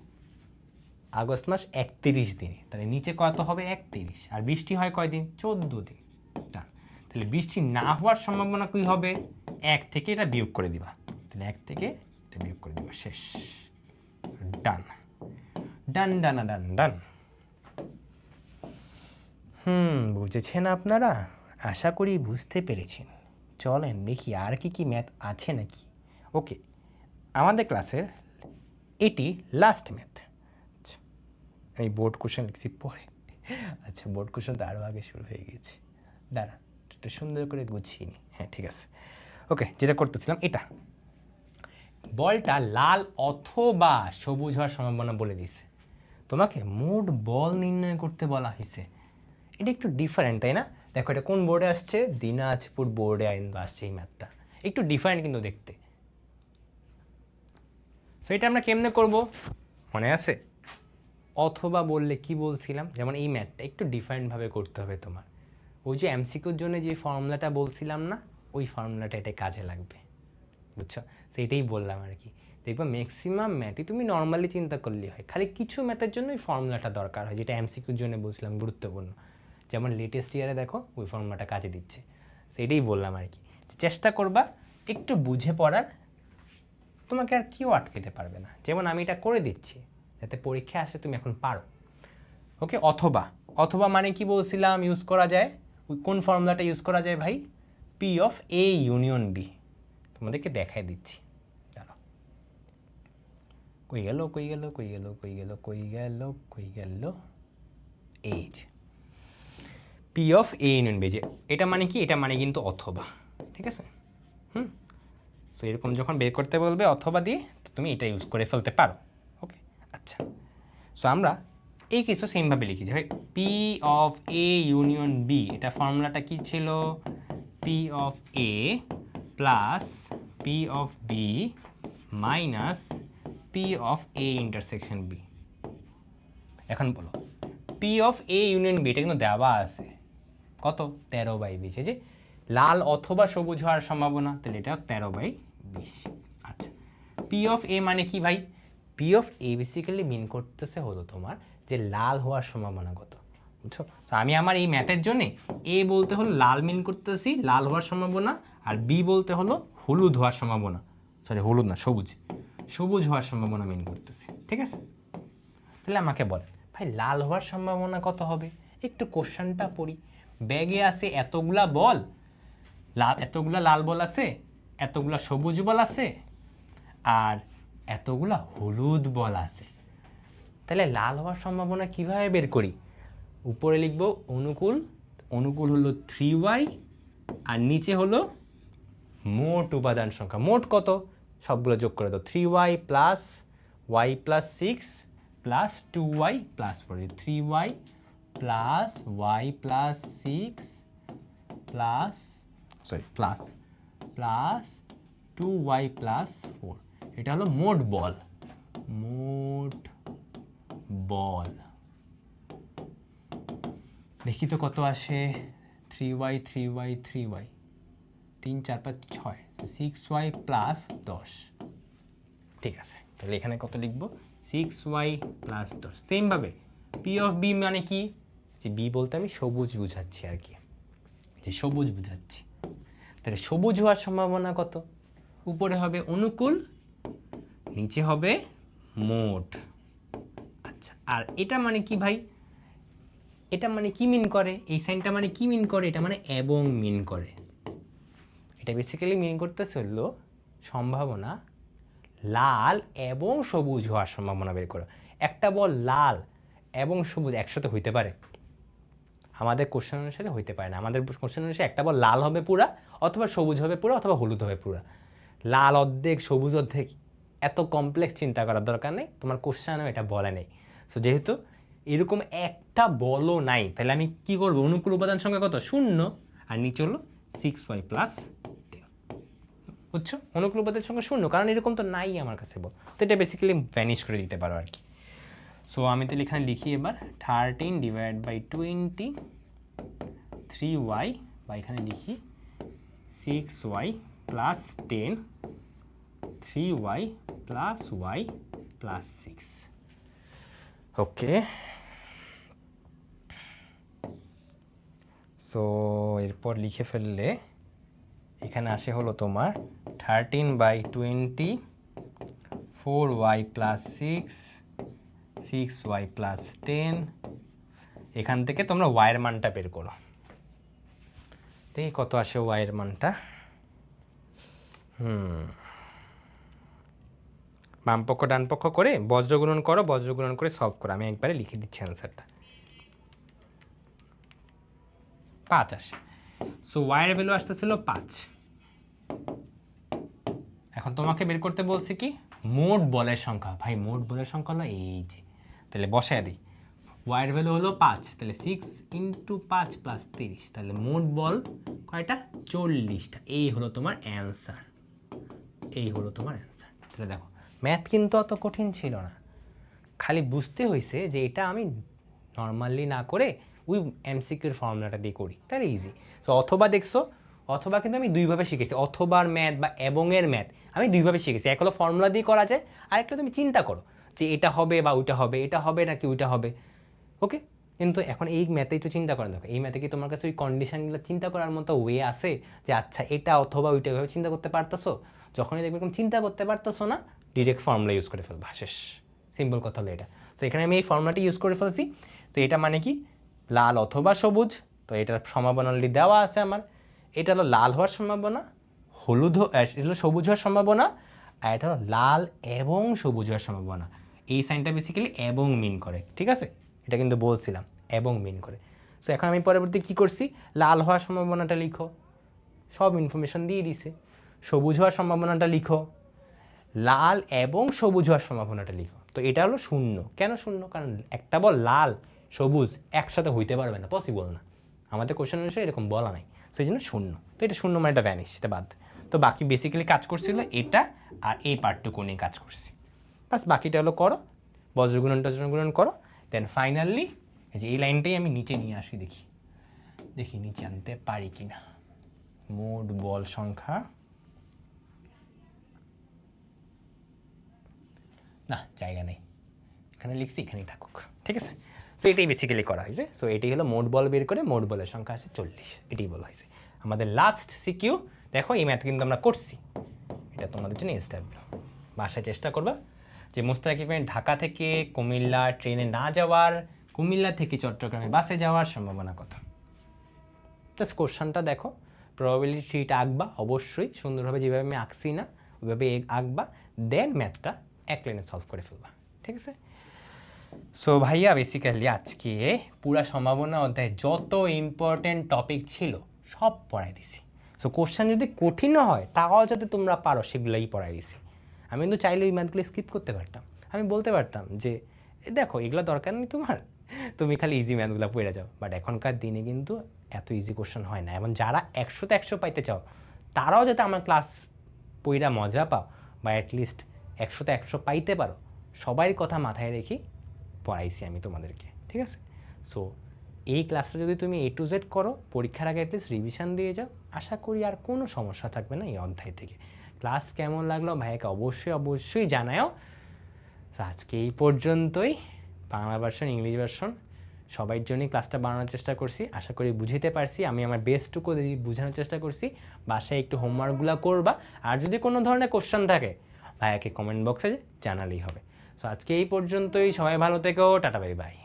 A: আগস্ট মাস 31 দিনে, তাহলে নিচে কত হবে 31, আর বৃষ্টি হয় কয় দিন? 14 দিন। তাহলে বৃষ্টি না হওয়ার সম্ভাবনা কি হবে? 1 থেকে এটা বিয়োগ করে দিবা, তাহলে 1 থেকে এটা বিয়োগ করে দিবা, শেষ। ডান ডান ডান ডান ডান। বুঝেছেন আপনারা? আশা করি বুঝতে পেরেছেন। চলেন দেখি আর কি ম্যাথ আছে নাকি। ওকে, আমাদের ক্লাসের এটি লাস্ট ম্যাথ। আমি বোর্ড কোশ্চেন লিখছি পরে। আচ্ছা, বোর্ড কোশ্চেন তো আরও আগে শুরু হয়ে গেছে। দাঁড়া, একটু সুন্দর করে গুছিয়ে নি। হ্যাঁ ঠিক আছে। ওকে, যেটা করতেছিলাম, এটা বলটা লাল অথবা সবুজ হওয়ার সম্ভাবনা বলে দিছে। তোমাকে মোট বল নির্ণয় করতে বলা হয়েছে। এটা একটু ডিফারেন্ট, তাই না? দেখো এটা কোন বোর্ডে আসছে? দিনাজপুর বোর্ডে আসছে এই ম্যাথটা। একটু ডিফারেন্ট কিন্তু দেখতে। সো এটা আমরা কেমনে করব মনে আছে? অথবা বললে কি বলছিলাম, যেমন এই ম্যাথটা একটু ডিফারেন্টভাবে করতে হবে তোমার। ওই যে এমসিকিউর জন্য যে ফর্মুলাটা বলছিলাম না, ওই ফর্মুলাটা এটা কাজে লাগবে, বুঝছো? সেইটাই বললাম আর কি। দেখবা ম্যাক্সিমাম ম্যাথই তুমি নর্মালি চিন্তা করলেই হয়, খালি কিছু ম্যাথের জন্য ওই ফর্মুলাটা দরকার হয়, যেটা এমসিকিউর জন্য বলছিলাম গুরুত্বপূর্ণ। যেমন লেটেস্ট ইয়ারে দেখো ওই ফর্মুলাটা কাজে দিচ্ছে, সেইটাই বললাম আর কি। চেষ্টা করবা একটু বুঝে পড়ার, তোমাকে আর কেউ আটকাতে পারবে না। যেমন আমি এটা করে দিচ্ছি যাতে পরীক্ষা আসে তুমি এখন পারো। ওকে, অথবা মানে কি বলছিলাম ইউজ করা যায়, কোন ফর্মুলাটা ইউজ করা যায় ভাই? P of A union B. তোমাদেরকে দেখাই দিচ্ছি, জানো কই গেল এই যে P of A union B. যে এটা মানে কি? এটা মানে কিন্তু অথবা, ঠিক আছে? সো এরকম যখন বের করতে বলবে অথবা দিয়ে, তো তুমি এটা ইউজ করে ফেলতে পারো। ওকে, আচ্ছা। সো আমরা এই কিছু সেমভাবে লিখি যে ভাই P of A union B, এটা ফর্মুলাটা কি ছিল? P of A plus P of B minus P of A intersection B. এখন বলো P of A union B, এটা কিন্তু দেওয়া আছে কত? 13/20। যে লাল অথবা সবুজ হওয়ার সম্ভাবনা, তাহলে এটা 13/20। আচ্ছা, পি অফ এ মানে কি ভাই? পি অফ এ বেসিক্যালি মিন করতেছে হলো তোমার যে লাল হওয়ার সম্ভাবনা কত, বুঝছো? তো আমি আমার এই ম্যাথের জন্য এ বলতে হলো লাল মিন করতেছি, লাল হওয়ার সম্ভাবনা, আর বি বলতে হলো হলুদ হওয়ার সম্ভাবনা, সরি হলুদ না, সবুজ হওয়ার সম্ভাবনা মিন করতেছি, ঠিক আছে? তাহলে আমাকে বল ভাই লাল হওয়ার সম্ভাবনা কত হবে? একটু কোশ্চেনটা পড়ি। ব্যাগে আছে এতগুলা বল, এতগুলা লাল বল আছে, এতগুলা সবুজ বল আছে, আর এতগুলা হলুদ বল আছে। তাহলে লাল হওয়ার সম্ভাবনা কিভাবে বের করি? উপরে লিখব অনুকূল হলো 3y, আর নিচে হলো মোট উপাদান সংখ্যা। মোট কত? সবগুলো যোগ করে দাও। 3y plus y plus 6 plus 2y plus 4। 3y plus y plus 6 plus plus 2y plus 4। এটা হলো মোট বল। দেখি তো কত আসে। 3y 3y 3y 3 4 5 6 6y plus 10। ঠিক আছে, তাহলে এখানে কত লিখব? 6y plus 10। সেমভাবে পি অফ বি মানে কি? যে বি বলতে আমি সবুজ বুঝাচ্ছি আর কি, যে সবুজ বুঝাচ্ছি। তাহলে সবুজ হওয়ার সম্ভাবনা কত? উপরে হবে অনুকূল, নিচে হবে মোট। আচ্ছা, আর এটা মানে কি ভাই? এটা মানে কি মিন করে? এই সাইনটা মানে কি মিন করে? এটা মানে এবং মিন করে। এটা বেসিক্যালি মিন করতেছে হলো সম্ভাবনা লাল এবং সবুজ হওয়ার সম্ভাবনা বের করো। একটা বল লাল এবং সবুজ একসাথে হইতে পারে? আমাদের কোশ্চেন অনুসারে হইতে পারে না। আমাদের কোশ্চেন অনুসারে একটা বল লাল হবে পুরা, অথবা সবুজ হবে পুরা, অথবা হলুদ হবে পুরা। লাল অর্ধেক সবুজ অর্ধেক, এত কমপ্লেক্স চিন্তা করার দরকার নেই, তোমার কোশ্চেনেও এটা বলে নেই। সো যেহেতু এরকম একটা বলও নাই, তাহলে আমি কি করবো? অনুকূল উপাদান সংখ্যা কত? 0, আর নিচে হলো 6y প্লাস 10। বুঝছো? অনুকূল উপাদান সংখ্যা 0, কারণ এরকম তো নাই আমার কাছে বল। তো এটা বেসিক্যালি ভ্যানিশ করে দিতে পারো আর কি। সো আমি তাহলে এখানে লিখি এবার 13 ডিভাইড বাই 20, 3y, বা এখানে লিখি 6y plus 10, 3y plus y plus 6। ওকে, সো এরপর লিখে ফেললে এখানে আসে হলো তোমার 13/20, 4y প্লাস 6, 6y প্লাস 10। এখান থেকে তোমরা ওয়াইয়ের মানটা বের করো, দেখি কত আসে ওয়াইয়ের মানটা। বাম পক্ষ ডান পক্ষ করে বজ্রগুণন করো, বজ্রগুণন করে সলভ করো। আমি একবারে লিখে দিচ্ছি অ্যান্সারটা। 5 আসে। সো ওয়াইয়ের ভ্যালু আসতেছিল 5। এখন তোমাকে বের করতে বলছি কি? মোট বলের সংখ্যা। ভাই মোট বলের সংখ্যা হলো এই যে, তাহলে বসায় দিই। ওয়াইয়ের ভ্যালু হলো 5, তাহলে 6 × 5 প্লাস 30, তাহলে মোট বল কয়টা? 40টা। এই হলো তোমার অ্যান্সার, এই হলো তোমার অ্যান্সার। তাহলে দেখো ম্যাথ কিন্তু অত কঠিন ছিল না, খালি বুঝতে হয়েছে যে এটা আমি নর্মালি না করে ওই এমসিকিউর ফর্মুলাটা দিয়ে করি, তাহলে ইজি। সো অথবা দেখছো, অথবা কিন্তু আমি দুইভাবে শিখেছি। অথবার ম্যাথ বা এবংয়ের ম্যাথ আমি দুইভাবে শিখেছি। এক হলো ফর্মুলা দিয়ে করা যায়, আরেকটা তুমি চিন্তা করো যে এটা হবে বা ওইটা হবে, এটা হবে নাকি ওইটা হবে। ওকে, কিন্তু এখন এই ম্যাথেই তো চিন্তা করেন। দেখো এই ম্যাথে কি তোমার কাছে ওই কন্ডিশনগুলো চিন্তা করার মতো ওয়ে আছে যে আচ্ছা এটা অথবা ওইটা এভাবে চিন্তা করতে পারতেছো? যখনই দেখবে এরকম চিন্তা করতে পারতেছো না, ডিরেক্ট ফর্মুলা ইউজ করে ফেলবা, শেষ। সিম্পল কথা হলো এটা। তো এখানে আমি এই ফর্মুলাটি ইউজ করে ফেলছি। তো এটা মানে কি? লাল অথবা সবুজ। তো এটার সম্ভাবনা অলরেডি দেওয়া আছে আমার। এটা হলো লাল হওয়ার সম্ভাবনা, হলুদ এটা হলো সবুজ হওয়ার সম্ভাবনা, আর এটা হলো লাল এবং সবুজ হওয়ার সম্ভাবনা। এই সাইনটা বেসিক্যালি এবং মিন করে, ঠিক আছে? এটা কিন্তু বলছিলাম এবং মিন করে। সো এখন আমি পরবর্তী কী করছি? লাল হওয়ার সম্ভাবনাটা লিখো, সব ইনফরমেশন দিয়ে দিছে। সবুজ হওয়ার সম্ভাবনাটা লিখো, লাল এবং সবুজ হওয়ার সম্ভাবনাটা লিখো। তো এটা হলো 0। কেন 0? কারণ একটা বল লাল সবুজ একসাথে হইতে পারবে না, পসিবল না। আমাদের কোশ্চেন অনুসারে এরকম বলা নাই, সেই জন্য 0। তো এটা 0 মানে এটা ভ্যানিশ, এটা বাদ। তো বাকি বেসিক্যালি কাজ করছিল এটা আর এই পার্টটুকু নিয়ে কাজ করছি। বাস বাকিটা হলো করো, বজ্রগুণন টজ্রগুণন করো। দেন ফাইনালি এই যে এই লাইনটাই আমি নিচে নিয়ে আসি, দেখি দেখি নিচে আনতে পারি কিনা। মোট বল সংখ্যা, না জায়গা নেই, এখানে লিখছি, এখানেই থাকুক, ঠিক আছে? সো এটাই বেসিক্যালি করা হয়েছে। সো এটাই হলো মোট বল বের করে মোট বলের সংখ্যা আসে 40, এটাই বলা হয়েছে আমাদের লাস্ট সিকিউ। দেখো এই ম্যাথ কিন্তু আমরা করছি, এটা তোমাদের জন্য এস্টাবল। বাসায় চেষ্টা করবা যে মুস্তাকিমের ঢাকা থেকে কুমিল্লা ট্রেনে না যাওয়ার, কুমিল্লা থেকে চট্টগ্রামে বাসে যাওয়ার সম্ভাবনা কত। জাস্ট কোশ্চেনটা দেখো, প্রবাবিলিটিটা আঁকবা অবশ্যই সুন্দরভাবে, যেভাবে আমি আঁকছি না ওইভাবে আঁকবা, দেন ম্যাথটা এক লাইনে সলভ করে ফেলবা, ঠিক আছে? সো ভাইয়া বেসিক্যালি আজকে পুরা সম্ভাবনা অধ্যায়ে যত ইম্পর্টেন্ট টপিক ছিল সব পড়াই দিছি। সো কোশ্চেন যদি কঠিনও হয় তাও যাতে তোমরা পারো সেগুলোই পড়াই দিছি। আমি কিন্তু চাইলে এই ম্যাথগুলো স্কিপ করতে পারতাম, আমি বলতে পারতাম যে দেখো এগুলো দরকার নেই তোমার, তুমি খালি ইজি ম্যাথগুলো পড়ে যাও। বাট এখনকার দিনে কিন্তু এত ইজি কোশ্চেন হয় না, এবং যারা 100তে 100 পাইতে চাও তারাও যাতে আমার ক্লাস পড়া মজা পাও বা অ্যাটলিস্ট 100তে 100 পাইতে পারো, সবাই কথা মাথায় রেখে পড়াইছি আমি তোমাদেরকে, ঠিক আছে? সো এই ক্লাসটা যদি তুমি A to Z করো, পরীক্ষার আগে অ্যাটলিস্ট রিভিশন দিয়ে যাও, আশা করি আর কোনো সমস্যা থাকবে না এই অধ্যায় থেকে। ক্লাস কেমন লাগলো ভাইয়াকে অবশ্যই অবশ্যই জানাও। আজকে এই পর্যন্তই, বাংলা ভার্সন ইংলিশ ভার্সন সবার জন্যই ক্লাসটা বানানোর চেষ্টা করছি, আশা করি বুঝিতে পারছি। আমি আমার বেস্টটুকু বোঝানোর চেষ্টা করছি। বাসায় একটু হোমওয়ার্কগুলো করবা, আর যদি কোনো ধরনের কোশ্চেন থাকে ভাইয়াকে কমেন্ট বক্সে জানালেই হবে। সো আজকে এই পর্যন্তই, সবাই ভালো থেকো, টাটা বাই বাই।